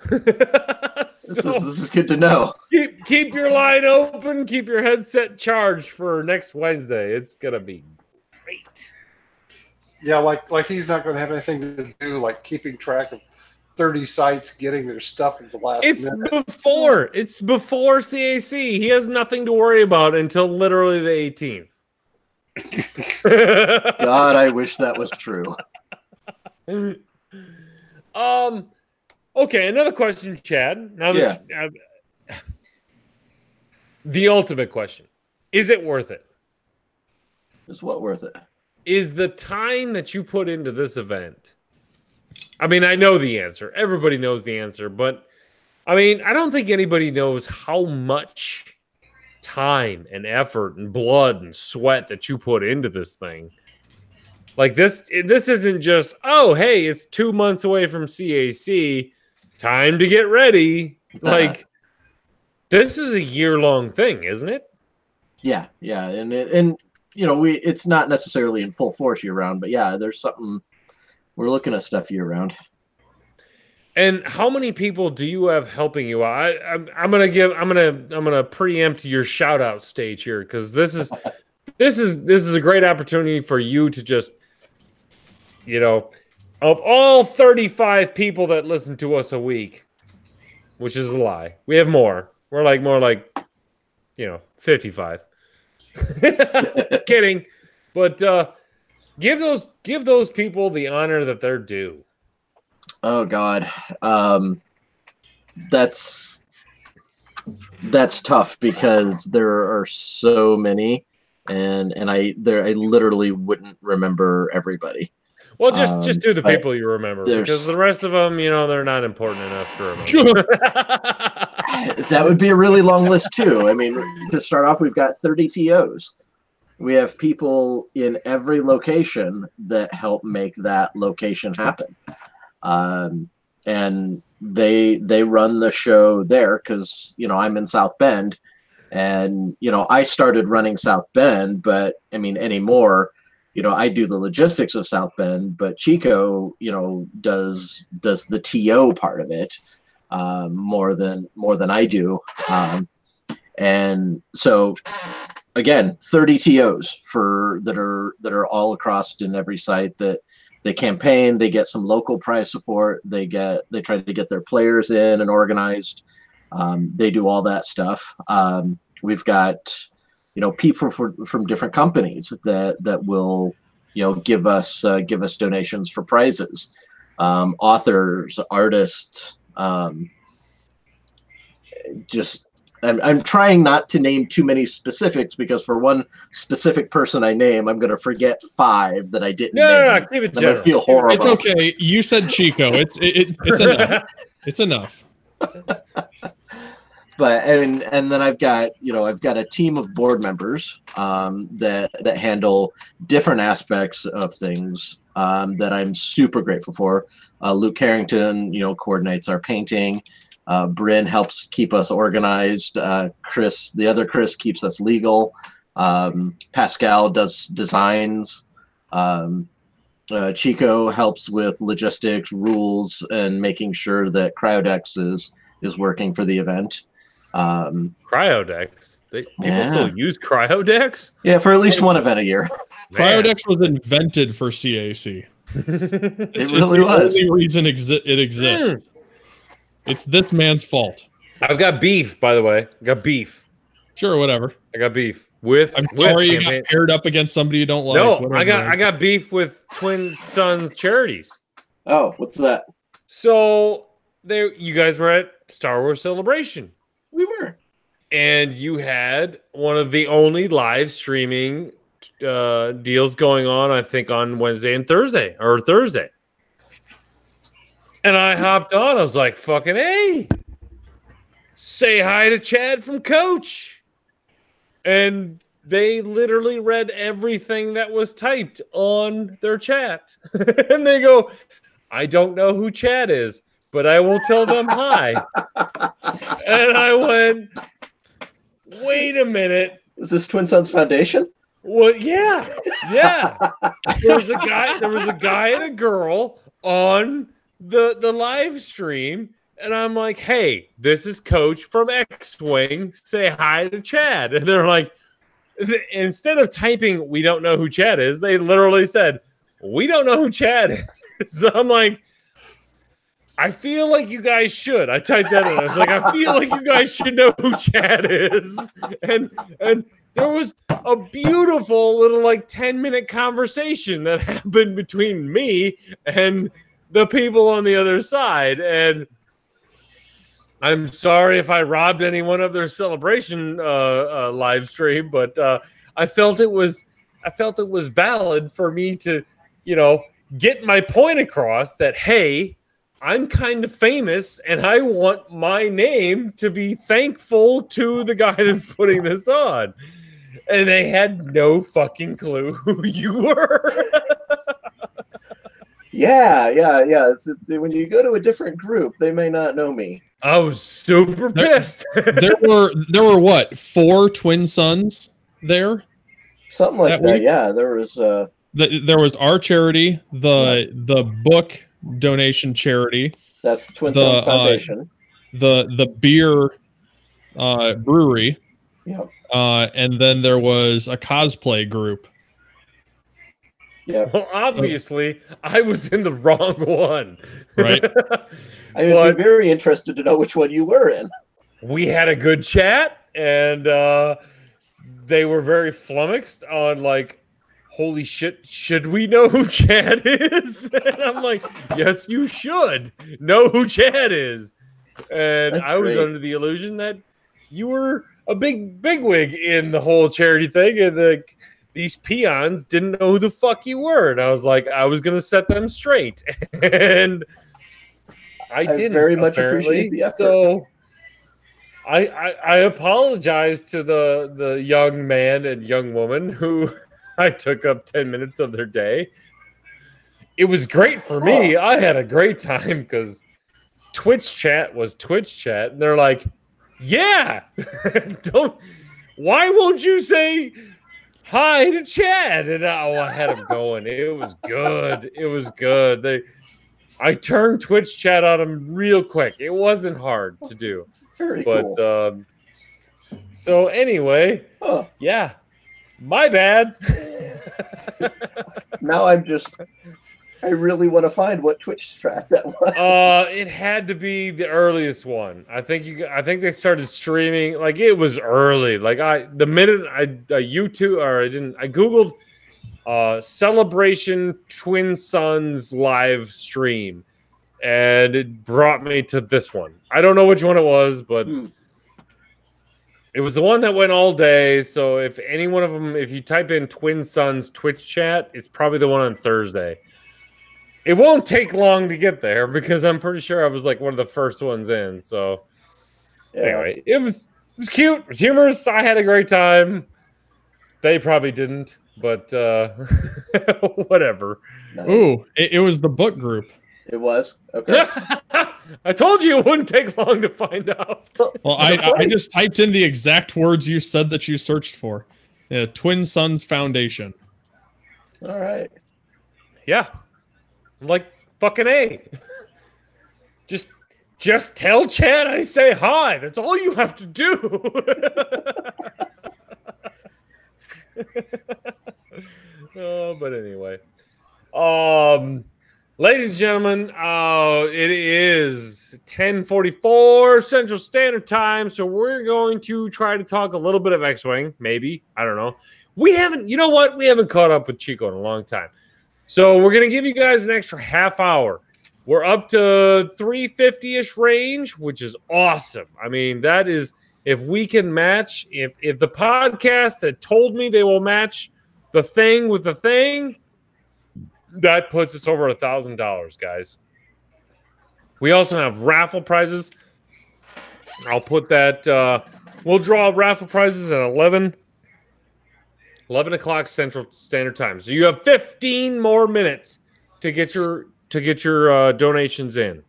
This is good to know. Keep your line open. Keep your headset charged for next Wednesday. It's going to be great. Yeah, like he's not going to have anything to do like keeping track of 30 sites getting their stuff at the last minute. It's before CAC. He has nothing to worry about until literally the 18th. God, I wish that was true. Okay, another question, Chad. Now that the ultimate question. Is it worth it? Is what worth it? Is the time that you put into this event? I mean, I know the answer. Everybody knows the answer, but I mean, I don't think anybody knows how much time and effort and blood and sweat that you put into this thing. Like this isn't just, oh, hey, it's 2 months away from CAC. Time to get ready. Like, this is a year-long thing, isn't it? Yeah. And you know, it's not necessarily in full force year-round, but yeah, there's something. We're looking at stuff year-round. And how many people do you have helping you out? I'm gonna preempt your shout-out stage here because this is a great opportunity for you to just, you know, of all 35 people that listen to us a week, which is a lie. We have more. We're like more like, you know, 55. Kidding. But give those people the honor that they're due. Oh God. That's tough because there are so many and I literally wouldn't remember everybody. Well, just do the but people you remember, there's- because the rest of them, they're not important enough to remember. That would be a really long list too. I mean, to start off, we've got 30 TOs. We have people in every location that help make that location happen. And they run the show there because, I'm in South Bend, and, I started running South Bend, but I mean, anymore, I do the logistics of South Bend, but Chico, does the TO part of it more than I do. And so again, 30 TOs that are all across in every site that they campaign, they get some local prize support, they try to get their players in and organized. They do all that stuff. We've got, people from different companies that will, give us donations for prizes. Authors, artists, I'm trying not to name too many specifics, because for one specific person I name, I'm going to forget 5 that I didn't name. No, keep it general. I feel horrible. It's okay. You said Chico. It's enough. It's enough. But and then I've got a team of board members that handle different aspects of things that I'm super grateful for. Luke Carrington, coordinates our painting. Bryn helps keep us organized. Chris, the other Chris, keeps us legal. Pascal does designs. Chico helps with logistics, rules, and making sure that Cryodex is working for the event. Cryodex? People still use Cryodex? Yeah, for at least one event a year. Cryodex was invented for CAC. It's really the was. only reason it exists. It's this man's fault. I've got beef, by the way. I got beef. Sure, whatever. I got beef with. I'm sorry you got paired up against somebody you don't like. No, whatever. I got beef with Twin Sons Charities. Oh, what's that? So you guys were at Star Wars Celebration. We were. And you had one of the only live streaming deals going on, I think, on Wednesday and Thursday. And I hopped on. I was like, fucking hey, say hi to Chad from Coach. And they literally read everything that was typed on their chat. And they go, I don't know who Chad is, but I will tell them hi. And I went, wait a minute. Is this Twin Sons Foundation? Well, yeah. There was a guy and a girl on the live stream, and I'm like, hey, this is Coach from X-Wing. Say hi to Chad. And they're like, instead of typing, we don't know who Chad is, they literally said, we don't know who Chad is. So I'm like, I feel like you guys should. I typed that in. I was like, I feel like you guys should know who Chad is. And there was a beautiful little 10-minute conversation that happened between me and the people on the other side. And I'm sorry if I robbed anyone of their celebration live stream, but I felt it was valid for me to, get my point across that, hey, I'm kind of famous and I want my name to be thankful to the guy that's putting this on. And they had no fucking clue who you were. Yeah. It's when you go to a different group, they may not know me. I was super pissed. There were what, 4 Twin Sons there? Something like that. Yeah, there was. There was our charity, the book donation charity. That's Twin Sons Foundation. The beer brewery. Yep. And then there was a cosplay group. Yeah. Well, obviously, I was in the wrong one. Right. I would be very interested to know which one you were in. We had a good chat, and they were very flummoxed on holy shit, should we know who Chad is? And I'm like, yes, you should know who Chad is. And I was under the illusion that you were a bigwig in the whole charity thing, and these peons didn't know who the fuck you were. And I was like, I was going to set them straight. And I didn't very much apparently. appreciate the effort. So I apologize to the young man and young woman who I took up 10 minutes of their day. It was great for me. I had a great time because Twitch chat was Twitch chat. And they're like, yeah, why won't you say hi to Chad? And I had him going. It was good. It was good. I turned Twitch chat on him real quick. It wasn't hard to do. Very cool. But so anyway, yeah, my bad. Now I really want to find what Twitch track that was. It had to be the earliest one. I think they started streaming like it was early. Like the minute I Googled Celebration Twin Sons live stream, and it brought me to this one. I don't know which one it was, but it was the one that went all day. So if any one of them, if you type in Twin Sons Twitch chat, it's probably the one on Thursday. It won't take long to get there because I'm pretty sure I was like one of the first ones in. So anyway, it was cute. It was humorous. I had a great time. They probably didn't, but whatever. Nice. Ooh, it was the book group. It was? Okay. I told you it wouldn't take long to find out. Well, I just typed in the exact words you said that you searched for. Twin Sons Foundation. All right. Yeah. I'm like, fucking A. Just tell Chad I say hi. That's all you have to do. But anyway. Ladies and gentlemen, it is 10:44 Central Standard Time, so we're going to try to talk a little bit of X-Wing, maybe. I don't know. We haven't caught up with Chico in a long time. So we're going to give you guys an extra half hour. We're up to 350-ish range, which is awesome. I mean, that is, if we can match, if the podcast that told me they will match the thing with the thing, that puts us over $1,000, guys. We also have raffle prizes. I'll put that, we'll draw raffle prizes at 11 o'clock Central Standard Time. So you have 15 more minutes to get your donations in,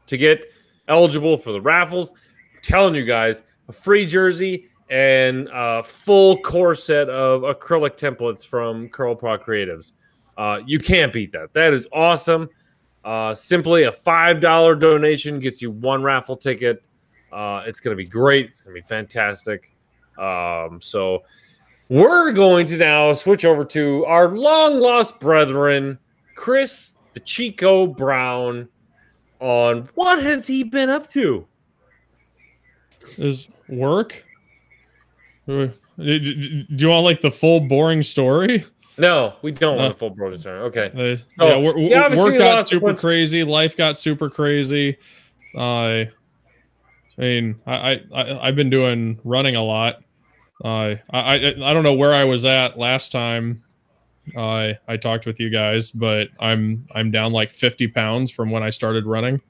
to get eligible for the raffles. I'm telling you guys, a free jersey and a full core set of acrylic templates from Curl Paw Creatives. You can't beat that. That is awesome. Simply a $5 donation gets you one raffle ticket. It's going to be great. It's going to be fantastic. So we're going to now switch over to our long-lost brethren, Chris the Chico Brown, on what has he been up to? Is work? Do you want like the full boring story? No, we don't want a full boring story. Okay. Yeah, work got super crazy. Life got super crazy. I mean, I've been doing running a lot. I don't know where I was at last time I talked with you guys, but I'm down like 50 pounds from when I started running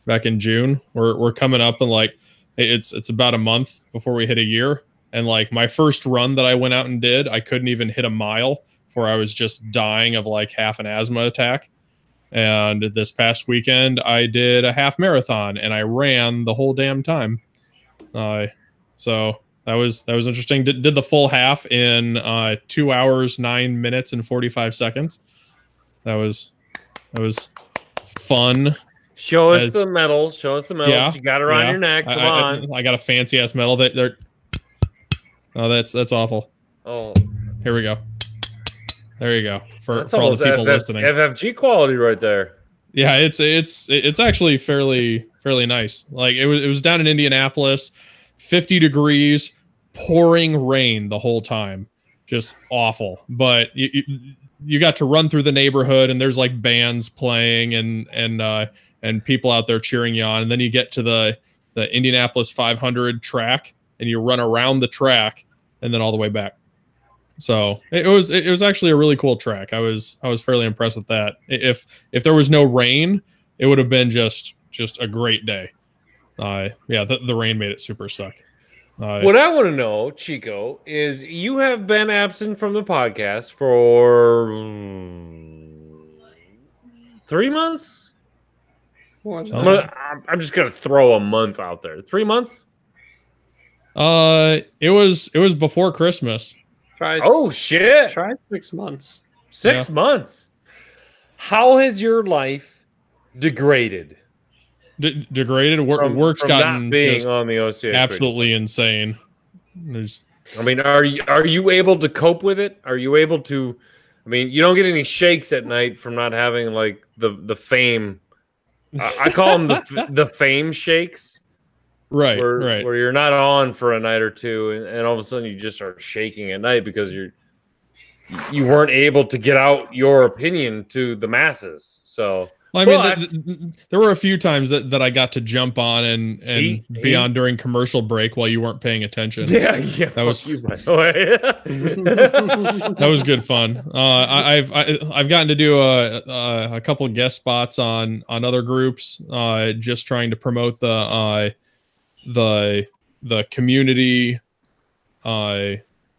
back in June. We're coming up and like it's about a month before we hit a year. And like my first run that I went out and did, I couldn't even hit a mile before I was just dying of like half an asthma attack. And this past weekend I did a half marathon and I ran the whole damn time. So that was interesting. Did the full half in 2 hours, 9 minutes, and 45 seconds. That was fun. Show us the medals. Show us the medals. Yeah, you got it around your neck. Come on. I got a fancy ass medal. Oh, that's awful. Oh, here we go. There you go. For all the people listening. FFG quality right there. Yeah, it's actually fairly nice. Like it was down in Indianapolis. 50 degrees, pouring rain the whole time. Just awful. But you got to run through the neighborhood and there's like bands playing and people out there cheering you on. And then you get to the Indianapolis 500 track and you run around the track and then all the way back. So it was actually a really cool track. I was fairly impressed with that. If there was no rain, it would have been just a great day. The rain made it super suck. What I want to know, Chico, is you have been absent from the podcast for 3 months. I'm just gonna throw a month out there. 3 months. It was before Christmas. Oh shit! Try 6 months. 6 months. How has your life degraded? Degraded. Work's from gotten not being just on the OCX absolutely insane. Are you able to cope with it? Are you able to? I mean, you don't get any shakes at night from not having like the fame. I call them the fame shakes. Right, where you're not on for a night or two, and all of a sudden you just start shaking at night because you weren't able to get out your opinion to the masses. So. Well, I mean, there were a few times that I got to jump on and be on during commercial break while you weren't paying attention. Yeah, that was you, by the way. That was good fun. I've gotten to do a couple of guest spots on other groups, just trying to promote the community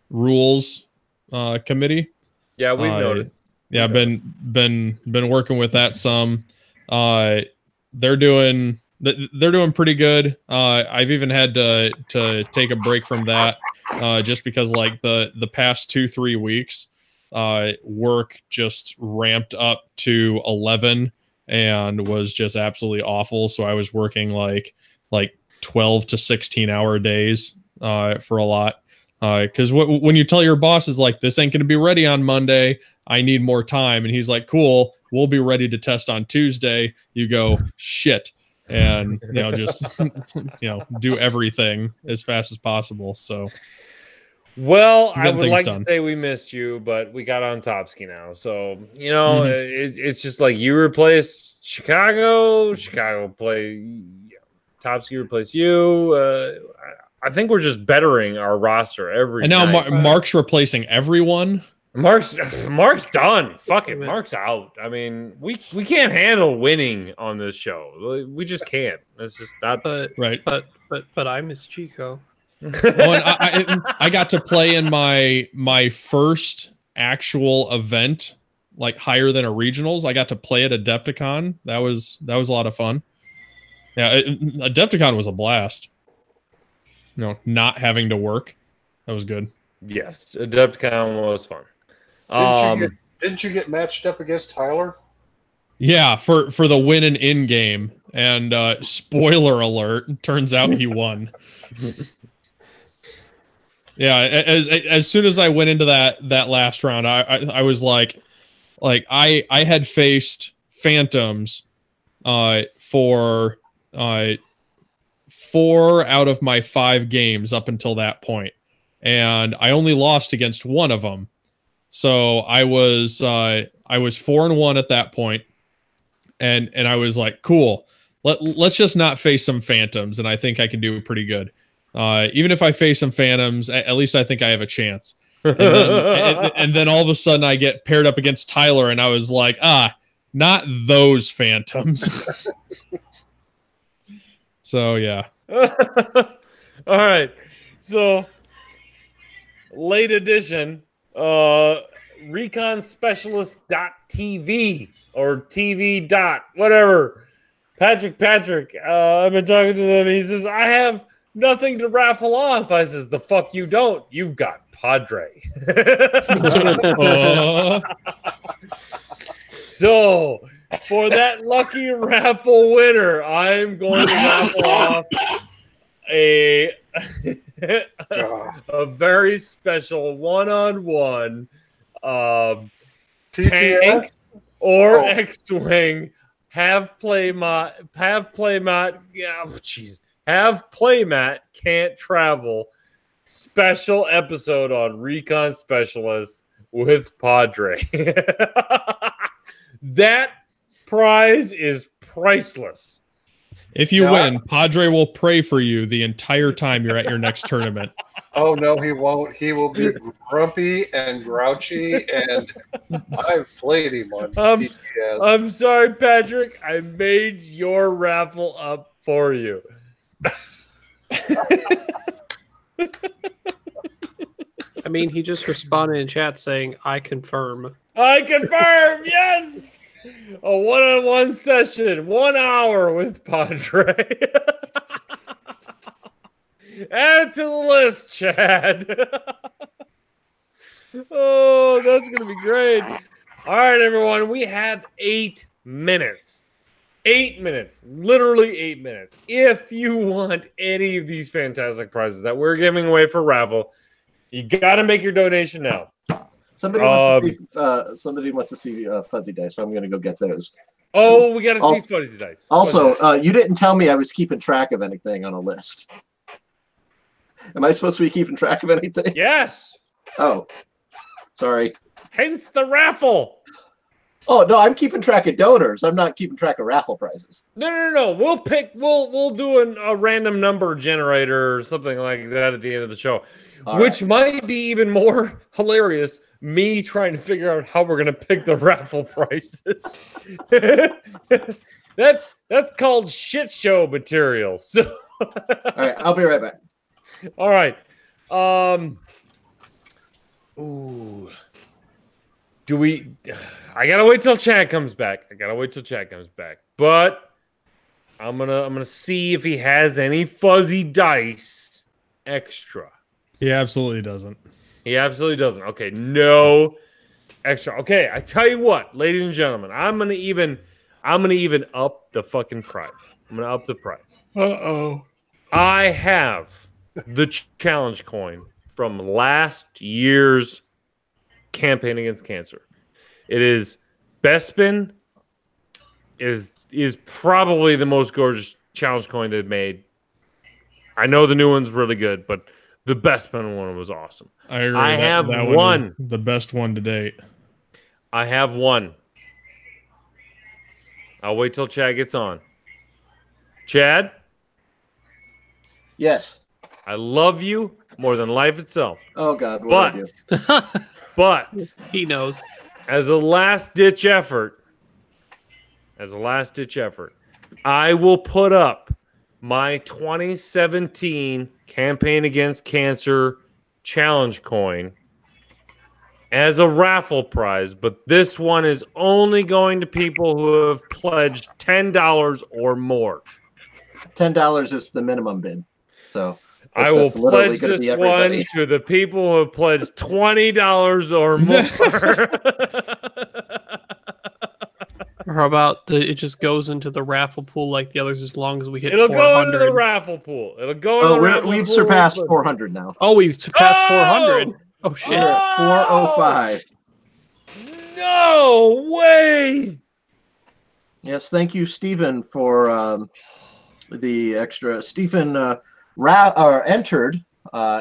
rules committee. Yeah, we've noticed. Yeah, I've been working with that some. They're doing pretty good. I've even had to take a break from that just because like the past 2-3 weeks work just ramped up to 11 and was just absolutely awful. So I was working like 12 to 16 hour days for a lot. Because when you tell your boss is like, this ain't going to be ready on Monday, I need more time. And he's like, cool, we'll be ready to test on Tuesday. You go, shit. And, just, do everything as fast as possible. So, well, I would like to say we missed you, but we got on Topsky now. So, it's just like you replace Chicago play, Topsky replace you. I think we're just bettering our roster every. And now Mark's replacing everyone. Mark's done. Fuck it, Mark's out. I mean, we can't handle winning on this show. We just can't. That's just not right. But I miss Chico. Well, I got to play in my first actual event, like higher than a regionals. I got to play at Adepticon. That was a lot of fun. Yeah, Adepticon was a blast. Not having to work. That was good. Yes, Adepticon was fun. Didn't you get matched up against Tyler? Yeah, for the win and in game. And spoiler alert, turns out he won. Yeah, as soon as I went into that last round, I was like I had faced Phantoms for 4 out of my 5 games up until that point, and I only lost against one of them. So I was 4-1 at that point, and I was like, cool. Let's just not face some Phantoms, and I think I can do pretty good. Even if I face some Phantoms, at least I think I have a chance. And then all of a sudden I get paired up against Tyler, and I was like, not those Phantoms. So yeah. All right. So late edition, reconspecialist.tv or TV dot whatever. Patrick, I've been talking to them. He says, I have nothing to raffle off. I says, the fuck you don't. You've got Padre. So for that lucky raffle winner, I'm going to raffle off a very special one-on-one tank or X-Wing have playmat can't travel special episode on Recon Specialist with Padre. That prize is priceless. If you No. win, Padre will pray for you the entire time you're at your next tournament. Oh no, he won't. He will be grumpy and grouchy, and I've played him on TTS. I'm sorry, Patrick. I made your raffle up for you. I mean, he just responded in chat saying, "I confirm." I confirm, yes! A one-on-one session, 1 hour with Padre. Add it to the list, Chad. Oh, that's going to be great. All right, everyone. We have 8 minutes. 8 minutes. Literally 8 minutes. If you want any of these fantastic prizes that we're giving away for raffle, you got to make your donation now. Somebody wants to see fuzzy dice, so I'm going to go get those. Oh, we got to see fuzzy dice. Also, you didn't tell me I was keeping track of anything on a list. Am I supposed to be keeping track of anything? Yes. Oh, sorry. Hence the raffle. Oh no, I'm keeping track of donors. I'm not keeping track of raffle prizes. No. We'll do a random number generator or something like that at the end of the show, which might be even more hilarious. Me trying to figure out how we're gonna pick the raffle prices. That's called shit show material. So, all right, I'll be right back. All right. Ooh. Do we? I gotta wait till Chad comes back. But I'm gonna see if he has any fuzzy dice extra. He absolutely doesn't. He absolutely doesn't. Okay, no extra. Okay, I tell you what, ladies and gentlemen, I'm gonna even up the fucking price. I'm gonna up the price. I have the challenge coin from last year's campaign against cancer. It is Bespin is probably the most gorgeous challenge coin they've made. I know the new one's really good, but the Bespin one was awesome. I agree. I have that one. The best one to date. I have one. I'll wait till Chad gets on. Chad? Yes. I love you more than life itself. Oh God, what but he knows. As a last-ditch effort, I will put up my 2017 Campaign Against Cancer challenge coin as a raffle prize, but this one is only going to people who have pledged $10 or more. $10 is the minimum bid. So I will pledge this one to the people who have pledged $20 or more. Or how about it just goes into the raffle pool like the others as long as we hit 400? Go into the raffle pool. It'll go into the raffle pool. We've surpassed 400 now. Oh, we've surpassed 400. Oh, shit. We're at 405. No way. Yes, thank you, Stephen, for the extra. Stephen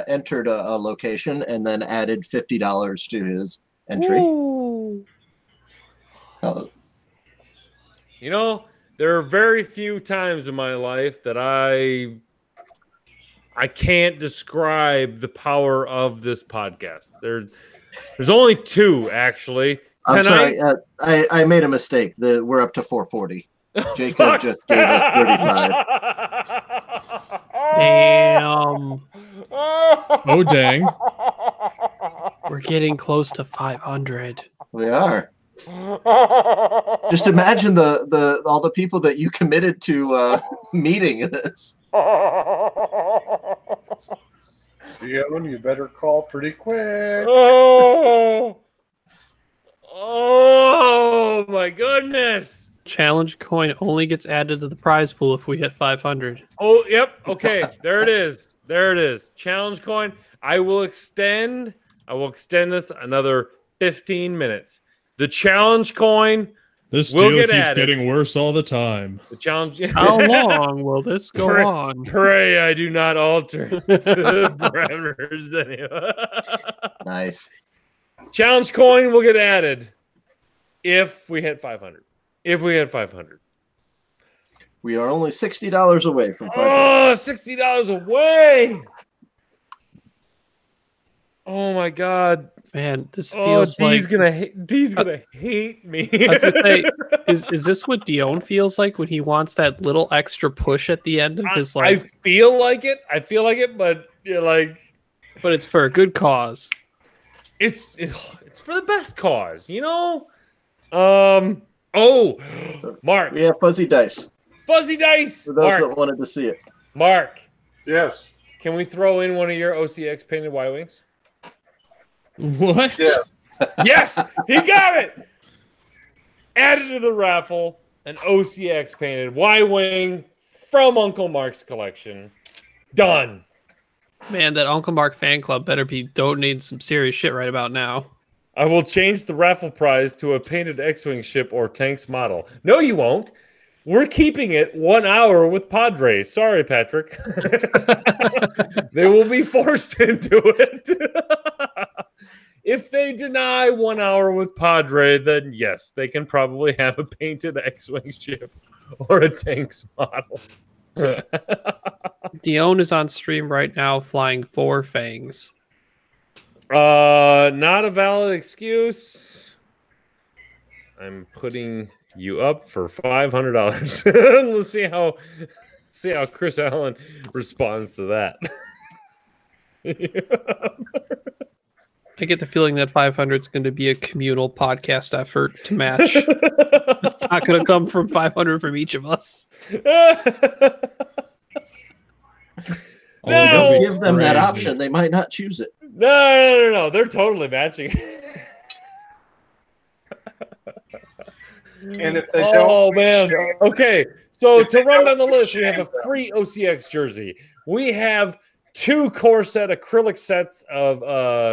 entered a location and then added $50 to his entry. You know, there are very few times in my life that I can't describe the power of this podcast. There's only 2 actually. Tonight, I'm sorry, I made a mistake. We're up to 440. Jacob just gave us 35. Damn. Oh dang. We're getting close to 500. We are. Just imagine all the people that you committed to meeting this. You better call pretty quick. Oh my goodness. Challenge coin only gets added to the prize pool if we hit 500. Oh, yep. Okay, there it is. Challenge coin. I will extend this another 15 minutes. The challenge coin This will deal get keeps added. getting worse all the time. The challenge. How long will this go on? Pray I do not alter the parameters anyway. Nice. Challenge coin will get added if we hit 500. We are only $60 away from 500. Oh, $60 away. Oh my God. Man, this feels D's like D's gonna hate me. I was gonna say, is this what Dion feels like when he wants that little extra push at the end of his I feel like it. But you're like, but it's for a good cause. It's for the best cause, you know. Mark, We have fuzzy dice. Fuzzy dice. For those Mark, that wanted to see it. Mark, Yes. can we throw in one of your OCX painted Y-wings? What? Yeah. Yes, he got it. Added to the raffle, an OCX painted Y-wing from Uncle Mark's collection. Done. Man, that Uncle Mark fan club better be donating some serious shit right about now. I will change the raffle prize to a painted X-Wing ship or tanks model. No, you won't. We're keeping it 1 hour with Padre. Sorry, Patrick. They will be forced into it. If they deny 1 hour with Padre, then yes, they can probably have a painted X-Wing ship or a tanks model. Dion is on stream right now flying 4 fangs. Not a valid excuse. I'm putting you up for $500. Let's see how Chris Allen responds to that. I get the feeling that 500 is going to be a communal podcast effort to match. It's not going to come from 500 from each of us. No! Give them that Crazy. option. They might not choose it. No. They're totally matching. And if they don't, Oh, man. Okay, so to run down the list, we have a free OCX jersey. We have 2 core set acrylic sets of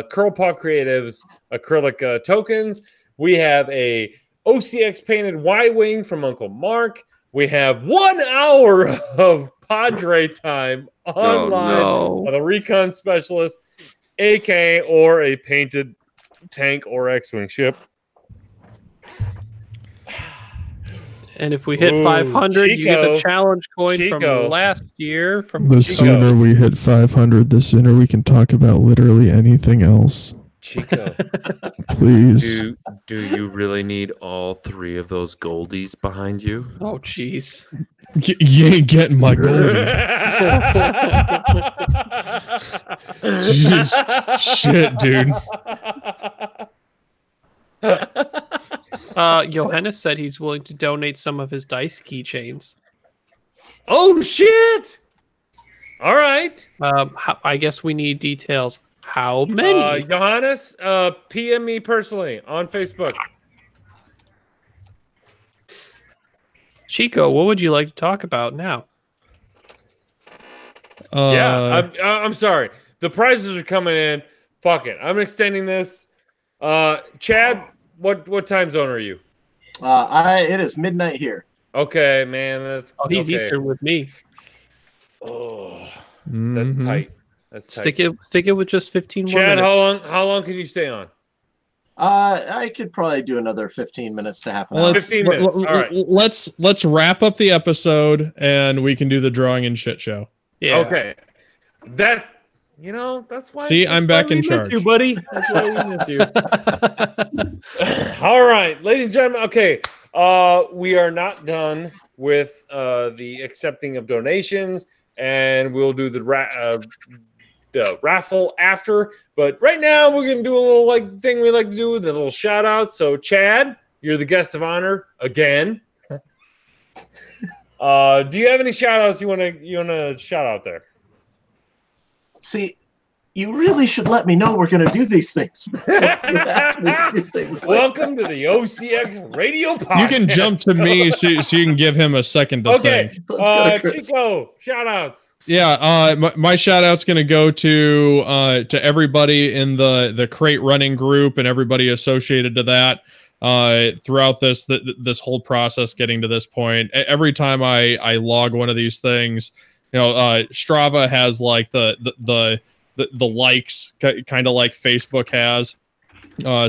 Curl Paw Creatives acrylic tokens. We have a OCX painted Y-Wing from Uncle Mark. We have 1 hour of Padre time online on the Recon Specialist, AK, or a painted tank or X-Wing ship. And if we hit Ooh, 500, you get the Chico. challenge coin Chico. from last year. From The Chico. sooner we hit 500, the sooner we can talk about literally anything else. Chico, Please. Do you really need all 3 of those goldies behind you? Oh, jeez. You ain't getting my goldie. Jeez. Shit, dude. Johannes said he's willing to donate some of his dice keychains. Oh, shit! All right. I guess we need details. How many? Johannes, PM me personally on Facebook. Chico, what would you like to talk about now? I'm sorry. The prizes are coming in. Fuck it. I'm extending this. Chad, what time zone are you? It is midnight here. Okay, man. That's He's okay. Eastern with me. Oh, that's tight. That's tight. Stick it with just 15 more Chad, minutes. how long can you stay on? I could probably do another 15 minutes to half an hour. 15 minutes. All right. Let's wrap up the episode and we can do the drawing and shit show. Yeah. Okay. That's why. See, I'm back we in missed charge. you, buddy. That's why we missed you. All right, ladies and gentlemen. Okay, we are not done with the accepting of donations, and we'll do the raffle after. But right now, we're gonna do a little thing we like to do, the little shout out. So, Chad, you're the guest of honor again. Do you have any shout outs you wanna shout out there? See, you really should let me know we're going to do these things. Welcome to the OCX Radio Podcast. You can jump to me so you can give him a second to think. Chico, shout outs. Yeah, my shout out's going to go to everybody in the crate running group and everybody associated to that throughout this whole process getting to this point. Every time I log one of these things, Strava has like the likes kind of like Facebook has.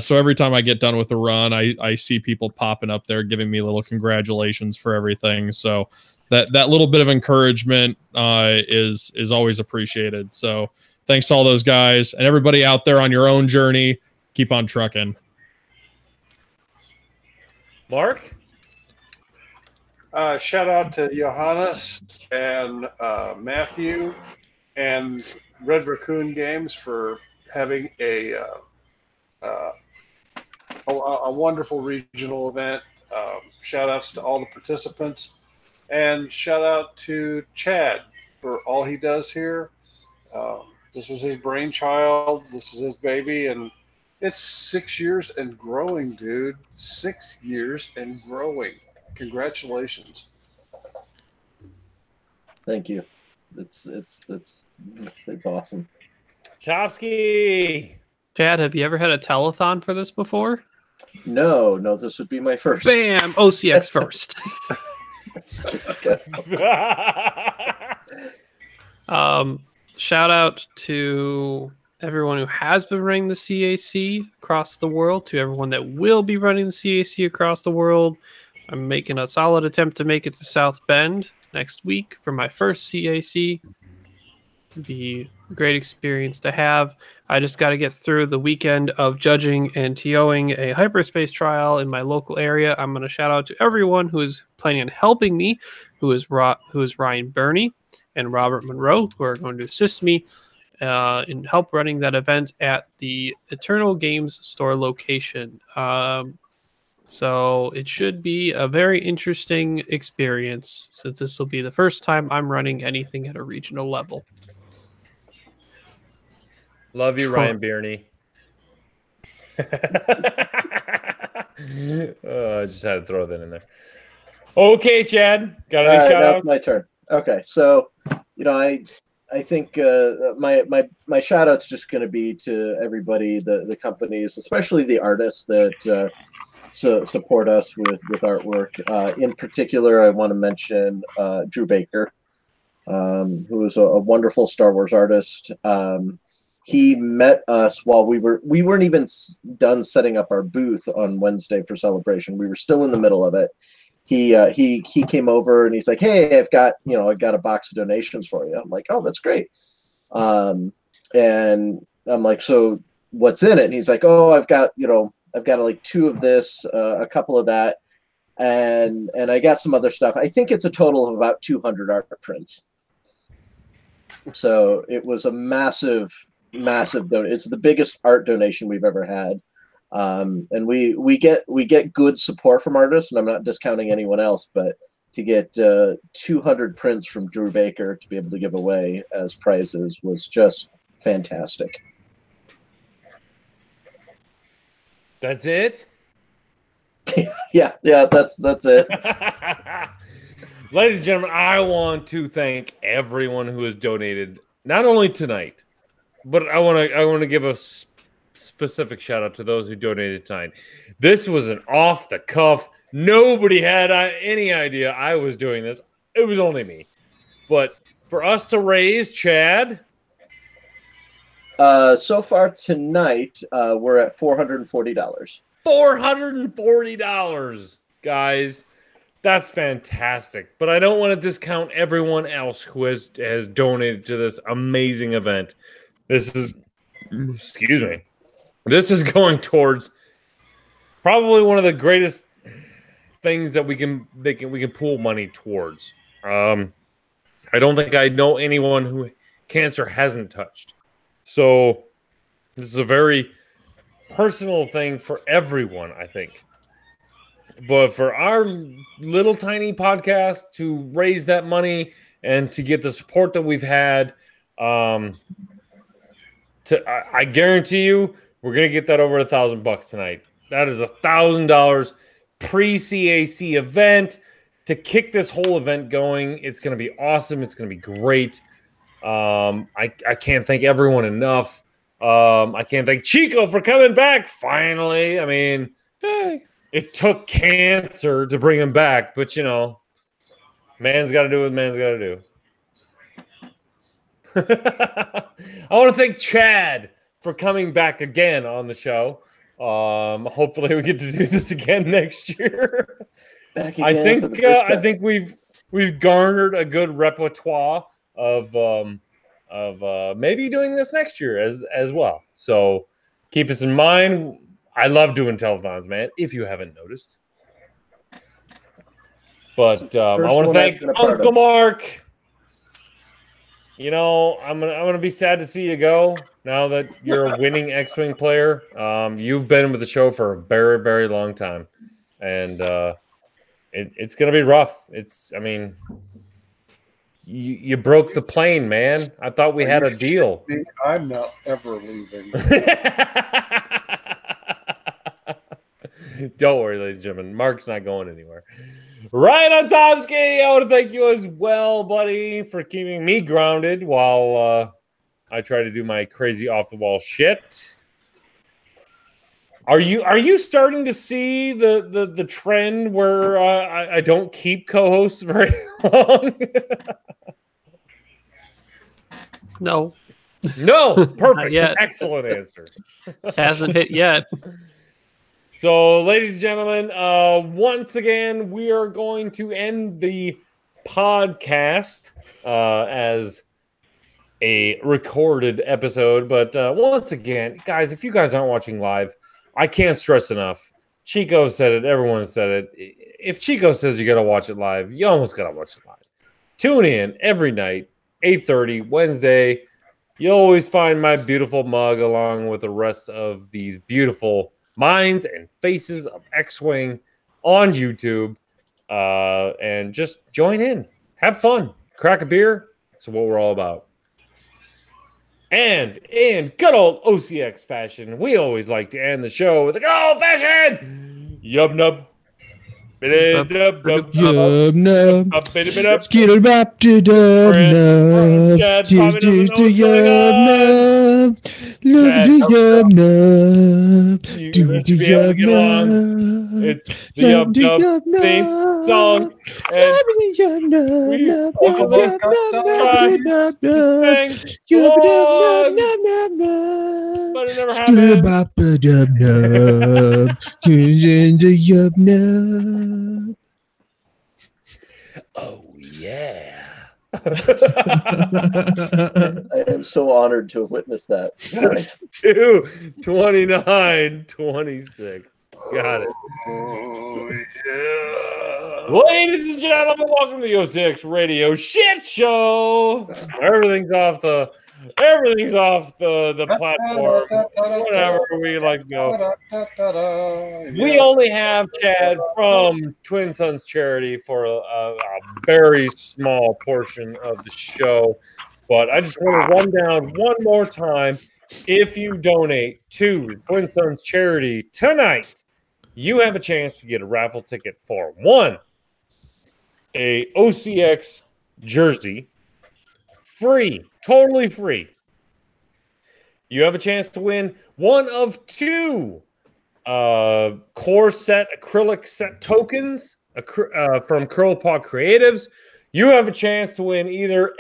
So every time I get done with the run, I see people popping up there giving me little congratulations for everything. So that little bit of encouragement is always appreciated. So thanks to all those guys and everybody out there on your own journey. Keep on trucking. Mark? Shout out to Johannes and Matthew and Red Raccoon Games for having a wonderful regional event. Shout outs to all the participants, and shout out to Chad for all he does here. This was his brainchild. This is his baby, and it's 6 years and growing, dude. 6 years and growing. Congratulations. Thank you. It's awesome. Topsky. Chad, have you ever had a telethon for this before? No, this would be my first. Bam! OCX first. Shout out to everyone who has been running the CAC across the world, to everyone that will be running the CAC across the world. I'm making a solid attempt to make it to South Bend next week for my first CAC. It'd be a great experience to have. I just got to get through the weekend of judging and TOing a hyperspace trial in my local area. I'm going to shout out to everyone who is planning on helping me, who is Ryan Burney and Robert Monroe, who are going to assist me in help running that event at the Eternal Games Store location. So it should be a very interesting experience, since this will be the first time I'm running anything at a regional level. Love you, Ryan Burney. I just had to throw that in there. Okay, Chad, got any shout outs? My turn. Okay, so I think my shout out's just going to be to everybody, the companies, especially the artists that support us with artwork. In particular, I want to mention Drew Baker, who is a wonderful Star Wars artist. He met us while we weren't even done setting up our booth on Wednesday for Celebration. We were still in the middle of it. He came over and he's like, "Hey, I've got a box of donations for you." I'm like, "Oh, that's great." And I'm like, "So what's in it?" And he's like, "Oh, I've got like 2 of this, a couple of that, and I got some other stuff. I think it's a total of about 200 art prints." So it was a massive donation. It's the biggest art donation we've ever had. And we get good support from artists, and I'm not discounting anyone else, but to get 200 prints from Drew Baker to be able to give away as prizes was just fantastic. That's it? yeah, that's it. Ladies and gentlemen, I want to thank everyone who has donated, not only tonight, but I want to give a specific shout out to those who donated tonight. This was an off the cuff. Nobody had any idea I was doing this. It was only me. But for us to raise, Chad, so far tonight, we're at $440. $440, guys. That's fantastic. But I don't want to discount everyone else who has donated to this amazing event. This is, excuse me, this is going towards probably one of the greatest things that we can pool money towards. I don't think I know anyone who cancer hasn't touched. So this is a very personal thing for everyone, I think. But for our little tiny podcast to raise that money and to get the support that we've had, I guarantee you we're gonna get that over $1,000 tonight. That is $1,000 pre-CAC event to kick this whole event going. It's gonna be awesome. It's gonna be great. I can't thank everyone enough. I can't thank Chico for coming back finally. I mean, it took cancer to bring him back, but man's got to do what man's got to do. I want to thank Chad for coming back again on the show. Hopefully we get to do this again next year. Back again I think we've we've garnered a good repertoire of maybe doing this next year as well. So keep us in mind. I love doing telethons, man, if you haven't noticed. But I want to thank Uncle Mark. You know, I'm gonna be sad to see you go now that you're a winning X-Wing player. You've been with the show for a very, very long time, and it's gonna be rough. I mean, you broke the plane, man. I thought we had a deal. I'm not ever leaving. Don't worry, ladies and gentlemen. Mark's not going anywhere. Ryan Ontomsky, I want to thank you as well, buddy, for keeping me grounded while I try to do my crazy off-the-wall shit. Are you starting to see the trend where I don't keep co-hosts very long? No. No, perfect. Not yet. Excellent answer. Hasn't hit yet. So, ladies and gentlemen, once again, we are going to end the podcast as a recorded episode. But once again, guys, if you guys aren't watching live, I can't stress enough. Chico said it. Everyone said it. If Chico says you got to watch it live, you almost got to watch it live. Tune in every night, 8:30, Wednesday. You'll always find my beautiful mug along with the rest of these beautiful minds and faces of X-Wing on YouTube. And just join in. Have fun. Crack a beer. That's what we're all about. And in good old OCX fashion, we always like to end the show with a good old fashion yub nub. Yub nub. Skittle bop to dub nub. Cheers to yub nub. Love to yub nub. Do to yub nub. It's the Yub Nub theme song. And but it never happened. Oh, yeah. I am so honored to have witnessed that. 29-26. Got it. Oh, yeah. Ladies and gentlemen, welcome to the OCX Radio Shit Show. Everything's off the platform. Whatever we like to go. We only have Chad from Twin Sons Charity for a very small portion of the show. But I just want to run down one more time. If you donate to Twin Sons Charity tonight, you have a chance to get a raffle ticket for one, a OCX jersey, free, totally free. You have a chance to win one of two core set acrylic set tokens from Curl Paw Creatives. You have a chance to win either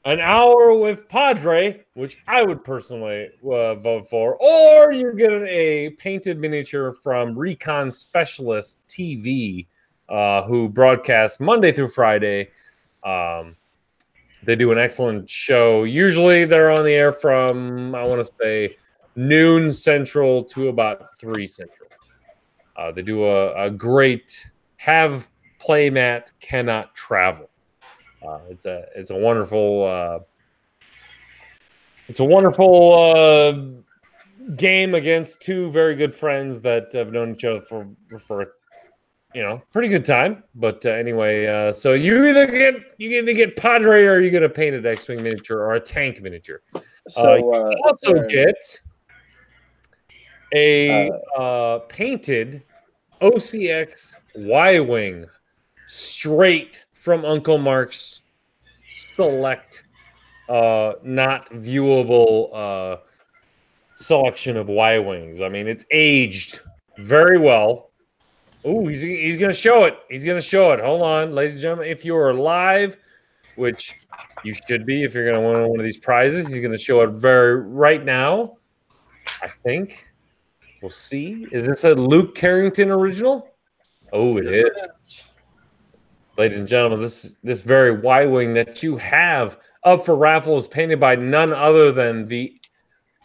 an hour with Padre, which I would personally vote for, or you get a painted miniature from Recon Specialist TV, who broadcast Monday through Friday. They do an excellent show. Usually they're on the air from, I want to say, noon Central to about 3 Central. They do a great have playmat cannot travel. It's a wonderful game against two very good friends that have known each other for pretty good time. But anyway, so you either get Padre or you get a painted X-Wing miniature or a tank miniature. So you also get a painted OCX Y-Wing straight from Uncle Mark's select, not viewable selection of Y-Wings. I mean, it's aged very well. Ooh, he's going to show it. He's going to show it. Hold on, ladies and gentlemen. If you are live, which you should be if you're going to win one of these prizes, he's going to show it right now, I think. We'll see. Is this a Luke Carrington original? Oh, it is. Ladies and gentlemen, this very Y-Wing that you have up for raffle is painted by none other than the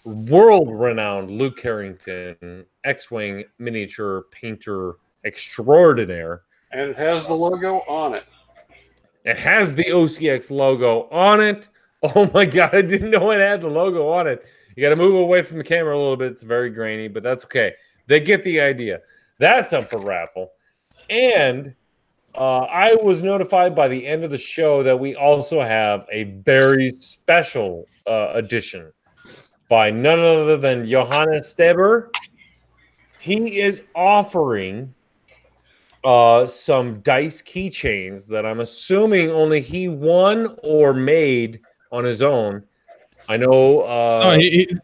world-renowned Luke Carrington, X-Wing miniature painter extraordinaire. And it has the logo on it. It has the OCX logo on it. Oh my God, I didn't know it had the logo on it. You got to move away from the camera a little bit. It's very grainy, but that's okay. They get the idea. That's up for raffle. And I was notified by the end of the show that we also have a very special edition by none other than Johannes Steber. He is offering some dice keychains that I'm assuming only he won or made on his own. I know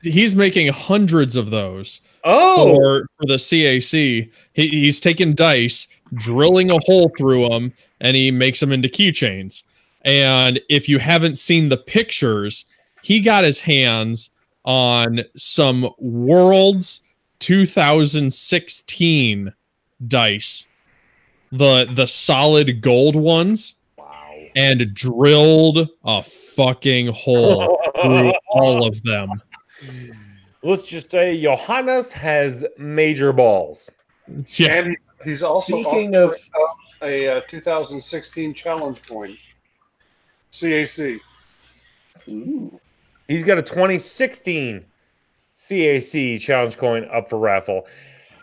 he's making hundreds of those for the CAC. He's taking dice, drilling a hole through them, and he makes them into keychains. And if you haven't seen the pictures, he got his hands on some Worlds 2016 dice. The solid gold ones. Wow. And drilled a fucking hole through all of them. Let's just say Johannes has major balls. Yeah. And he's also Speaking of a 2016 challenge coin. CAC. Ooh. He's got a 2016 CAC challenge coin up for raffle.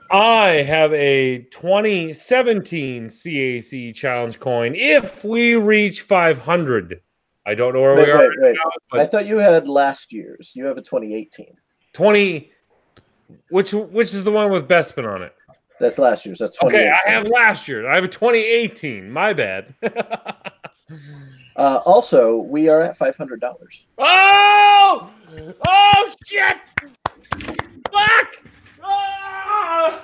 I have a 2017 CAC challenge coin. If we reach 500, I don't know where we are. Wait. Now, but I thought you had last year's. You have a 2018. 20, which is the one with Bespin on it? That's last year's. That's Okay. I have last year. I have a 2018. My bad. Also, we are at $500. Oh shit! Fuck! Ah!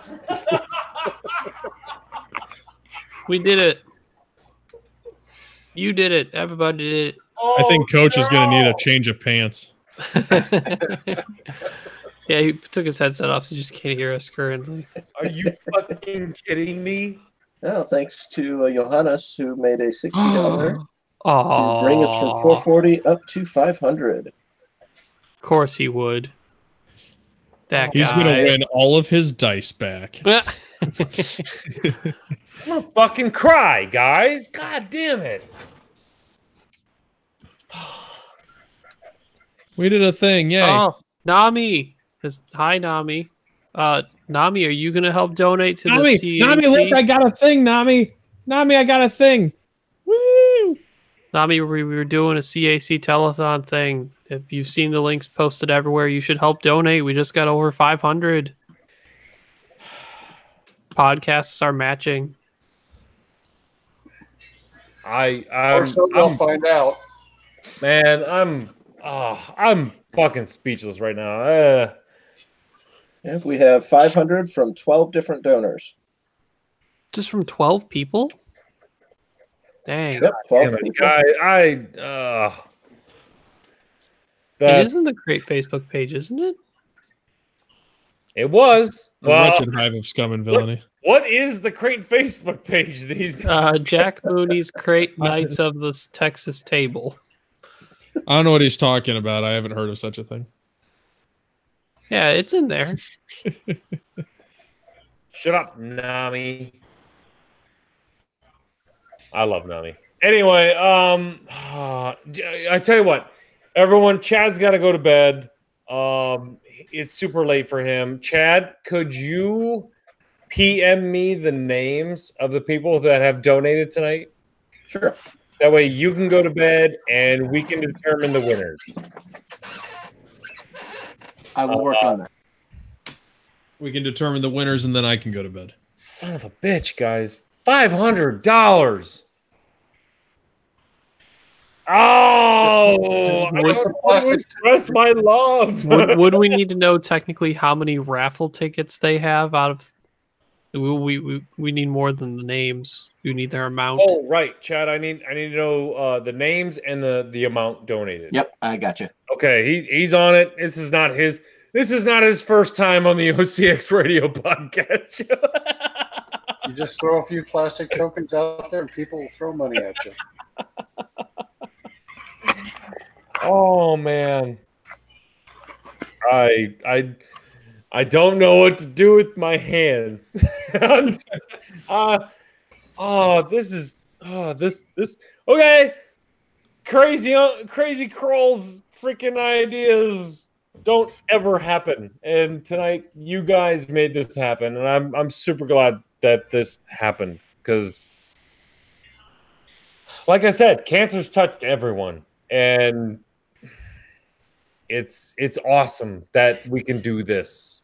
We did it. You did it. Everybody did it. I think Coach is going to need a change of pants. Yeah, he took his headset off, so you just can't hear us currently. Are you fucking kidding me? Oh, thanks to Johannes, who made a $60 to Oh, bring us from 440 up to 500. Of course he would. That He's guy. going to win all of his dice back. I'm gonna fucking cry, guys. God damn it. We did a thing, yay. Oh, Nami. Hi, Nami. Nami, are you going to help donate to the CAC? Nami, look, I got a thing, Nami. Nami, I got a thing. Woo! Nami, we were doing a CAC telethon thing. If you've seen the links posted everywhere, you should help donate. We just got over 500. Podcasts are matching. Or so we'll find out. Man, I'm fucking speechless right now. Yeah, we have 500 from 12 different donors. Just from 12 people? Dang. Yep, 12 Damn it, people. guy, It is in the Great Facebook page, isn't it? It was. A Well, wretched hive of scum and villainy. what is the Crate Facebook page these days? Jack Mooney's Crate Knights of the Texas Table. I don't know what he's talking about. I haven't heard of such a thing. Yeah, it's in there. Shut up, Nami. I love Nami. Anyway, I tell you what, everyone, Chad's got to go to bed. It's super late for him. Chad, could you PM me the names of the people that have donated tonight? Sure. That way you can go to bed and we can determine the winners. I will work on that. We can determine the winners and then I can go to bed. Son of a bitch, guys. $500. Oh, I don't express my love. Would we need to know technically how many raffle tickets they have out of? We need more than the names. We need their amount. Oh, right, Chad. I need to know the names and the amount donated. Yep, I got you. Okay, he's on it. This is not his first time on the OCX radio podcast. You just throw a few plastic tokens out there, and people will throw money at you. Oh man, I don't know what to do with my hands. This okay. Crazy Kroll's freaking ideas don't ever happen, and tonight you guys made this happen, and I'm super glad that this happened because, like I said, cancer's touched everyone, and it's awesome that we can do this.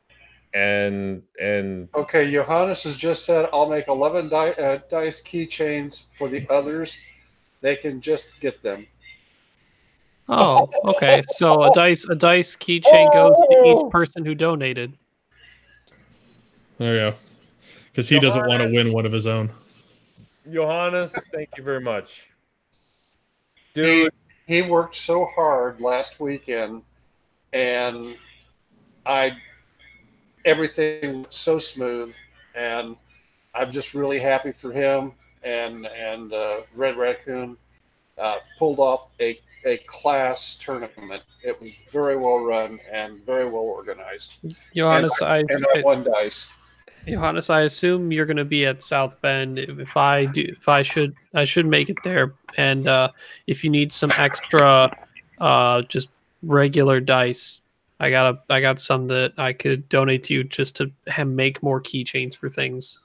And Okay, Johannes has just said I'll make 11 dice keychains for the others. They can just get them. Oh, okay. So a dice keychain goes to each person who donated. There you go. Because he doesn't want to win one of his own. Johannes, thank you very much, dude. He worked so hard last weekend, and everything went so smooth, and I'm just really happy for him. And Red Raccoon pulled off a class tournament. It was very well run and very well organized. Johannes, I won dice. Johannes, I assume you're going to be at South Bend. If I should make it there. And if you need some extra, just regular dice, I got some that I could donate to you just to make more keychains for things.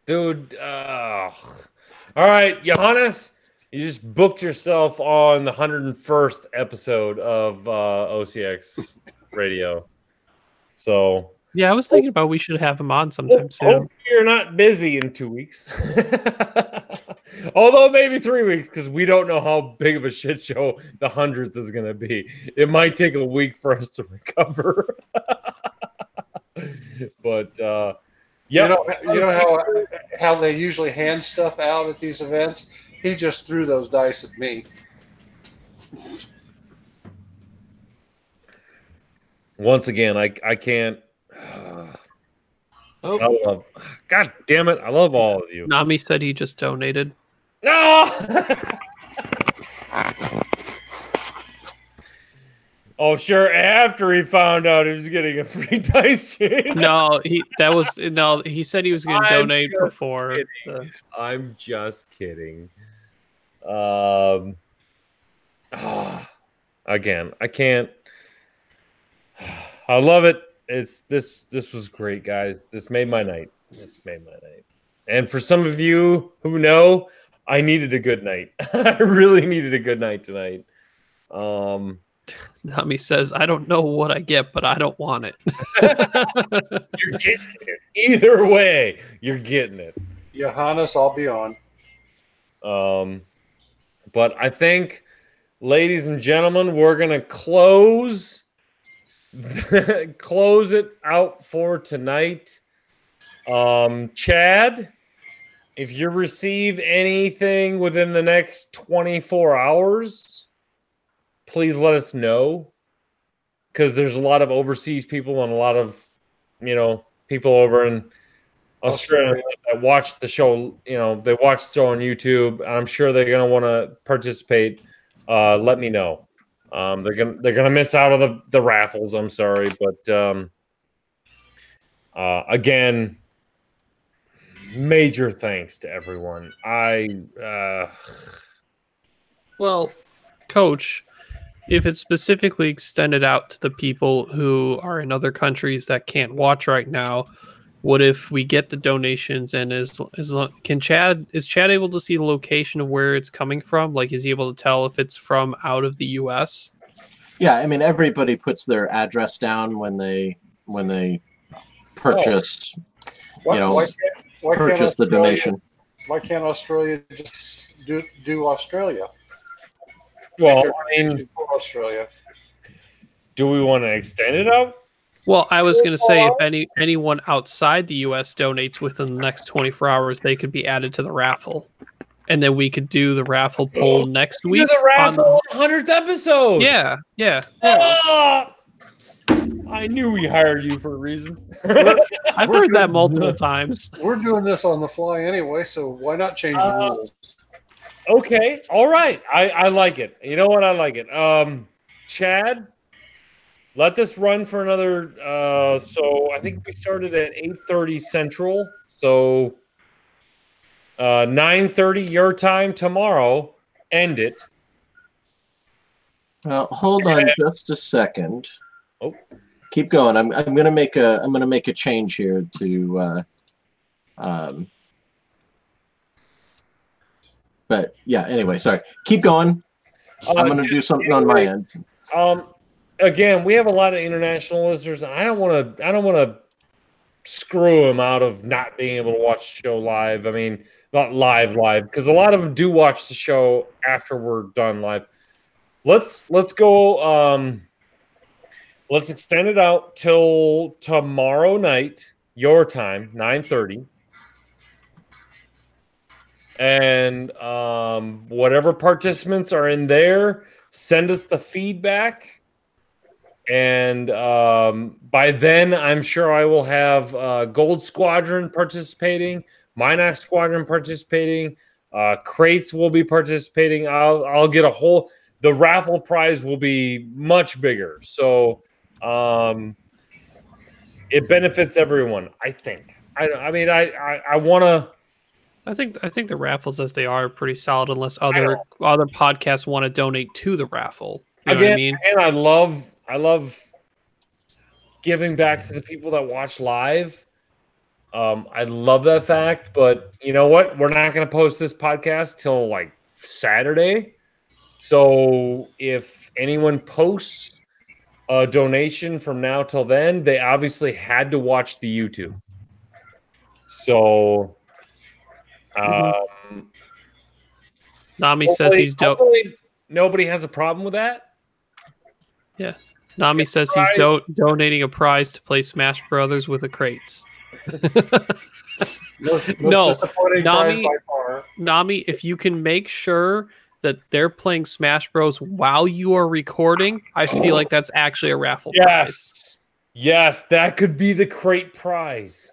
Dude, all right, Johannes, you just booked yourself on the 101st episode of OCX Radio. So yeah, I was thinking about we should have him on sometime soon. Hope you're not busy in 2 weeks. Although maybe 3 weeks, because we don't know how big of a shit show the 100th is going to be. It might take a week for us to recover. But yeah, you know how they usually hand stuff out at these events. He just threw those dice at me. Once again, I can't. God damn it! I love all of you. Nami said he just donated. No. Oh, sure. After he found out he was getting a free dice chain. No, he said he was going to donate before. I'm just kidding. Again, I can't. I love it. This was great, guys. This made my night. And for some of you who know, I needed a good night. I really needed a good night tonight. Nami says, I don't know what I get, but I don't want it. You're getting it. Either way, you're getting it. Johannes, I'll be on. But I think, ladies and gentlemen, we're going to close it out for tonight. Chad, if you receive anything within the next 24 hours, please let us know, because there's a lot of overseas people and a lot of, people over in Australia that watch the show. They watch the show on YouTube. I'm sure they're going to want to participate. Let me know. They're gonna miss out on the raffles. I'm sorry, but again, major thanks to everyone. Well, Coach, if it's specifically extended out to the people who are in other countries that can't watch right now, what if we get the donations and is Chad able to see the location of where it's coming from? Like, is he able to tell if it's from out of the US? Yeah, I mean, everybody puts their address down when they purchase, purchase the donation. Why can't Australia just do Australia? Well, I mean, Australia. Do we want to extend it out? Well, I was going to say, if anyone outside the U.S. donates within the next 24 hours, they could be added to the raffle. And then we could do the raffle poll next week. Do the raffle 100th episode. Yeah. Oh! I knew we hired you for a reason. I've heard that multiple times. We're doing this on the fly anyway, so why not change the rules? Okay, all right. I like it. You know what? I like it. Chad, let this run for another. So I think we started at 8:30 Central. So 9:30 your time tomorrow. End it. Hold on just a second. Oh, keep going. I'm gonna make a change here to. But yeah. Anyway, sorry. Keep going. I'm gonna do something on my end. Again, we have a lot of international listeners, and I don't want to screw them out of not being able to watch the show live. I mean, not live, because a lot of them do watch the show after we're done live. Let's go. Let's extend it out till tomorrow night, your time, 9:30. And whatever participants are in there, send us the feedback. And by then, I'm sure I will have Gold Squadron participating, Minox Squadron participating, Crates will be participating. I'll get a whole. The raffle prize will be much bigger, so it benefits everyone. I think. I mean, I want to. I think the raffles as they are pretty solid, unless other podcasts want to donate to the raffle. You know what I mean? And I love giving back to the people that watch live. I love that fact, but you know what? We're not going to post this podcast till like Saturday. So if anyone posts a donation from now till then, they obviously had to watch the YouTube. So Nami says he's dope. Nobody has a problem with that. Yeah. Nami says he's donating a prize to play Smash Brothers with the Crates. No, Nami, if you can make sure that they're playing Smash Bros while you are recording, I feel like that's actually a raffle prize. Yes, that could be the crate prize.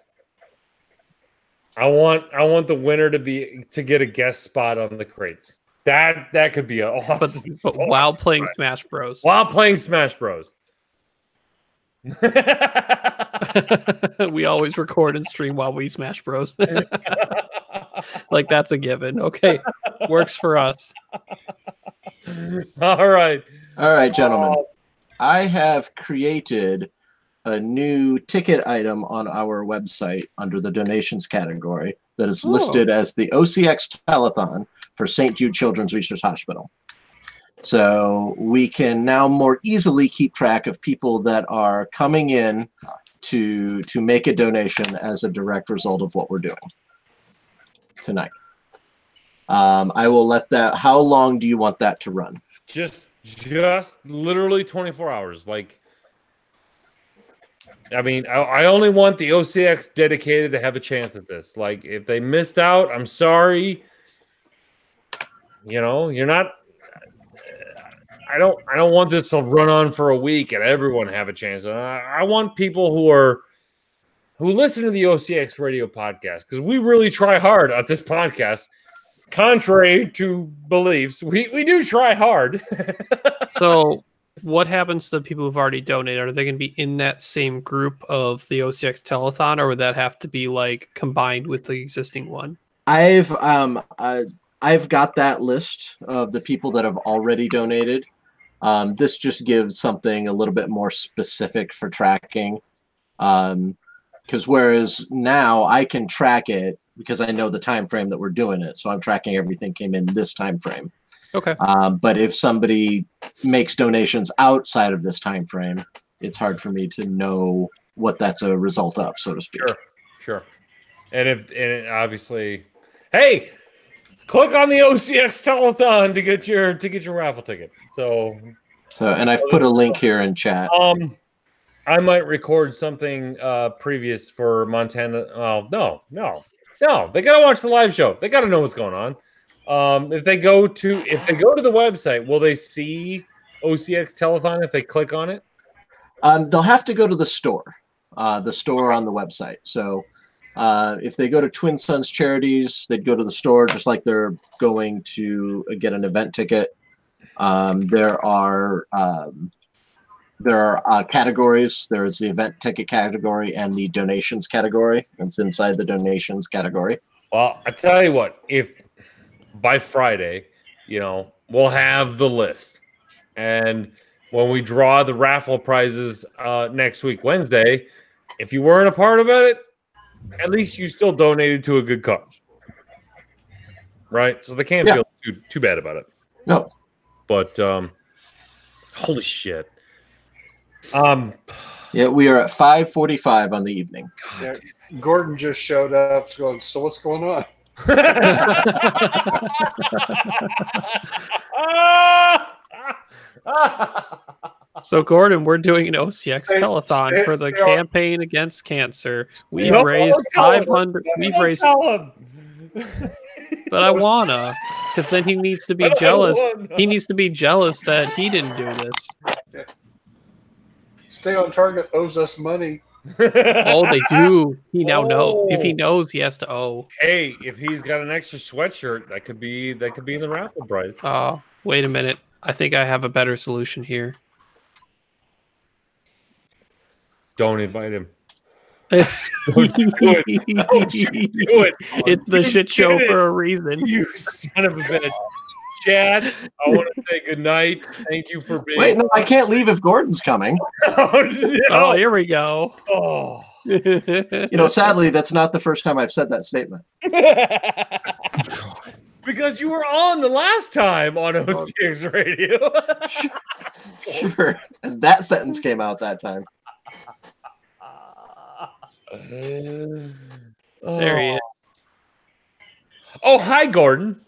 I want the winner to get a guest spot on the crates. That could be awesome. But while playing Smash Bros. While playing Smash Bros. We always record and stream while we Smash Bros. Like that's a given. Okay, works for us. All right, gentlemen. I have created a new ticket item on our website under the donations category that is listed as the OCX telethon for St. Jude Children's Research Hospital. So we can now more easily keep track of people that are coming in to make a donation as a direct result of what we're doing tonight. I will let that. How long do you want that to run? Just literally 24 hours. Like, I mean, I only want the OCX dedicated to have a chance at this. Like, if they missed out, I'm sorry. You know, you're not. I don't want this to run on for a week and everyone have a chance. I want people who listen to the OCX radio podcast, because we really try hard at this podcast. Contrary to beliefs, we do try hard. So what happens to the people who've already donated? Are they going to be in that same group of the OCX telethon, or would that have to be like combined with the existing one? I've got that list of the people that have already donated. This just gives something a little bit more specific for tracking. Because whereas now I can track it because I know the time frame that we're doing it. So I'm tracking everything came in this time frame. Okay. But if somebody makes donations outside of this time frame, it's hard for me to know what that's a result of, so to speak. Sure. And obviously, hey, click on the OCX telethon to get your raffle ticket. So and I've put a link here in chat. I might record something previous for Montana. Oh, no. They gotta watch the live show. They gotta know what's going on. If they go to the website, will they see OCX telethon if they click on it? They'll have to go to the store. the store on the website. So if they go to Twin Sons Charities, they'd go to the store just like they're going to get an event ticket. There are categories. There's the event ticket category and the donations category. It's inside the donations category. Well, I tell you what, if by Friday, we'll have the list. And when we draw the raffle prizes next week, Wednesday, if you weren't a part of it, at least you still donated to a good cause. Right? So they can't feel too bad about it. No. But holy shit. Yeah, we are at 5:45 on the evening. Yeah, Gordon just showed up. So what's going on? So Gordon, we're doing an OCX telethon for the campaign against cancer. We've raised 500. We've raised. But I wanna, because then he needs to be jealous. He needs to be jealous that he didn't do this. Stay on Target owes us money. Oh, they do. He now knows. If he knows, he has to owe. Hey, if he's got an extra sweatshirt, that could be in the raffle prize. Oh, wait a minute. I think I have a better solution here. Don't invite him. Don't do it. Don't you do it. It's the shit show for a reason. You son of a bitch. Chad, I want to say good night. Thank you for being. Wait, no, I can't leave if Gordon's coming. Oh, no. Oh, here we go. Oh. Sadly, that's not the first time I've said that statement. Because you were on the last time on OCX Radio. Sure. And that sentence came out that time. There he is. Oh, hi, Gordon.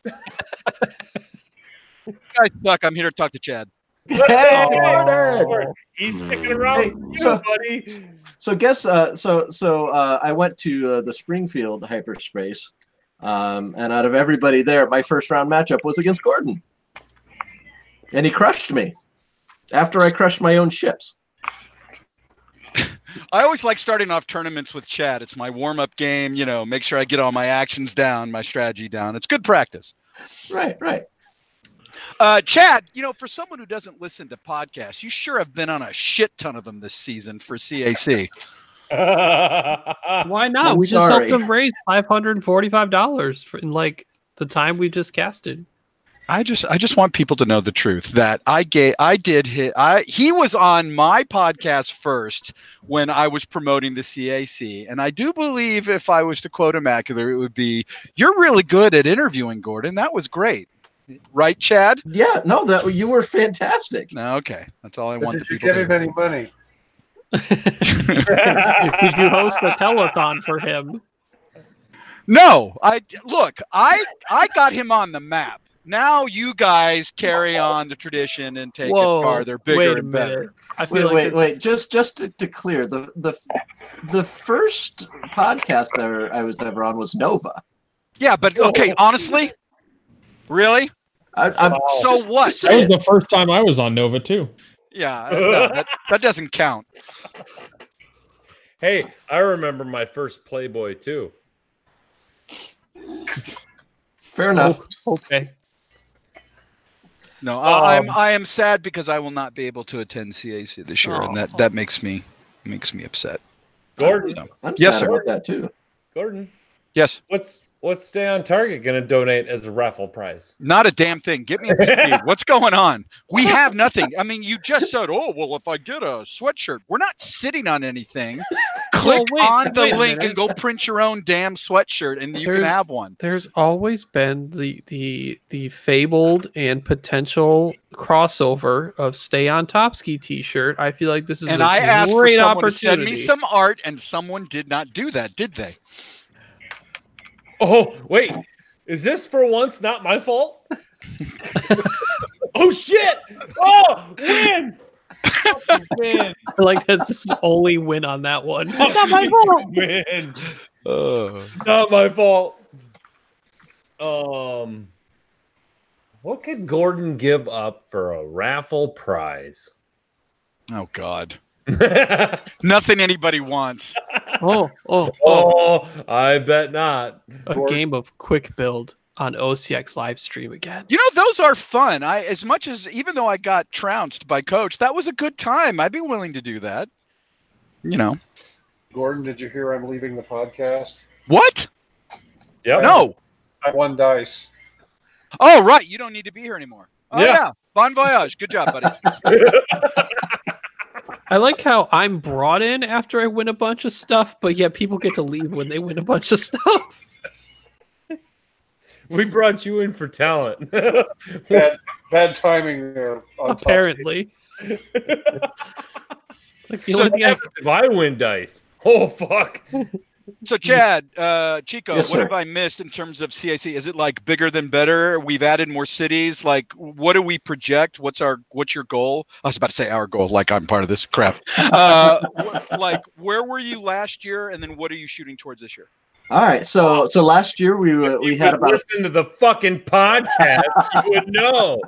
You guys suck. I'm here to talk to Chad. Hey, Gordon! He's sticking around, buddy. So guess I went to the Springfield hyperspace, and out of everybody there, my first round matchup was against Gordon, and he crushed me after I crushed my own ships. I always like starting off tournaments with Chad. It's my warm-up game, make sure I get all my actions down, my strategy down. It's good practice. Right. Chad, for someone who doesn't listen to podcasts, you sure have been on a shit ton of them this season for CAC. Why not? We just helped him raise $545 in the time we just casted. I just want people to know the truth that he was on my podcast first when I was promoting the CAC. And I do believe, if I was to quote him accurately, it would be, "You're really good at interviewing, Gordon. That was great." Right, Chad? Yeah, no, you were fantastic. No, okay. That's all I want. Did you give him any money? Did you host a telethon for him? No, I got him on the map. Now you guys carry on the tradition and take it farther, bigger and better. Wait. Just to clear, the first podcast I was ever on was Nova. Yeah, but okay, honestly, really? So what? That was the first time I was on Nova too. Yeah, that doesn't count. Hey, I remember my first Playboy too. Fair enough. Okay. No, I am sad because I will not be able to attend CAC this year, and that makes me upset. Gordon, So, I'm yes, sad sir. about that too. Gordon, Yes. What's Stay on Target going to donate as a raffle prize? Not a damn thing. Get me up to speed. What's going on? We have nothing. I mean, you just said, "Oh, well, if I get a sweatshirt," we're not sitting on anything. Click on the link and go print your own damn sweatshirt, and you can have one. There's always been the fabled and potential crossover of Stay on Topsky T-shirt. I feel like this is I asked for great someone to opportunity. send me some art, and someone did not do that, did they? Oh, wait. Is this for once not my fault? Oh, shit. Oh, win. Win. I like that's the only win on that one. It's not my fault. Win. Not my fault. What could Gordon give up for a raffle prize? Oh, God. Nothing anybody wants. Oh, I bet not. A game of quick build on OCX live stream again. You know, those are fun. Even though I got trounced by Coach, that was a good time. I'd be willing to do that. You know. Gordon, did you hear I'm leaving the podcast? What? Yep. No. I won dice. Oh, right. You don't need to be here anymore. Oh, Yeah. yeah. Bon voyage. Good job, buddy. I like how I'm brought in after I win a bunch of stuff, but yet people get to leave when they win a bunch of stuff. We brought you in for talent. Bad timing there. Apparently. Like So if I win dice, oh fuck. So, Chad, Chico, Yes, what sir. have I missed in terms of CIC? Is it like bigger than better? We've added more cities. Like, what do we project? What's your goal? I was about to say our goal, like I'm part of this crap. Like, where were you last year, and then what are you shooting towards this year? All right, so last year we had about listen to the fucking podcast. You would know.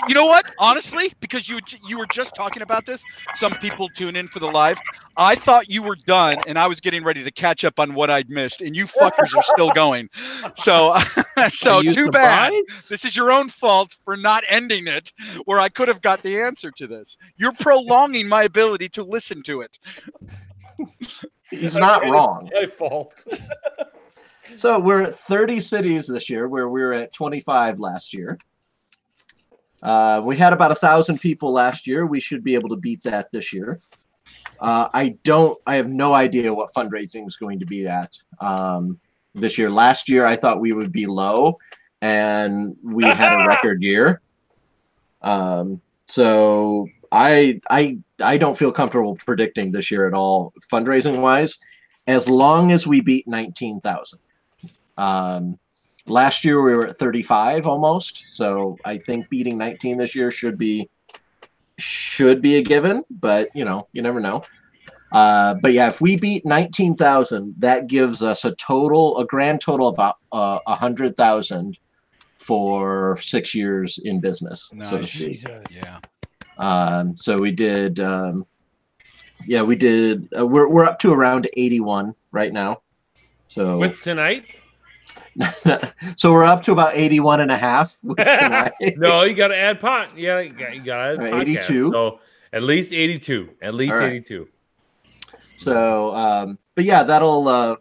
You know what? Honestly, because you were just talking about this, some people tune in for the live. I thought you were done, and I was getting ready to catch up on what I'd missed, and you fuckers are still going. So too bad. This is your own fault for not ending it, where I could have got the answer to this. You're prolonging my ability to listen to it. He's not wrong. My fault. So we're at 30 cities this year, where we were at 25 last year. We had about 1,000 people last year. We should be able to beat that this year. I have no idea what fundraising is going to be at this year. Last year, I thought we would be low, and we had a record year. So I don't feel comfortable predicting this year at all, fundraising wise, as long as we beat 19,000. Last year we were at 35 almost, so I think beating 19 this year should be a given, but you never know. But yeah, if we beat 19,000, that gives us a grand total of about 100,000 for 6 years in business. Nice. So to speak. Yeah. So we did. We did. We're up to around 81 right now. So With tonight? so we're up to about 81 and a half with tonight. No, you got to add pot. You got to add podcast. 82. So at least 82. At least All right. 82. So, but yeah, that'll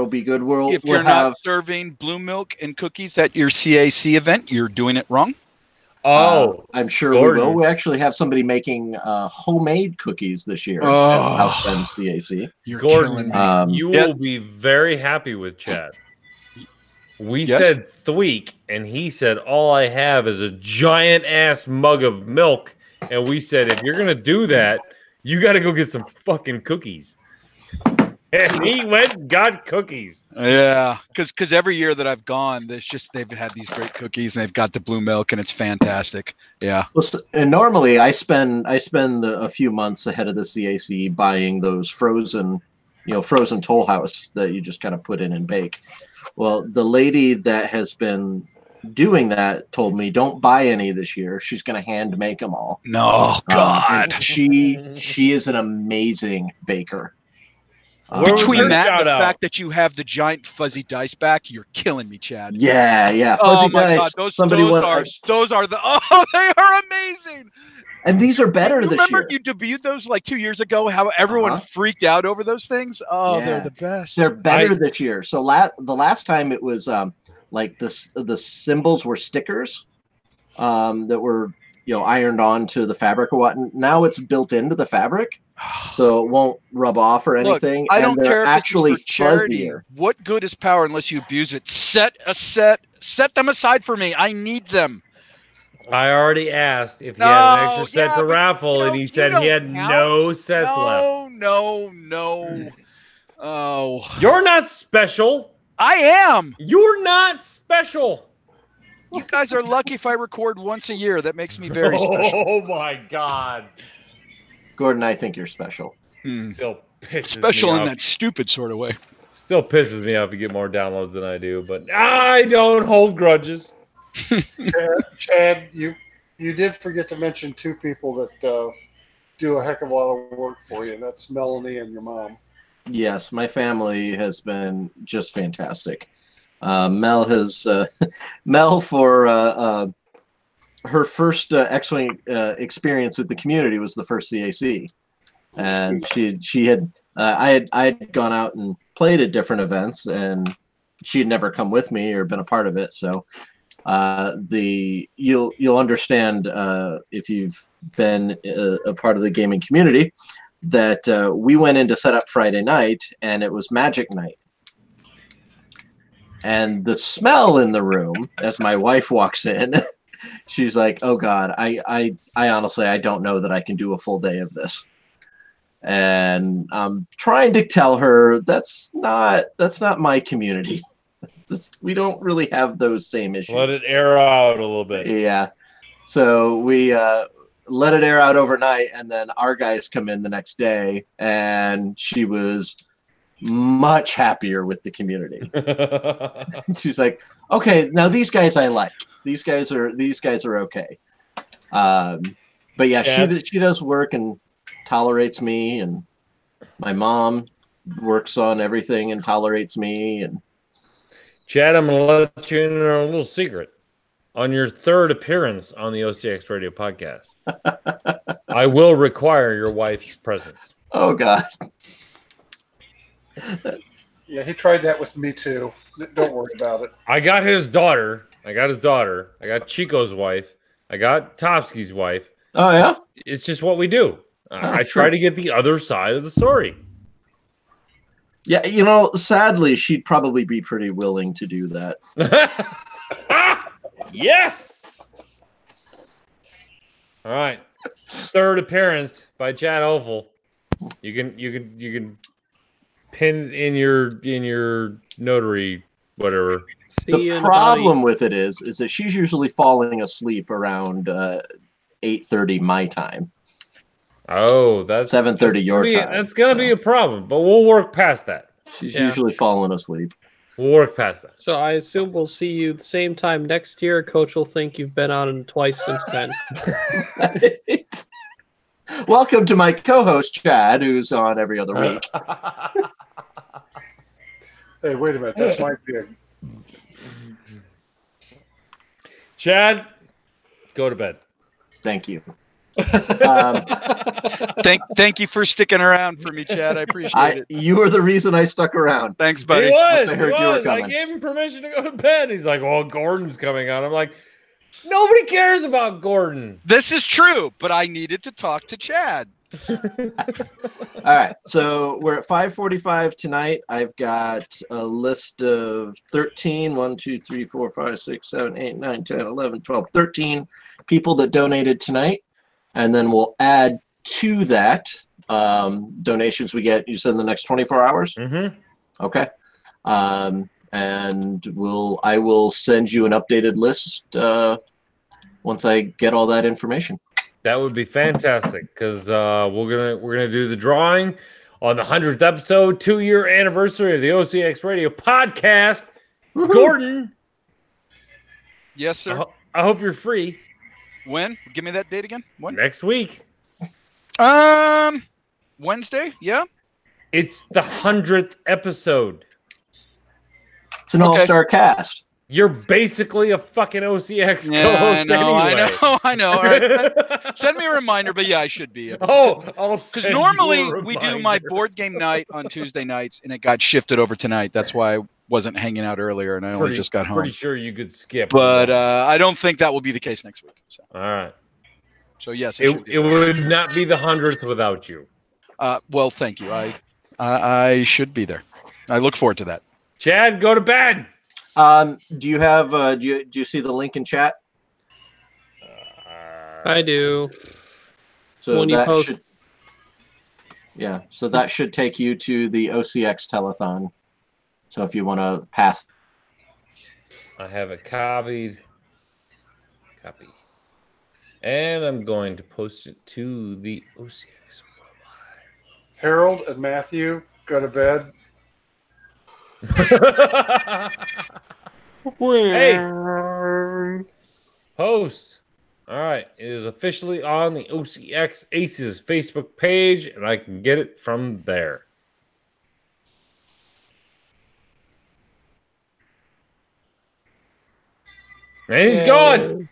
be good. If you're not serving blue milk and cookies at your CAC event, you're doing it wrong. Oh, I'm sure Gordon. we will. We actually have somebody making homemade cookies this year at House and CAC. You're Gordon, killing me. you will be very happy with Chad. We Yes? said thweek, and he said, all I have is a giant ass mug of milk. And we said, if you're going to do that, you got to go get some fucking cookies. And he went and got cookies. Yeah, because every year that I've gone, they've had these great cookies, and they've got the blue milk, and it's fantastic. Yeah. Well, and normally I spend a few months ahead of the CAC buying those frozen Toll House that you just kind of put in and bake. Well, the lady that has been doing that told me, don't buy any this year. She's going to hand make them all. No, God. And she is an amazing baker. Between that and the fact that you have the giant fuzzy dice back, you're killing me, Chad. Yeah. Oh Fuzzy my dice. God, those are they are amazing. And these are better this Remember year. you debuted those like 2 years ago? How everyone freaked out over those things? Oh, Yeah. They're the best. They're better this year. So the last time it was like the symbols were stickers that were ironed on to the fabric or what. Now it's built into the fabric, so it won't rub off or anything. Look, I don't care if actually it's for charity. fuzzier. What good is power unless you abuse it? Set them aside for me. I need them. I already asked if he had an extra set to but raffle, and he said he had no sets left. No. Oh, You're not special. I am. You're not special. You guys are lucky if I record once a year. That makes me very special. Oh my God. Gordon, I think you're special. Still pisses Special me in off. that stupid sort of way. Still pisses me off to get more downloads than I do, but I don't hold grudges. Chad, You did forget to mention two people that do a heck of a lot of work for you. And that's Melanie and your mom. Yes, my family has been just fantastic. Mel has Mel for her first X-wing experience with the community was the first CAC, and she had I had gone out and played at different events, and she had never come with me or been a part of it. So you'll understand if you've been a part of the gaming community that we went in to set up Friday night, and it was Magic Night. And the smell in the room as my wife walks in, she's like, "Oh God, I honestly I don't know that I can do a full day of this." And I'm trying to tell her that's not my community. We don't really have those same issues. Let it air out a little bit. Yeah. So we let it air out overnight, and then our guys come in the next day, and she was much happier with the community. She's like, "Okay, now these guys I like. These guys are okay." But yeah, she does work and tolerates me, and my mom works on everything and tolerates me. And Chad, I'm going to let you in on a little secret. On your third appearance on the OCX Radio podcast, I will require your wife's presence. Oh, God. Yeah, he tried that with me, too. Don't worry about it. I got his daughter. I got Chico's wife. I got Topsky's wife. Oh, yeah? It's just what we do. I sure. try to get the other side of the story. Yeah, sadly, she'd probably be pretty willing to do that. Yes. All right. Third appearance by Chad Hoefle. You can pin in your notary whatever. The problem with it is that she's usually falling asleep around 8:30 my time. Oh, that's 7:30 your time. That's gonna be a problem, but we'll work past that. She's usually falling asleep. We'll work past that. So I assume we'll see you the same time next year. Coach will think you've been on twice since then. Welcome to my co-host Chad, who's on every other week. Hey, wait a minute. That's my gig. Chad, go to bed. Thank you. Thank you for sticking around for me, Chad. I appreciate it. You were the reason I stuck around. Thanks, buddy. He was. I heard you were coming. I gave him permission to go to bed. He's like, "Well, Gordon's coming on." I'm like, "Nobody cares about Gordon." This is true, but I needed to talk to Chad. All right, so we're at 5:45 tonight. I've got a list of 13, 1, 2, 3, 4, 5, 6, 7, 8, 9, 10, 11, 12, 13 people that donated tonight. And then we'll add to that donations we get, you said, in the next 24 hours? Mm-hmm. Okay. And I will send you an updated list once I get all that information. That would be fantastic because we're gonna do the drawing on the 100th episode, 2-year anniversary of the OCX Radio podcast. Woo-hoo. Gordon, Yes, sir. I hope you're free. When? Give me that date again. When? Next week. Wednesday. Yeah. It's the 100th episode. It's an all-star cast. You're basically a fucking OCX co-host anyway. I know. All right. Send me a reminder, but yeah, I should be. Because normally we do my board game night on Tuesday nights, and it got shifted over tonight. That's why I wasn't hanging out earlier, and I only just got home. Pretty sure you could skip. But I don't think that will be the case next week. So. All right. So yes, it would not be the 100th without you. Well, thank you. I should be there. I look forward to that. Chad, go to bed. Do you have? Do you see the link in chat? I do. So when you post, yeah. So that should take you to the OCX telethon. So if you want to pass, I have it copied. Copy. And I'm going to post it to the OCX. Harold and Matthew, go to bed. Hey, host. All right. It is officially on the OCX Aces Facebook page, and I can get it from there. And he's gone.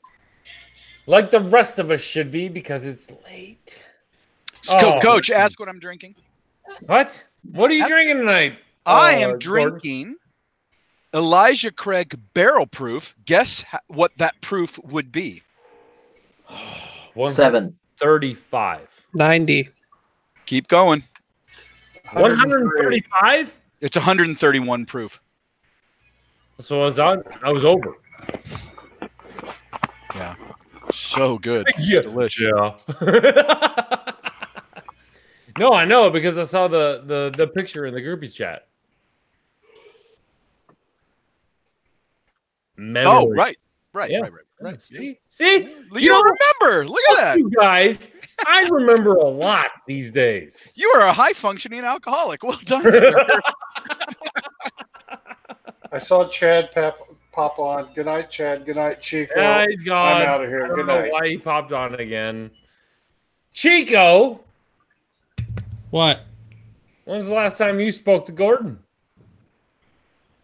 Like the rest of us should be because it's late. Coach, ask what I'm drinking. What? What are you drinking tonight? I am Gordon? drinking Elijah Craig Barrel Proof. Guess what that proof would be? 7. 35. 90. Keep going. 135? It's 131 proof. So I was over. Yeah. So good. Yeah. Delicious. Yeah. No, I know because I saw the picture in the groupies chat. Memory. Oh, right. Yeah. Right. See? You don't remember. Look at that. You guys, I remember a lot these days. You are a high-functioning alcoholic. Well done, sir. I saw Chad pop on. Good night, Chad. Good night, Chico. Yeah, he's gone. I'm out of here. I don't Good know night. why he popped on again. Chico, What? when's the last time you spoke to Gordon?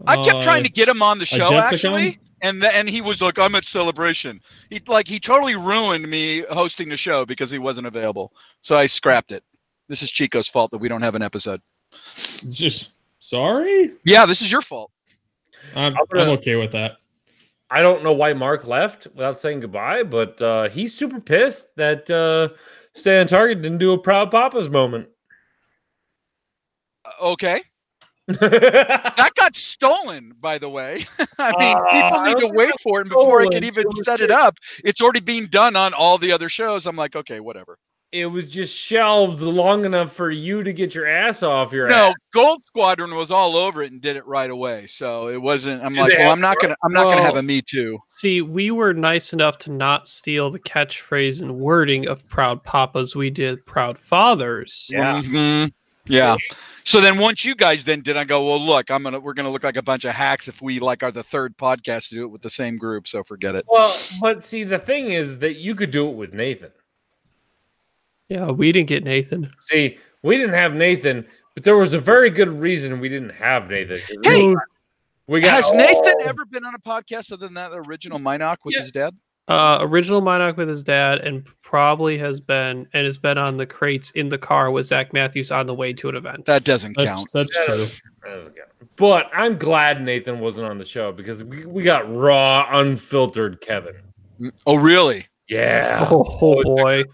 I kept trying to get him on the show, Adepticon? actually, and he was like, "I'm at Celebration." He totally ruined me hosting the show because he wasn't available. So I scrapped it. This is Chico's fault that we don't have an episode. It's just sorry. Yeah, this is your fault. I'm okay with that. I don't know why Mark left without saying goodbye, but he's super pissed that Stay on Target didn't do a Proud Papa's moment. Okay. That got stolen, by the way. I mean, people need to wait for it. And before I could even set it up, it's already being done on all the other shows. I'm like, okay, whatever. It was just shelved long enough for you to get your ass off your ass. No, Gold Squadron was all over it and did it right away. So it wasn't. I'm like, well, I'm not gonna have a Me Too. See, we were nice enough to not steal the catchphrase and wording of Proud Papas. We did Proud Fathers. Yeah. Mm-hmm. Yeah. So then once you guys then did, I go, well, look, we're gonna look like a bunch of hacks if we are the third podcast to do it with the same group. So forget it. Well, but see, the thing is that you could do it with Nathan. Yeah, we didn't get Nathan. See, we didn't have Nathan, but there was a very good reason we didn't have Nathan. Hey, has Nathan Oh. ever been on a podcast other than that original Minoc with his dad? Original Minoc with his dad, and probably has been on the crates in the car with Zach Matthews on the way to an event. That doesn't count. That's true. But I'm glad Nathan wasn't on the show because we got raw, unfiltered Kevin. Oh, really? Yeah. Oh boy.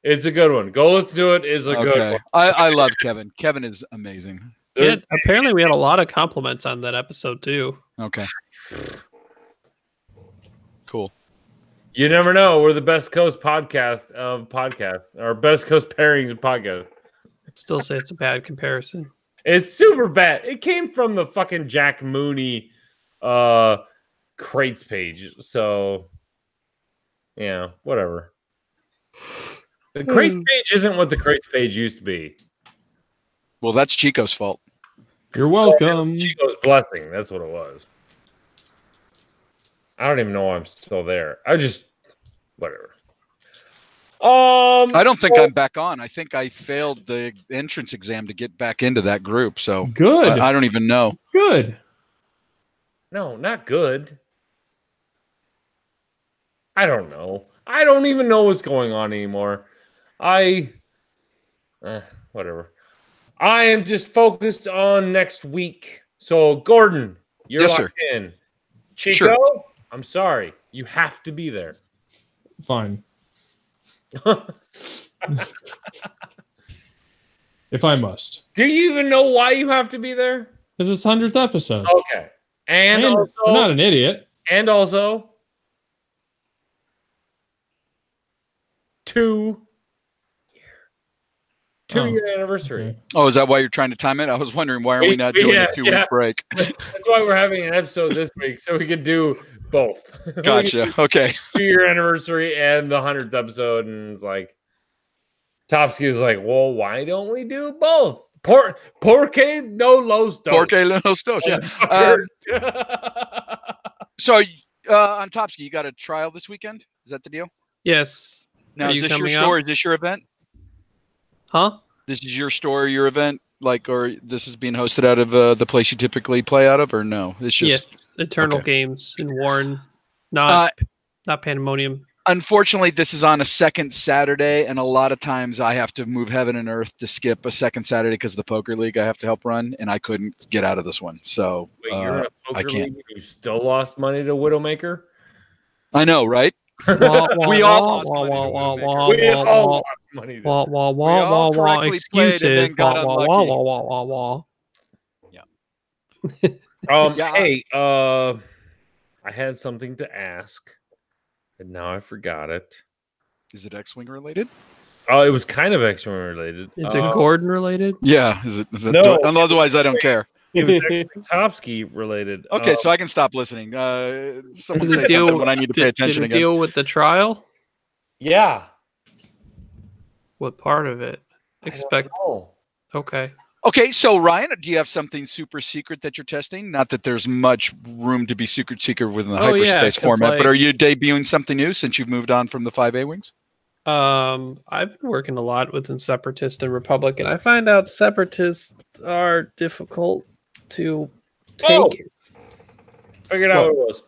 It's a good one. Go Let's Do It is a good one. I love Kevin. Kevin is amazing. Apparently, we had a lot of compliments on that episode too. Okay. Cool. You never know. We're the best coast podcast of podcasts, or best coast pairings of podcasts. Still say it's a bad comparison. It's super bad. It came from the fucking Jack Mooney crates page. So, yeah, whatever. The crates page isn't what the crates page used to be. Well, that's Chico's fault. You're welcome. Chico's blessing. That's what it was. I don't even know why I'm still there. Whatever. I don't think I'm back on. I think I failed the entrance exam to get back into that group. So good. I don't even know. Good. No, not good. I don't know. I don't even know what's going on anymore. Whatever. I am just focused on next week. So, Gordon, you're Yes, locked in. Chico, Sure. I'm sorry. You have to be there. Fine. If I must. Do you even know why you have to be there? This is 100th episode. Okay. And I'm also, not an idiot. And also, 2-year anniversary. Okay. Oh, is that why you're trying to time it? I was wondering why aren't we not doing a 2-week break? That's why we're having an episode this week, so we could do both. Gotcha. Okay. 2-year anniversary and the 100th episode, and it's like Topsky was like, "Well, why don't we do both? Porque no los dos. Porque los dos. Yeah. So on Topsky, you got a trial this weekend? Is that the deal? Yes. Now, Are is you this your coming store? up? Is this your event? Huh? This is your store, your event? Like, or this is being hosted out of the place you typically play out of, or no? It's just Yes. Eternal okay. Games in Warren, not Pandemonium. Unfortunately, this is on a second Saturday, and a lot of times I have to move heaven and earth to skip a second Saturday because of the poker league I have to help run, and I couldn't get out of this one. So Wait, you're in a I poker can't. league and you still lost money to Widowmaker? I know, right? We all lost money to Widowmaker. We all lost money to We all correctly played and then got unlucky. Yeah. Hey, I had something to ask, and now I forgot it. Is it X-Wing related? Oh, it was kind of X-Wing related. Is it Gordon related? Yeah. Is it No. Otherwise, I don't care. It was Topsky related. Okay, so I can stop listening. Someone Does say it deal, something when I need to pay attention did it again. deal with the trial? Yeah. What part of it? Expect. Okay. Okay, so Ryan, do you have something super secret that you're testing? Not that there's much room to be secret within the hyperspace format, but are you debuting something new since you've moved on from the 5A wings? I've been working a lot within Separatist and Republic, and I find out Separatists are difficult to take. Figured out what it was.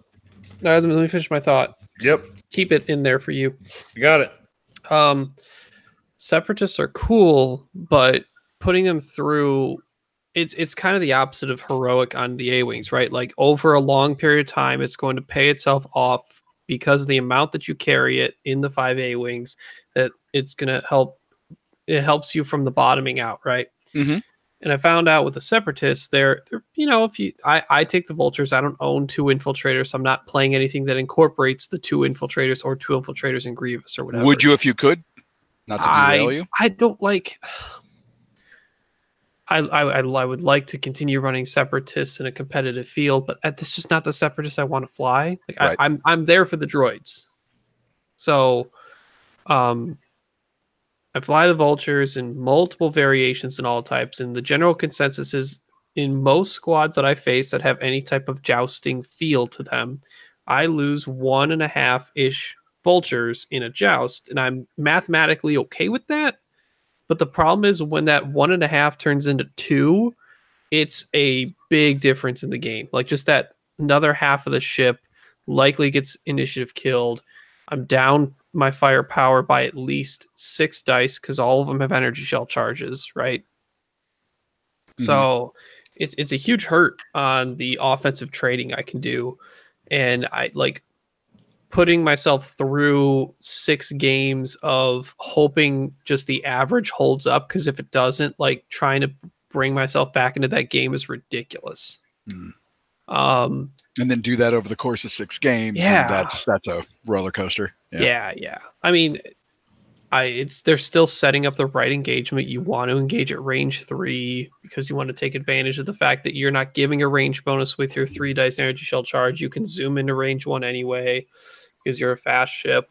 Let me finish my thought. Yep. Keep it in there for you. You got it. Separatists are cool, but putting them through it's kind of the opposite of heroic on the A-Wings, right? Like over a long period of time, it's going to pay itself off because of the amount that you carry it in the 5A wings, that it's going to help. It helps you from the bottoming out, right? Mm-hmm. And I found out with the Separatists, they're I take the Vultures. I don't own 2 infiltrators, so I'm not playing anything that incorporates the 2 infiltrators or 2 infiltrators in Grievous or whatever. Would you if you could? Not to derail you. I don't like. I would like to continue running Separatists in a competitive field, but that's just not the Separatist I want to fly. Like right. I'm there for the droids, so I fly the Vultures in multiple variations and all types, and the general consensus is in most squads that I face that have any type of jousting feel to them, I lose 1.5-ish Vultures in a joust, and I'm mathematically okay with that. But the problem is when that 1.5 turns into 2, it's a big difference in the game. Like just that another half of the ship likely gets initiative killed. I'm down my firepower by at least 6 dice because all of them have energy shell charges, right? Mm-hmm. So it's a huge hurt on the offensive trading I can do. And I like putting myself through 6 games of hoping just the average holds up, because if it doesn't, like trying to bring myself back into that game is ridiculous. And then do that over the course of 6 games, and that's a roller coaster. Yeah. I mean, they're still setting up the right engagement. You want to engage at range 3 because you want to take advantage of the fact that you're not giving a range bonus with your 3 dice energy shell charge. You can zoom into range 1 anyway because you're a fast ship.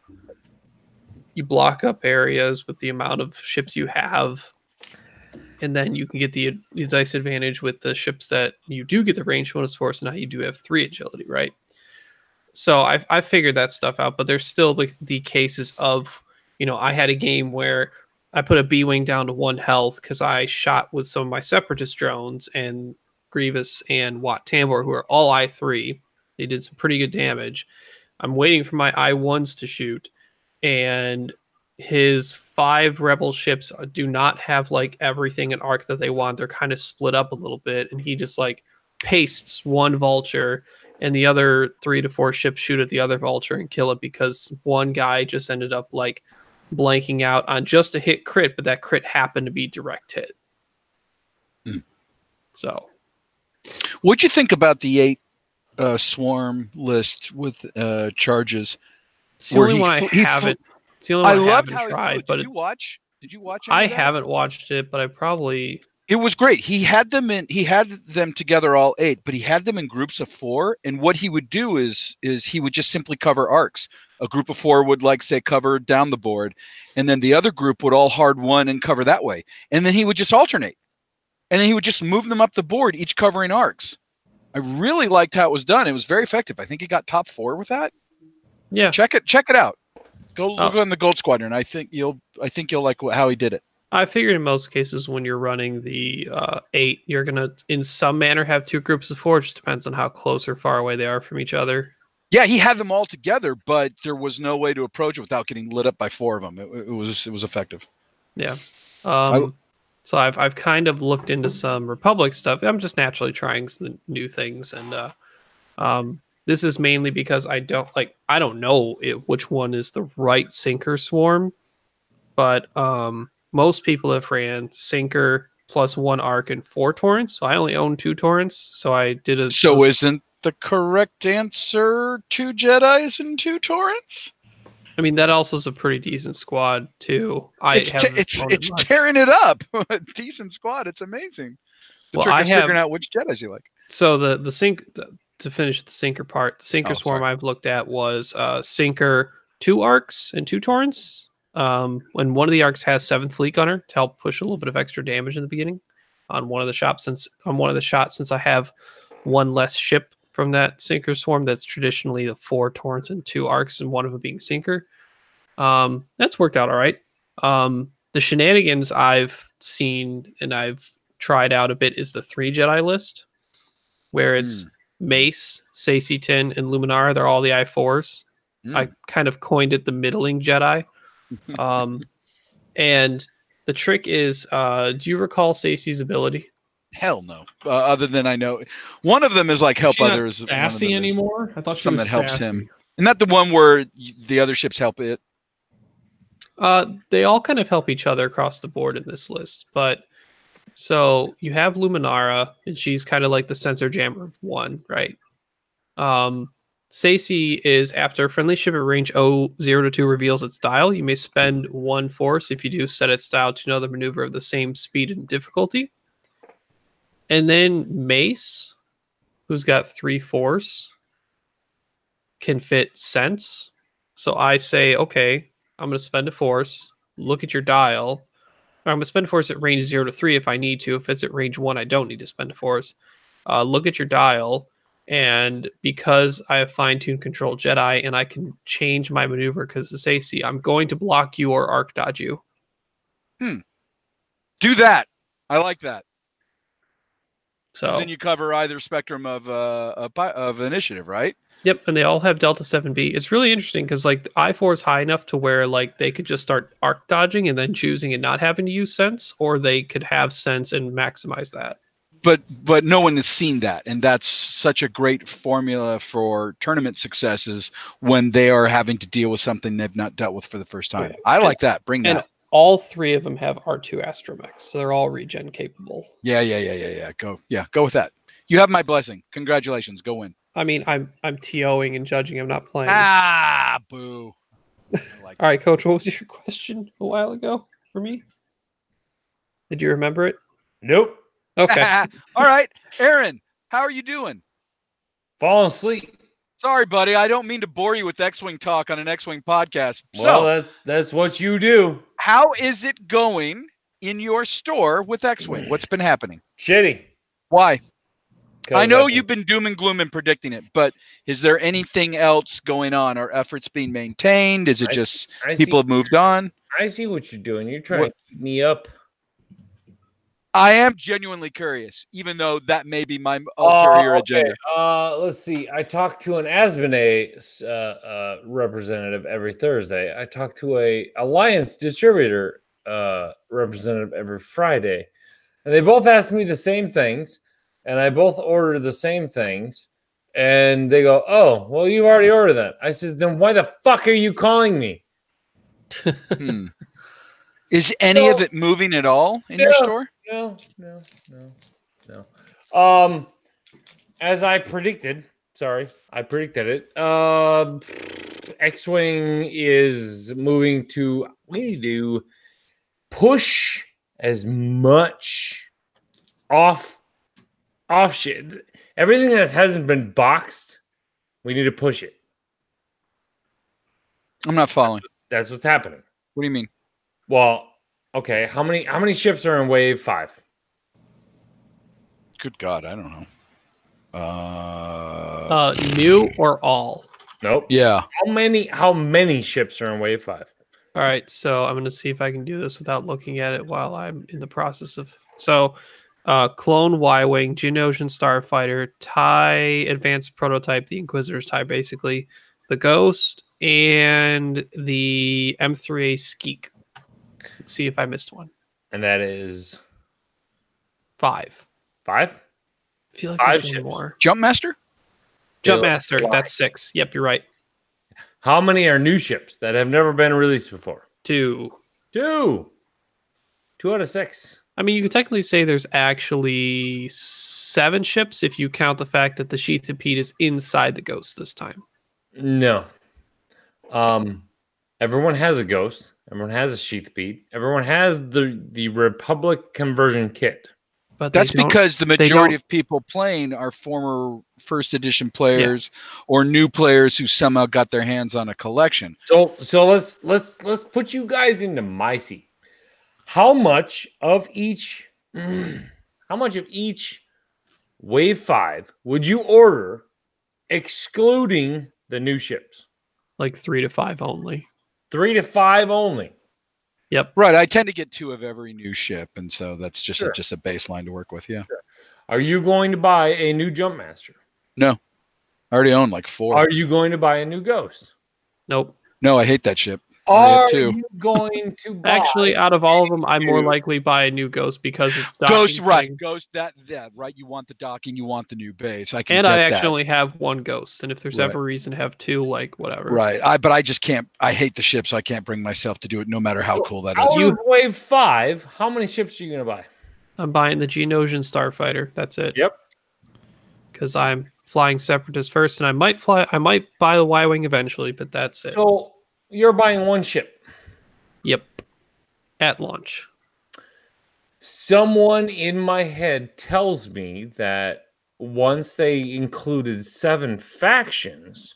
You block up areas with the amount of ships you have, and then you can get the dice advantage with the ships that you do get the range bonus for. So now you do have 3 agility, right? So I figured that stuff out, but there's still the cases of, I had a game where I put a B-Wing down to 1 health because I shot with some of my Separatist drones, and Grievous and Wat Tambor, who are all I3. They did some pretty good damage. I'm waiting for my I1s to shoot, and his 5 rebel ships do not have like everything in arc that they want. They're kind of split up a little bit, and he just like pastes 1 vulture, and the other 3 to 4 ships shoot at the other vulture and kill it because one guy just ended up like blanking out on just a hit crit, but that crit happened to be direct hit. So what'd you think about the 8 swarm list with charges? It's the only one I haven't. It's the only one I haven't tried. But did you watch? I haven't watched it, but I probably. It was great. He had them together, all 8, but he had them in groups of 4. And what he would do is he would just simply cover arcs. A group of 4 would say cover down the board, and then the other group would all hard 1 and cover that way. And then he would just alternate, and then he would just move them up the board, each covering arcs. I really liked how it was done. It was very effective. I think he got top 4 with that. Yeah, check it out. Go look on the Gold Squadron. I think you'll like how he did it. I figured in most cases when you're running the 8, you're gonna in some manner have 2 groups of 4. It just depends on how close or far away they are from each other. Yeah, he had them all together, but there was no way to approach it without getting lit up by 4 of them. It was effective. Yeah. So I've kind of looked into some Republic stuff. I'm just naturally trying some new things, and this is mainly because I don't know which one is the right sinker swarm, but most people have ran sinker plus 1 arc and 4 torrents. So I only own 2 torrents. So I did a. So isn't the correct answer 2 Jedis and 2 torrents? I mean, that also is a pretty decent squad too. It's tearing it up. Decent squad. It's amazing. The trick is figuring out which Jedis you like. So the sync to finish the sinker part. The sinker swarm I've looked at was sinker 2 arcs and 2 torrents. When one of the arcs has 7th Fleet Gunner to help push a little bit of extra damage in the beginning on one of the shots, since I have 1 less ship from that sinker swarm. That's traditionally the 4 torrents and 2 arcs, and one of them being sinker. That's worked out all right. The shenanigans I've seen and I've tried out a bit is the 3 Jedi list, where it's Mace, Sacy-Tin, and Luminara. They're all the I4s. I kind of coined it the middling Jedi. And the trick is, do you recall Sacy's ability? Hell no. Other than I know one of them is like help others. Sassy anymore? I thought she something was that helps sassy. him. Isn't that the one where the other ships help it? They all kind of help each other across the board in this list. But so you have Luminara, and she's kind of like the sensor jammer of 1, right? Sacy is after a friendly ship at range 0 to 2 reveals its dial. You may spend 1 force. If you do, set its dial to another maneuver of the same speed and difficulty. And then Mace, who's got 3 force, can fit sense. So I say, okay, I'm going to spend a force, look at your dial. Or I'm going to spend a force at range 0 to 3 if I need to. If it's at range 1, I don't need to spend a force. Look at your dial. And because I have fine-tuned control Jedi and I can change my maneuver because it's AC, I'm going to block you or arc dodge you. Do that. I like that. So then you cover either spectrum of initiative, right? Yep, and they all have Delta 7B. It's really interesting because like the I4 is high enough to where like they could just start arc dodging and then choosing and not having to use sense, or they could have sense and maximize that. But no one has seen that, and that's such a great formula for tournament successes when they are having to deal with something they've not dealt with for the first time. I like that. Bring that. All 3 of them have R2 astromechs, so they're all regen capable. Yeah. Go with that. You have my blessing. Congratulations. Go win. I mean, I'm TOing and judging. I'm not playing. Boo. All right, Coach. What was your question a while ago for me? Did you remember it? Nope. Okay. All right, Aaron. How are you doing? Falling asleep. Sorry, buddy. I don't mean to bore you with X-Wing talk on an X-Wing podcast. Well, that's what you do. How is it going in your store with X-Wing? What's been happening? Shitty. Why? I know you've been doom and gloom and predicting it, but is there anything else going on? Are efforts being maintained? Is it just people have moved on? I see what you're doing. You're trying to keep me up. I am genuinely curious, even though that may be my ulterior agenda. Let's see. I talk to an Asmodee representative every Thursday. I talk to a Alliance distributor representative every Friday. And they both ask me the same things, and I both order the same things. And they go, oh, well, you already ordered that. I says, then why the fuck are you calling me? Is any of it moving at all in your store? No. As I predicted, I predicted it. X-Wing is moving to push as much off shit. Everything that hasn't been boxed, we need to push it. I'm not following. That's what's happening. What do you mean? Well, okay. How many ships are in Wave 5? Good God, I don't know. New or all? Nope. Yeah. How many ships are in Wave 5? All right, so I'm going to see if I can do this without looking at it while I'm in the process of. So, Clone Y-Wing, Geonosian Starfighter, TIE Advanced Prototype, the Inquisitor's TIE, basically, the Ghost, and the M3A Skeek. Let's see if I missed one. And that is 5. 5? I feel like 5 there's ships. one more. Jumpmaster? Jumpmaster, that's 6. Yep, you're right. How many are new ships that have never been released before? 2. 2. 2 out of 6. I mean, you could technically say there's actually 7 ships if you count the fact that the Sheathipede is inside the Ghost this time. No. Everyone has a Ghost. Everyone has a Sheathipede. Everyone has the Republic conversion kit. But That's because the majority don't- of people playing are former first edition players or new players who somehow got their hands on a collection. So let's put you guys into my seat. How much of each Wave 5 would you order excluding the new ships? like 3 to 5 only. 3 to 5 only. Yep. Right. I tend to get 2 of every new ship, and so that's just Sure. just a baseline to work with. Yeah. Sure. Are you going to buy a new Jumpmaster? No. I already own like 4. Are you going to buy a new Ghost? Nope. No, I hate that ship. I Are have 2. you going to buy Actually, out of all of them, I'm more Two. likely buy a new Ghost because it's Ghost, docking right? thing. Ghost, that right. You want the docking, you want the new base. I can And get I that. actually only have 1 Ghost, and if there's Right. ever a reason to have 2, like whatever. Right. But I just can't. I hate the ship, so I can't bring myself to do it, no matter how cool that Out is. of Wave 5, how many ships are you going to buy? I'm buying the Geonosian Starfighter. That's it. Yep. Because I'm flying Separatist first, and I might buy the Y-Wing eventually, but that's it. So you're buying 1 ship. Yep. At launch. Someone in my head tells me that once they included 7 factions,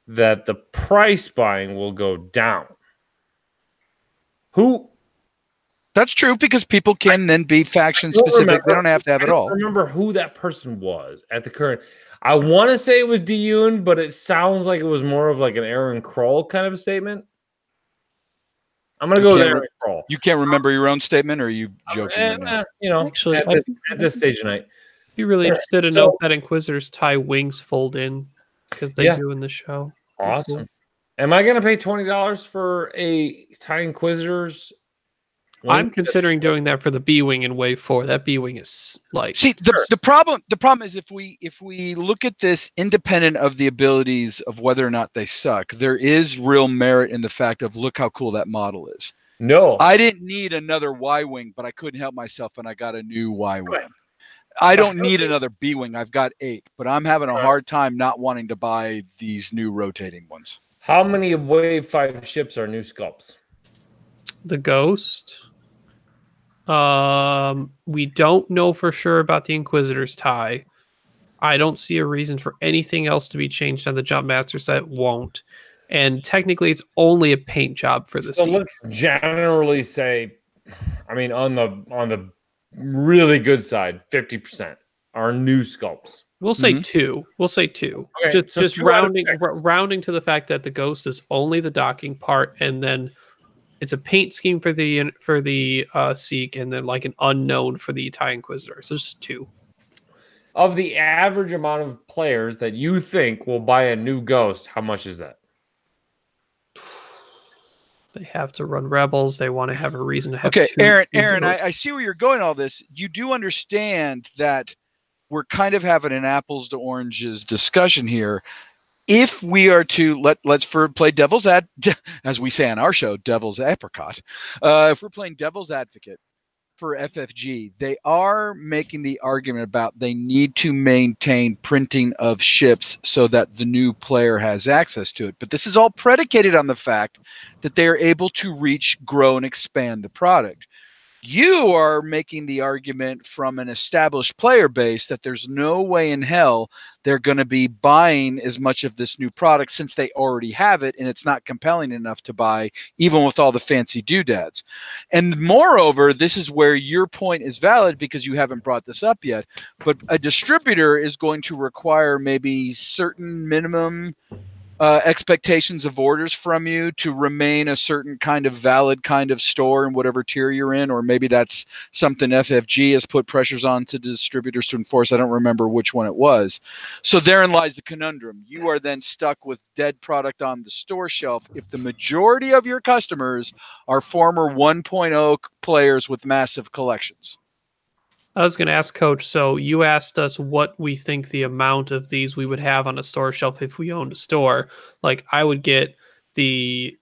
that the price buying will go down. Who? That's true because people can then be faction specific. They don't have to have I it don't all. remember who that person was at the current. I want to say it was Dune, but it sounds like it was more of like an Aaron Kroll kind of a statement. I'm gonna go with Aaron Kroll. You can't remember your own statement, or are you joking? Right now? You know, Actually, at this stage of night. I'd be really interested to So- know if that Inquisitor's tie wings fold in, because they Yeah. do in the show. Awesome. Am I gonna pay $20 for a TIE Inquisitors? I'm considering doing that for the B-Wing in Wave 4. That B-Wing is like... See, the problem is if we look at this independent of the abilities of whether or not they suck, there is real merit in the fact of look how cool that model is. No, I didn't need another Y-Wing, but I couldn't help myself and I got a new Y-Wing. I don't need another B-Wing. I've got 8, but I'm having a hard time not wanting to buy these new rotating ones. How many of Wave 5 ships are new sculpts? The Ghost. We don't know for sure about the Inquisitor's tie. I don't see a reason for anything else to be changed on the Jumpmaster set. Won't. And technically, it's only a paint job for the So seat. let's generally say, I mean, on the really good side, 50% are new sculpts. We'll say 2. We'll say 2. Okay, so just 2 out of rounding 6. rounding to the fact that the Ghost is only the docking part, and then it's a paint scheme for the Seek, and then like an unknown for the TIE Inquisitor. So just 2. Of the average amount of players that you think will buy a new Ghost, how much is that? They have to run Rebels. They want to have a reason to have. Okay, 2 Aaron, I see where you're going. All this, you do understand that we're kind of having an apples to oranges discussion here. If we are to let's play devil's as we say on our show, devil's apricot. If we're playing devil's advocate for FFG, they are making the argument about they need to maintain printing of ships so that the new player has access to it. But this is all predicated on the fact that they are able to reach, grow, and expand the product. You are making the argument from an established player base that there's no way in hell they're going to be buying as much of this new product since they already have it and it's not compelling enough to buy, even with all the fancy doodads. And moreover, this is where your point is valid because you haven't brought this up yet, but a distributor is going to require maybe certain minimum expectations of orders from you to remain a certain kind of valid kind of store in whatever tier you're in, or maybe that's something FFG has put pressures on to distributors to enforce. I don't remember which one it was. So therein lies the conundrum. You are then stuck with dead product on the store shelf if the majority of your customers are former 1.0 players with massive collections. I was going to ask Coach, so you asked us what we think the amount of these we would have on a store shelf if we owned a store. Like, I would get the,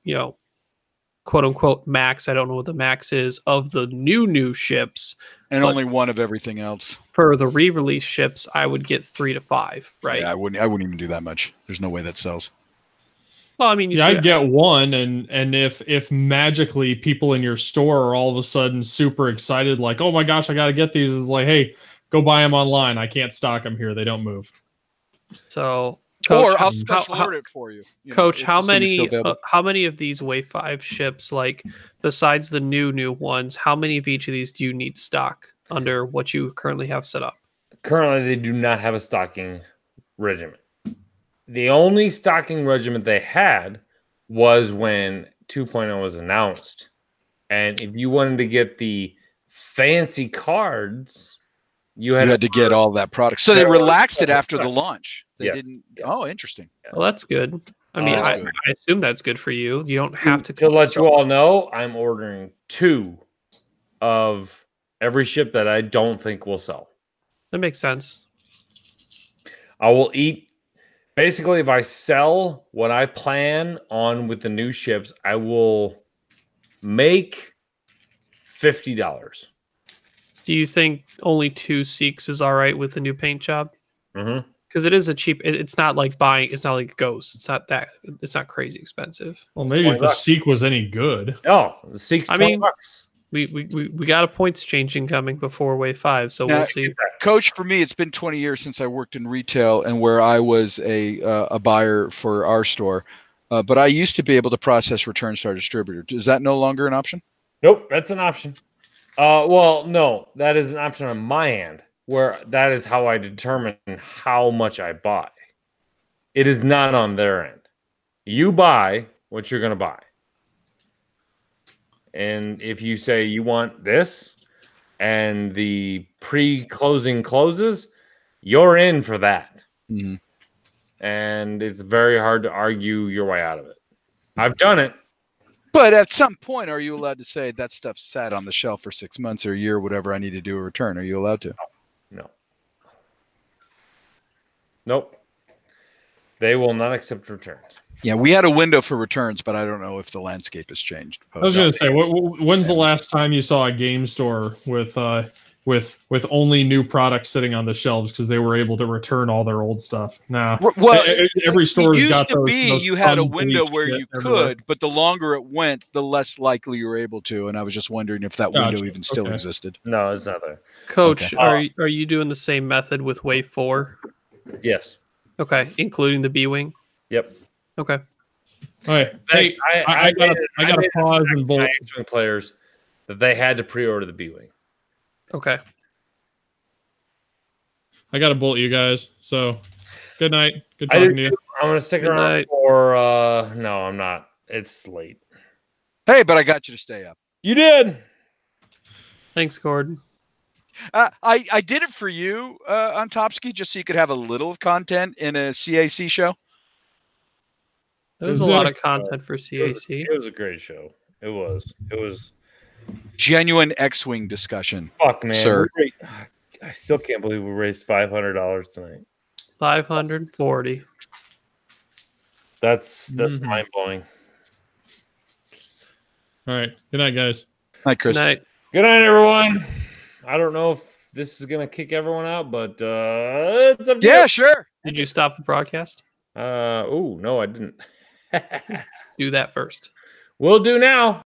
quote unquote max, I don't know what the max is, of the new ships. And only one of everything else. For the re-release ships, I would get 3 to 5, right? Yeah, I wouldn't even do that much. There's no way that sells. Well, I mean, I'd get one, and if magically people in your store are all of a sudden super excited, like, oh my gosh, I got to get these, it's like, hey, go buy them online. I can't stock them here. They don't move. So, Coach, or I'll special order it for you. Coach, how many of these Wave 5 ships, like, besides the new ones, how many of each of these do you need to stock under what you currently have set up? Currently, they do not have a stocking regimen. The only stocking regiment they had was when 2.0 was announced. And if you wanted to get the fancy cards, you had to get all that product. So they relaxed it after the launch. They didn't. Yes. Oh, interesting. Well, that's good. I mean, I assume that's good for you. You don't have to. To let you all know, I'm ordering 2 of every ship that I don't think will sell. That makes sense. I will eat. Basically, if I sell what I plan on with the new ships, I will make $50. Do you think only 2 Seeks is all right with the new paint job? Mm-hmm. Because it is a cheap. It's not like buying. It's not like Ghost. It's not that. It's not crazy expensive. Well, maybe if the Seek was any good. Oh, the Seek's $20. We got a points changing coming before Wave 5, so we'll see. Coach, for me, it's been 20 years since I worked in retail and where I was a buyer for our store. But I used to be able to process returns to our distributor. Is that no longer an option? Nope, that's an option. Well, no, that is an option on my end, where that is how I determine how much I buy. It is not on their end. You buy what you're going to buy. And if you say you want this and the pre-closing closes, you're in for that. Mm-hmm. And it's very hard to argue your way out of it. I've done it. But at some point, are you allowed to say that stuff sat on the shelf for 6 months or a year, whatever I need to do a return? Are you allowed to? No. Nope. They will not accept returns. Yeah, we had a window for returns, but I don't know if the landscape has changed. I was going to say, when's the last time you saw a game store with only new products sitting on the shelves because they were able to return all their old stuff? Nah. Well, every store's got those. You had a window where you could, but the longer it went, the less likely you were able to. And I was just wondering if that window even still existed. No, it's not there. Coach, are you doing the same method with Wave 4? Yes. Okay, including the B-Wing? Yep. Okay. All right. Hey, I got to pause and bullet players that they had to pre-order the B-Wing. Okay. I got to bullet you guys. So, good night. Good talking to you. I'm going to stick around for no, I'm not. It's late. Hey, but I got you to stay up. You did. Thanks, Gordon. I did it for you on Topsky just so you could have a little of content in a CAC show. There was a lot of content for CAC. It was a great show. It was genuine X-Wing discussion. Fuck, man. Sir. I still can't believe we raised $500 tonight. 540. That's mind blowing. All right. Good night, guys. Night, Chris. Good night. Good night, everyone. I don't know if this is gonna kick everyone out, but it's up to you. Sure. Did you stop the broadcast? Oh no, I didn't. Do that first. Will do now.